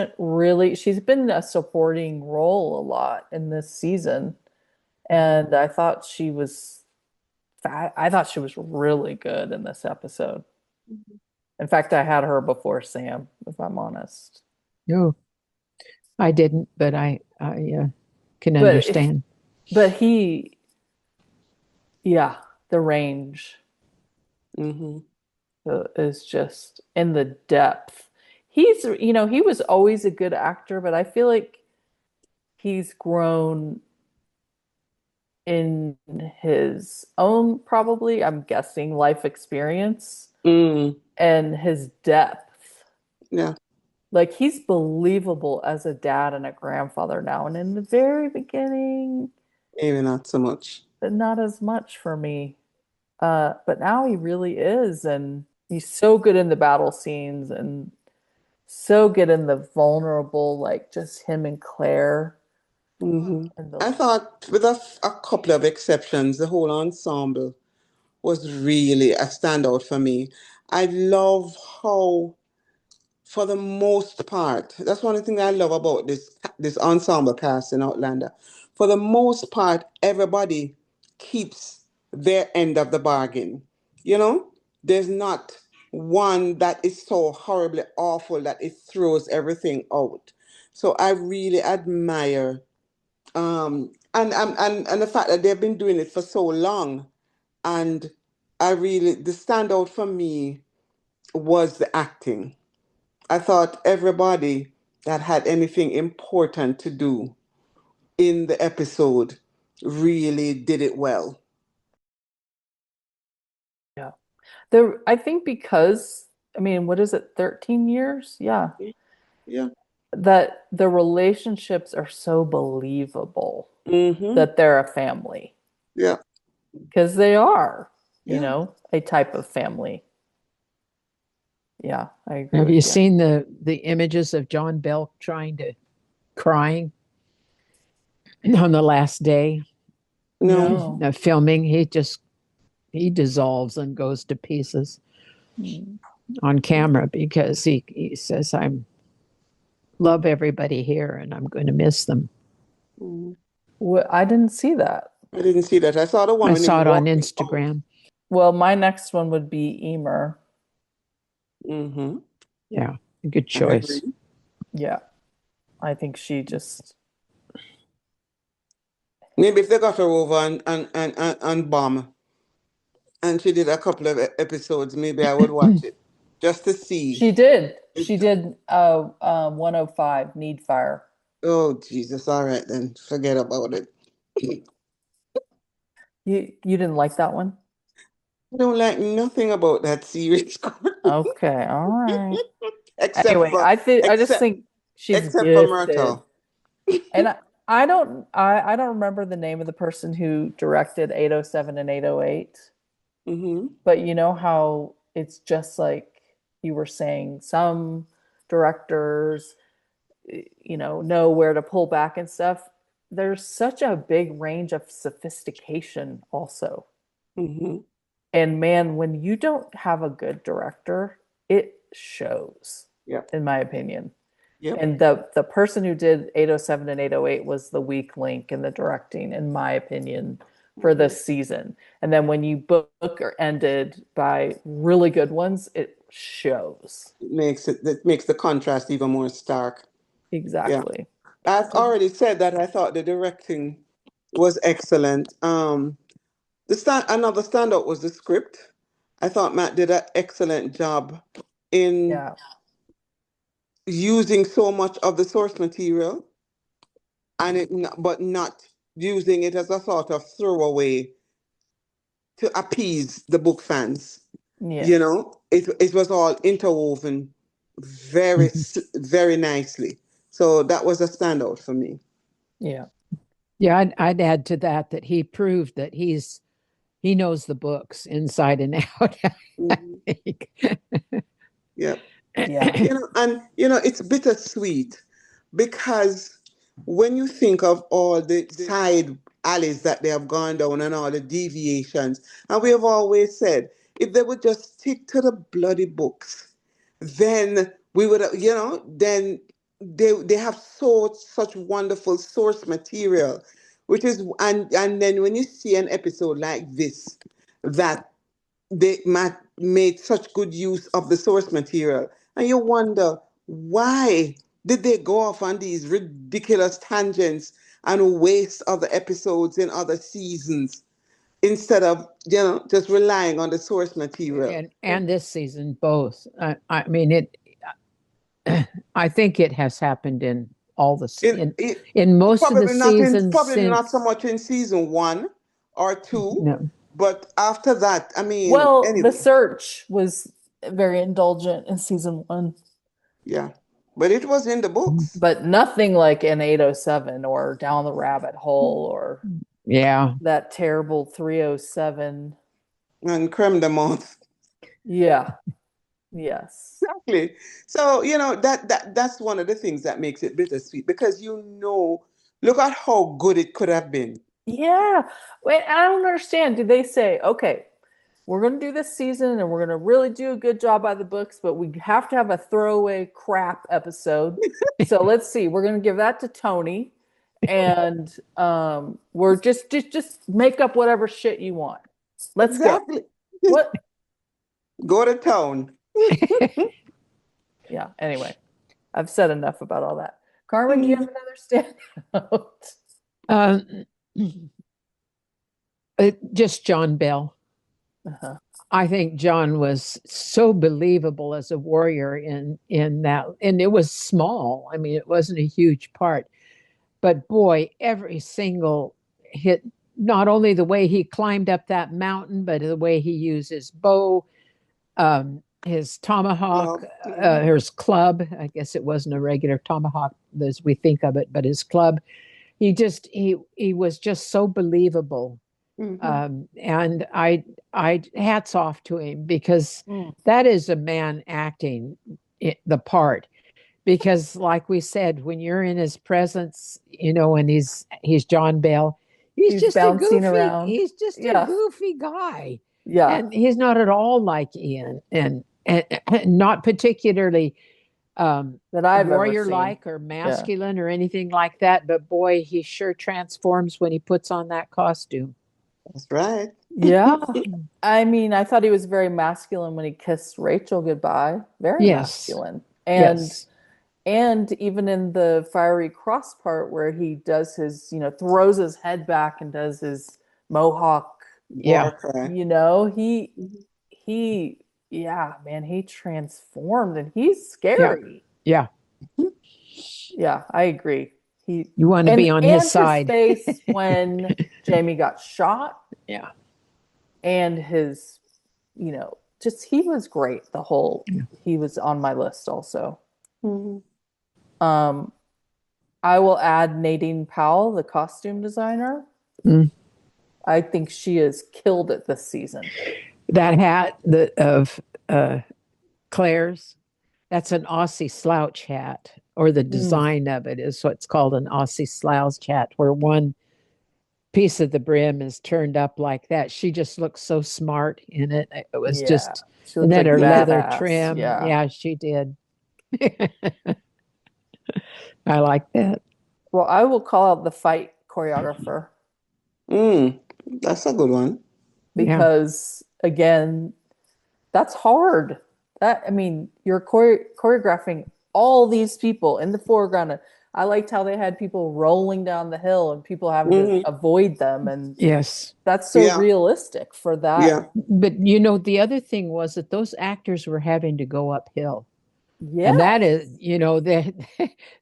been a supporting role a lot in this season. And I thought she was really good in this episode. In fact, I had her before Sam, if I'm honest. No, I didn't, but I can But if understand. but he yeah. the range Mm-hmm. is just in the depth. He was always a good actor, but I feel like he's grown in his own, probably, I'm guessing, life experience Mm. and his depth. Yeah. Like he's believable as a dad and a grandfather now. And in the very beginning, Maybe not so much. not as much for me. But now he really is, and he's so good in the battle scenes and so good in the vulnerable, like just him and Claire Hmm. and I the thought, with a couple of exceptions, the whole ensemble was really a standout for me. I love how, for the most part, that's one thing I love about this ensemble cast in Outlander. For the most part, everybody keeps their end of the bargain. You know, there's not one that is so horribly awful that it throws everything out. So I really admire, and the fact that they've been doing it for so long. And the standout for me was the acting. I thought everybody that had anything important to do in the episode really did it well. yeah. There, I think because, I mean, what is it, 13 years? Yeah. Yeah. That the relationships are so believable Mm-hmm. that they're a family Yeah. because they are, Yeah. a type of family. Yeah, I agree Have you with you. seen the images of John Bell crying on the last day No. No. of filming? He dissolves and goes to pieces Mm. on camera because he says, "I love everybody here and I'm going to miss them." Mhm. I didn't see that. I didn't see that. I saw the one I when he saw it on walking out. Instagram. Well, my next one would be Emer. Mm-hmm. Yeah, good I agree. choice. Yeah, I think she just, Maybe if they got her over and bomb and she did a couple of episodes, maybe I would watch it just to see. she did. She It, did 105 Need Fire. oh, Jesus. All right, then. Forget about it. You didn't like that one? I don't like nothing about that series, Okay, all right. except Anyway, for I just except think she's except for gifted. Myrtle. And I don't remember the name of the person who directed 807 and 808, Mm-hmm. but you know how it's just like you were saying, some directors know where to pull back and stuff. There's such a big range of sophistication also. Mm-hmm. And man, when you don't have a good director, it shows, Yep. in my opinion. Yep. And the person who did 807 and 808 was the weak link in the directing, in my opinion, for Mm-hmm. this season. And then when you book or ended by really good ones, it shows. That makes the contrast even more stark. Yeah. Exactly. I've So already said that I thought the directing was excellent. Another standout was the script. I thought Matt did an excellent job in yeah, using so much of the source material but not using it as a sort of throwaway to appease the book fans. You yes, know, it was all interwoven very nicely. So that was a standout for me. yeah, Yeah, I'd add to that he proved that he knows the books inside and out. I Mhm. think. Yeah. yeah, It's bittersweet because when you think of all the side alleys that they have gone down and all the deviations, and we have always said, if they would just stick to the bloody books, then we would, then they have such wonderful source material, which is, and then when you see an episode like this, that made such good use of the source material. And you wonder, why did they go off on these ridiculous tangents and waste other episodes in other seasons? instead of, just relying on the source material. And this season both. I mean it. I think it has happened in all the It, it in most of the seasons probably not so since. much in season 1 or 2, No, but after that, I mean, Well, The anyway, Search was very indulgent in season 1, yeah. But it was in the books. but nothing like an 807 or Down the Rabbit Hole or yeah, that terrible 307. And creme de menthe. Yeah. Yes. Exactly. So, that's one of the things that makes it bittersweet because look at how good it could have been. Yeah. Wait, I don't understand. Did they say, okay, we're going to do this season and we're going to really do a good job by the books, but we have to have a throwaway crap episode. So let's see. We're going to give that to Tony, and we're just make up whatever shit you want. Let's go. Exactly. What? Go to town. Yeah. Anyway, I've said enough about all that. Carmen, do you have another standout? Just John Bell. Uh-huh. I think John was so believable as a warrior in that, and it was small. I mean, it wasn't a huge part, but boy, every single hit, not only the way he climbed up that mountain, but the way he used his bow, his tomahawk, his club. I guess it wasn't a regular tomahawk as we think of it, but his club. He was just so believable. And I hats off to him because that is a man acting the part. Because like we said, when you're in his presence, and he's John Bell, he's just a bouncing goofy, around. he's just a goofy guy. Yeah. And he's not at all like Ian, and not particularly that I've ever seen. warrior-like or masculine or anything like that. But boy, he sure transforms when he puts on that costume. That's right. Yeah. I mean, I thought he was very masculine when he kissed Rachel goodbye. Very masculine. And even in the fiery cross part where he does his, throws his head back and does his mohawk. Yeah. Man, he transformed and he's scary. Yeah. Yeah, I agree. You want to be on his side. His face when Jamie got shot. Yeah. And his, he was great. He was on my list also. I will add Nadine Powell, the costume designer. I think she has killed it this season. That hat of Claire's, that's an Aussie slouch hat, or the design of it is what's called an Aussie slouch hat, where one piece of the brim is turned up like that. She just looks so smart in it. It was just, and then her leather trim. Yeah, she did. I like that. Well, I will call out the fight choreographer. That's a good one. Because again, that's hard. You're choreographing all these people in the foreground. I liked how they had people rolling down the hill and people having to avoid them. And that's so realistic for that. Yeah. But the other thing was that those actors were having to go uphill. Yeah. And that is,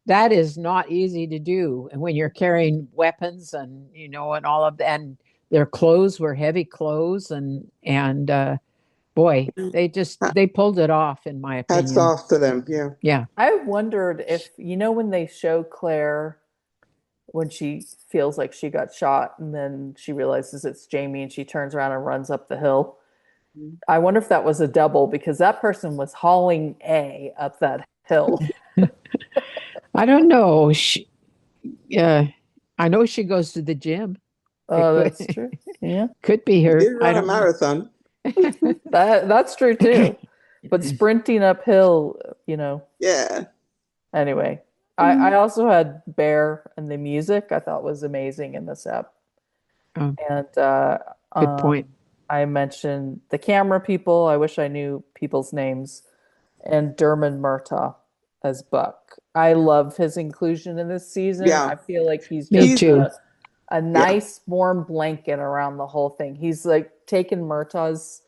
that is not easy to do. And when you're carrying weapons and, and all of that, and their clothes were heavy clothes and boy, they pulled it off, in my opinion. Hats off to them. Yeah. Yeah. I wondered if, when they show Claire when she feels like she got shot and then she realizes it's Jamie and she turns around and runs up the hill. I wonder if that was a double, because that person was hauling up that hill. I don't know. I know she goes to the gym. Oh, that's true. Yeah. Could be her. She did run a marathon. That's true too. But sprinting uphill, Yeah. Anyway, I also had Bear, and the music I thought was amazing in this app. Oh, and good point. I mentioned the camera people. I wish I knew people's names. And Dermot Murtaugh as Buck. I love his inclusion in this season. Yeah. I feel like he's Me just too. a Yeah. nice warm blanket around the whole thing. He's like taken Murtaugh's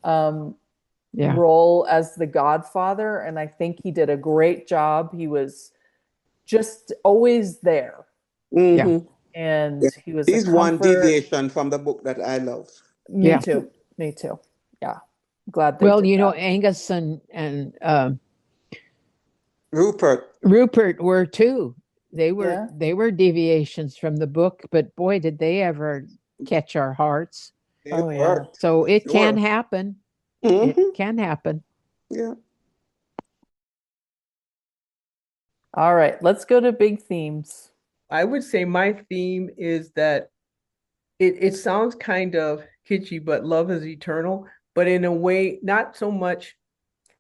um, Yeah. role as the godfather, and I think he did a great job. He was just always there, Yeah. Mm-hmm. and Yeah. he was a He's one comfort. deviation from the book that I love. Me Yeah. too. Me too. Yeah. Glad they Well, did you know, that. Angus and Rupert. Rupert were too. Yeah. They were deviations from the book, but boy, did they ever catch our hearts. They Oh yeah. worked So for it can sure. happen. It Mm-hmm. can happen. Yeah. All right, let's go to big themes. I would say my theme is that it sounds kind of kitschy, but love is eternal, but in a way, not so much.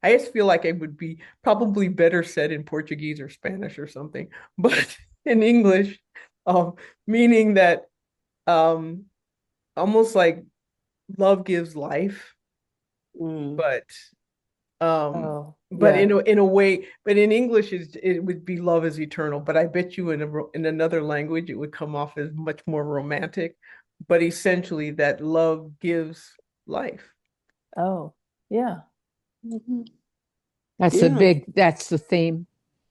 I just feel like it would be probably better said in Portuguese or Spanish or something, but in English, um, meaning that um, almost like love gives life, Mm. but um, Oh, but yeah. in a way, but in English it would be love is eternal. But I bet you in another language it would come off as much more romantic. But essentially, that love gives life. Oh, yeah. Mhm. That's a Yeah. big, that's the theme.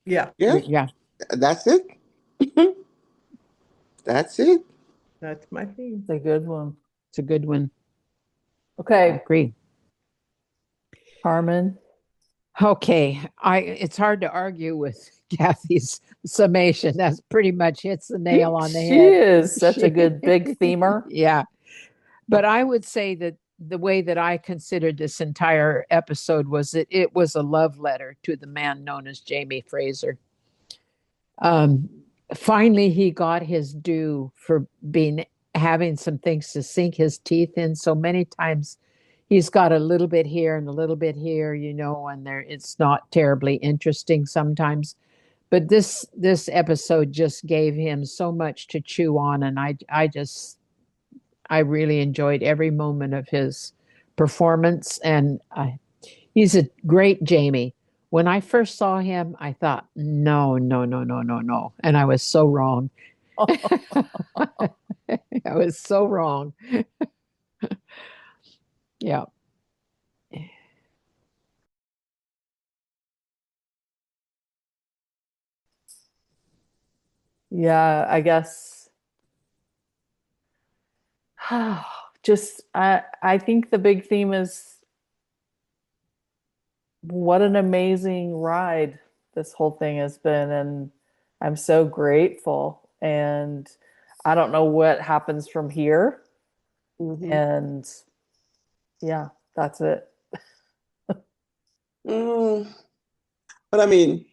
Yeah, Yeah. Yeah, That's it. That's it. that's my theme. It's a good one. it's a good one. I Okay, agree. Carmen. Okay, it's hard to argue with Kathy's summation. That's pretty much hits the nail on the She head. is such a She, good big themer. yeah. But I would say that the way that I considered this entire episode was that it was a love letter to the man known as Jamie Fraser. Um, Finally, he got his due for being having some things to sink his teeth in. So many times, he's got a little bit here and a little bit here, you know, and there it's not terribly interesting sometimes. But this episode just gave him so much to chew on, and I really enjoyed every moment of his performance, and he's a great Jamie. When I first saw him, I thought, no, no, no, no, no, no. And I was so wrong. I was so wrong. Yeah. Yeah, I guess just I think the big theme is what an amazing ride this whole thing has been, and I'm so grateful. And I don't know what happens from here. Mm-hmm. And yeah, that's it. Mm. But I mean,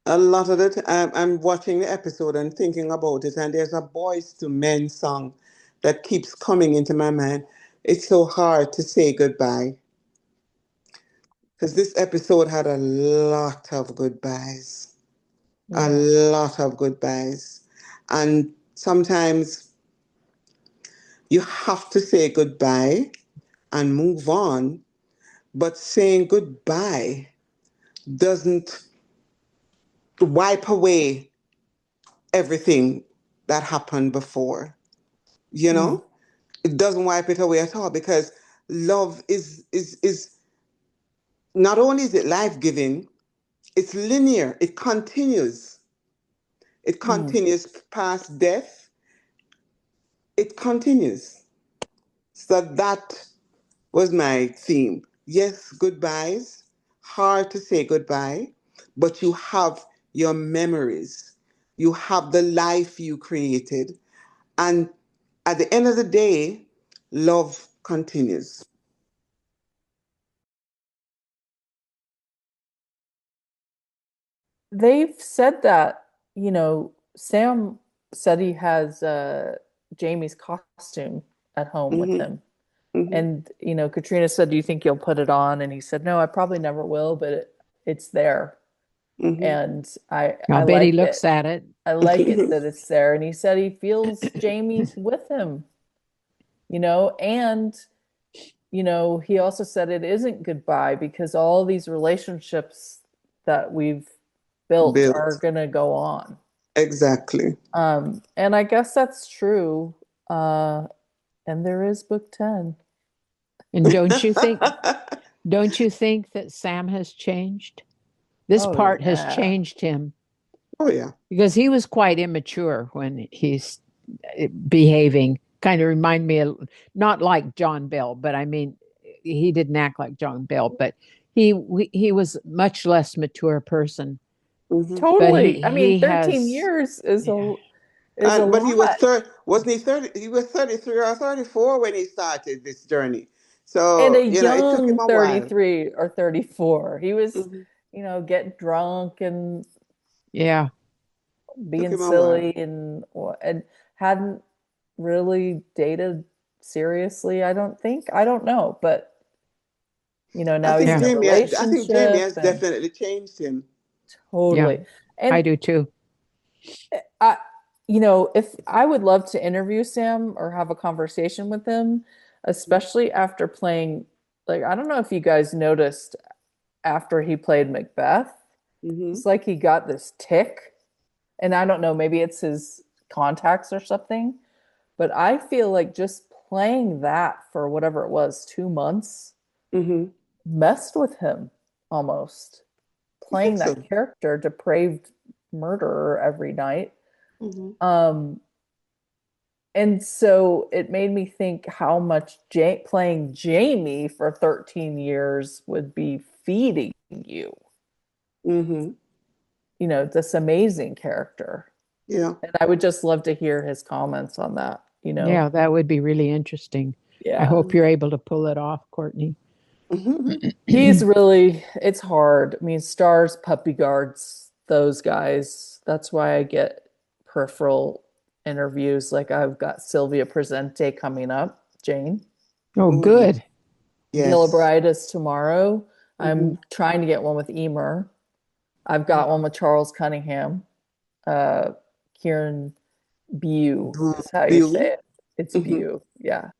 a lot of it, I'm watching the episode and thinking about it, and there's a Boys to Men song that keeps coming into my mind. It's so hard to say goodbye because this episode had a lot of goodbyes, a Yeah. lot of goodbyes. And sometimes you have to say goodbye and move on, but saying goodbye doesn't wipe away everything that happened before, you Mm, know? It doesn't wipe it away at all because love is not only is it life-giving, it's linear. It continues. It mm. continues past death. It continues. So that was my theme. Yes, goodbyes. Hard to say goodbye, but you have your memories. You have the life you created. And at the end of the day, love continues. They've said that, Sam said he has Jamie's costume at home with Hmm. him. Hmm. And, Katrina said, "Do you think you'll put it on?" And he said, "No, I probably never will, but it's there." Hmm. And I I'll I bet he like looks it. at it. I like it that it's there. And he said he feels Jamie's with him, and he also said it isn't goodbye because all these relationships that we've built are Built. going to go on. Exactly. And I guess that's true. And there is book 10. And don't you think that Sam has changed? This Oh, part has yeah. changed him Oh yeah. because he was quite immature when he's behaving. Kind of remind me of, not like John Bell, but I mean, he didn't act like John Bell, but he was much less mature person. Hmm. But Totally. I mean, he 13 has, years is yeah, a But he was lot. 30, wasn't he 30? He was 33 or 34 when he started this journey. And a So, it took him young a while. 33 or 34. He was, Hmm. getting drunk and yeah, Took being him a while. silly and hadn't really dated seriously, I don't think. I don't know, but I now he's think in yeah, a Jamie relationship has and definitely changed him. yeah. totally. I And do too. I if I would love to interview Sam or have a conversation with him, especially after playing, like, I don't know if you guys noticed after he played Macbeth, Hmm. it's like he got this tick, and I don't know, maybe it's his contacts or something, but I feel like just playing that for whatever it was, 2 months, Hmm. messed with him almost. I think Playing that so. character, depraved murderer every night. Hmm. Um, and so it made me think how much playing Jamie for 13 years would be feeding you, Hmm. this amazing character. Yeah. And I would just love to hear his comments on that. Yeah, that would be really interesting. I Yeah. hope you're able to pull it off, Courtney. Hmm. It's hard. I mean, Stars, Puppy Guards, those guys. That's why I get peripheral interviews. Like I've got Sylvia Presente coming up, Jane. Oh, Oh, yeah. good. Yes. Gillibride is tomorrow. Hmm. I'm trying to get one with Emer. I've got one with Charles Cunningham. Uh, Kieran Bew is how you say Bill. it. It's Hmm. Bew. Yeah.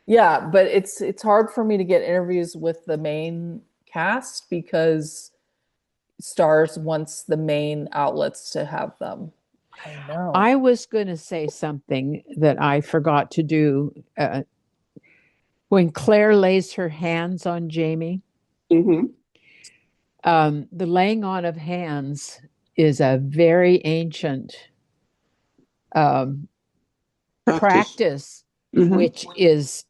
Yeah, but it's hard for me to get interviews with the main cast because Stars wants the main outlets to have them. I know. I was going to say something that I forgot to do. When Claire lays her hands on Jamie, Hmm. the laying on of hands is a very ancient um, Practice. practice, Hmm. which is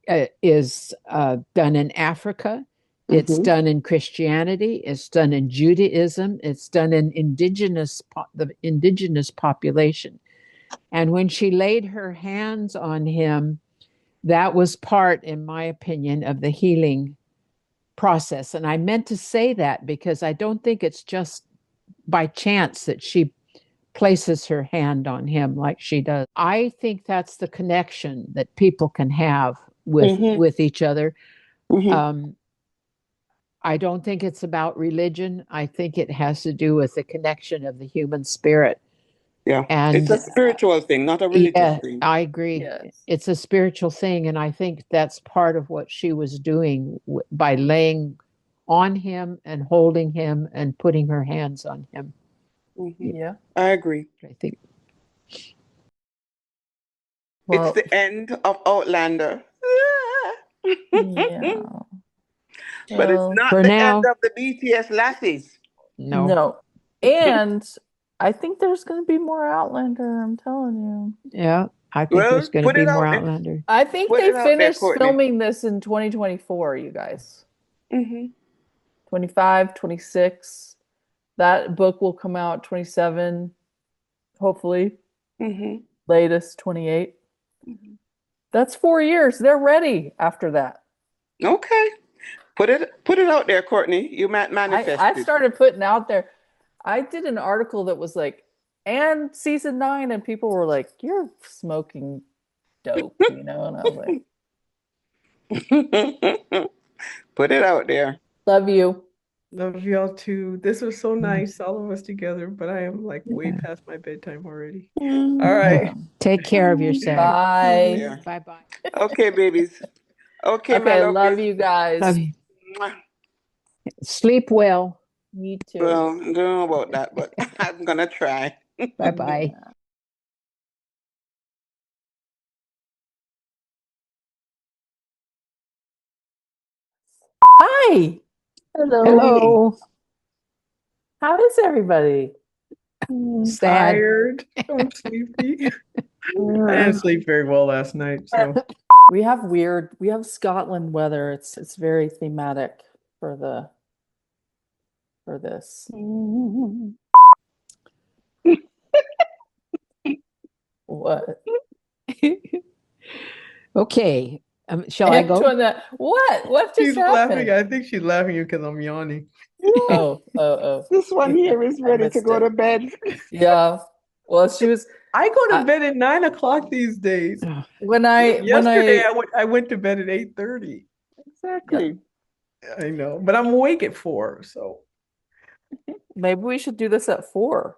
done in Africa. It's Hmm. done in Christianity. It's done in Judaism. It's done in the indigenous population. And when she laid her hands on him, that was part, in my opinion, of the healing process. And I meant to say that because I don't think it's just by chance that she places her hand on him like she does. I think that's the connection that people can have with Hmm. with each other. Hmm. Um, I don't think it's about religion. I think it has to do with the connection of the human spirit. Yeah. It's And a spiritual thing, not a religious yeah, thing. I agree. Yes. It's a spiritual thing. And I think that's part of what she was doing by laying on him and holding him and putting her hands on him. Hmm. Yeah, Yeah. I agree. I think. It's Well, the end of Outlander. yeah. But it's Well, not For the end now, of the BTS lassies. no. no. And I think there's going to be more Outlander, I'm telling you. Yeah, I think there's Well, going to put be it more out there. Outlander. I think Put they it out there, finished Courtney. filming this in 2024, you guys. Hmm. 25, 26. That book will come out 27, hopefully, Hmm. latest 28. That's 4 years. They're ready after that. Okay. Put it out there, Courtney. You I manifested. started putting out there. I did an article that was like, and season 9, and people were like, "You're smoking dope," and I was like, Put it out there. "Love you. Love y'all too. This was so Mm, nice, all of us together, but I am like way yeah. past my bedtime already. All Yeah. right. Yeah. Take care of Yeah. yourself. Bye." There. Bye bye. Okay, babies. Okay, my Okay, lovelies. love you Love guys. you. Mwah. Sleep well. Me too. Well, I don't know about that, but I'm gonna try. Bye-bye. Hi. Hello. Hello. How is everybody? Sad. Tired. I'm sleepy. I Yeah. didn't sleep very well last night, so We have Scotland weather. It's very thematic for this. What? Okay. Shall I go? Antoinette, what? What just she's laughing. happened? I think she's laughing because I'm yawning. Yeah, Oh. this one here is I ready to missed go it. to bed. Yeah. Well, she was I go to I, bed at 9 o'clock these days. Oh, Yesterday I went to bed at 8:30. Exactly. I know, but I'm awake at 4, so maybe we should do this at 4.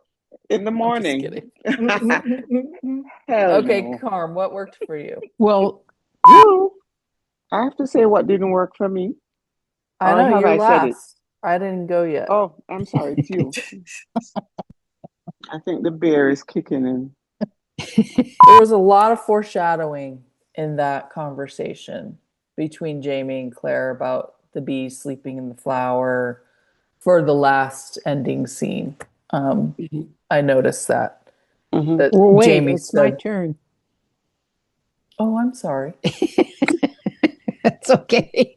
In the I'm just morning. kidding. Hell Okay, no. Carm, what worked for you? well, You, I have to say what didn't work for me. I Or know have you're I said it? last. I didn't go yet. Oh, I'm sorry, it's you. I think the bear is kicking in. There was a lot of foreshadowing in that conversation between Jamie and Claire about the bees sleeping in the flower for the last ending scene. I noticed that Mhm. well, wait, Jamie it's my said, turn. "Oh, I'm sorry." It's okay.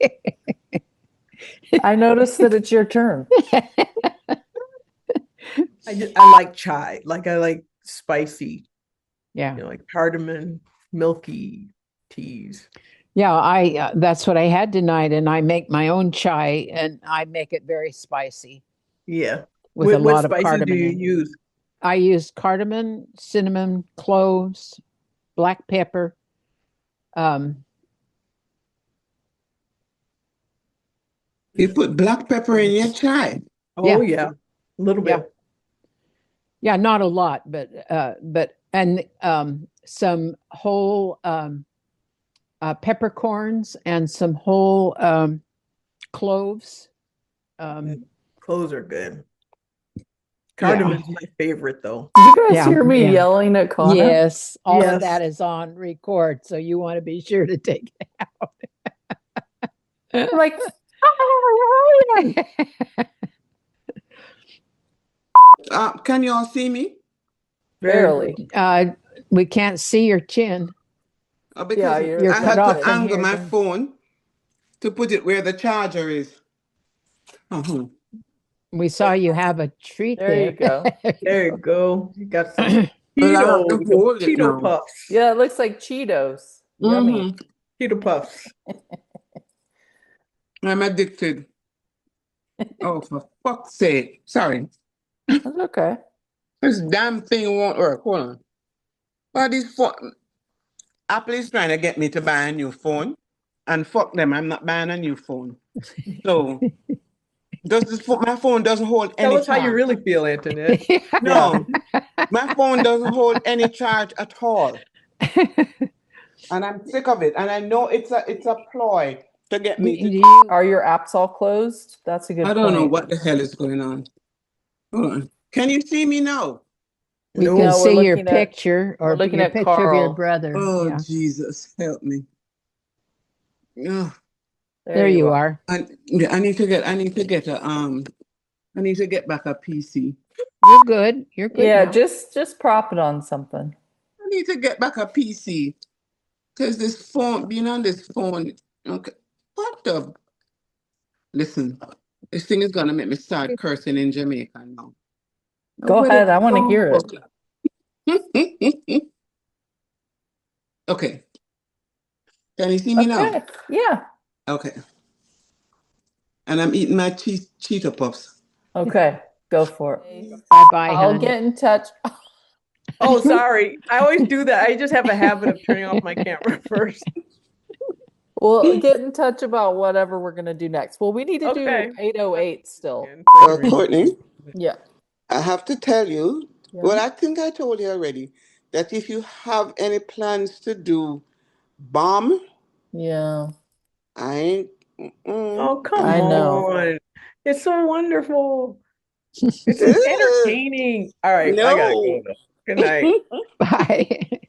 I noticed that it's your turn. I like chai. Like I like spicy, Yeah. like cardamom, milky teas. Yeah, I that's what I had tonight, and I make my own chai, and I make it very spicy Yeah. with a What lot of spices do cardamom you in. use? I use cardamom, cinnamon, cloves, black pepper. Um, You put black pepper in your chai. Oh yeah, yeah, a little yeah, bit. yeah, not a lot, but and some whole peppercorns and some whole cloves. Cloves are good. Yeah, Cardamom is my favorite though. Did you guys yeah, hear me yeah. yelling at Connor? Yes, all of Yes. that is on record, so you want to be sure to take it I'm out. like, Can you all see me? Very barely. good. We can't see your chin. Yeah, Because You're I cut had off to from angle here. my Then. phone to put it where the charger is. Uh-huh. We saw you have a treat There you there. go. There you go. You got some But I have to Cheetos, some hold it Cheeto now. puffs. Yeah, it looks like Cheetos. Yummy. Mm-hmm. Cheeto puffs. I'm addicted. Oh, for fuck's sake. Sorry. That's okay. This damn thing won't work. Hold on. Well, this phone, Apple is trying to get me to buy a new phone. And fuck them, I'm not buying a new phone. So, my phone doesn't hold Tell any us how you charge. really feel, Antoinette. Yeah. No, my phone doesn't hold any charge at all. And I'm sick of it. And I know it's a ploy to get me to. Are your apps all closed? That's a good I don't know point. what the hell is going on. Hold on. Can you see me now? We No. can No, we're see your looking at picture we're or looking your at picture of your Carl. brother. Oh, Yeah, Jesus, help me. Ugh. there you are. Yeah, I need to get I need to get back a PC. You're good. You're good Yeah, now. just prop it on something. I need to get back a PC because this phone, being on this phone, okay. What the? Listen, this thing is gonna make me start cursing in Jamaica now. Go Nobody ahead, I want to go hear it. fuck. Okay, can you see me now? Okay. Yeah. Okay, and I'm eating my Cheeto Puffs. Okay. Go for it. Bye bye, I'll hon. get in touch. Oh, sorry. I always do that. I just have a habit of turning off my camera first. We'll get in touch about whatever we're gonna do next. Well, we need to do Okay. 808 still. Courtney, Yeah. I have to tell you, well, Yeah. I think I told you already that if you have any plans to do bomb, Yeah. I ain't. Oh, come I know. on. It's so wonderful. This is Ugh. entertaining. All right, I gotta go No. though. Good night. Bye.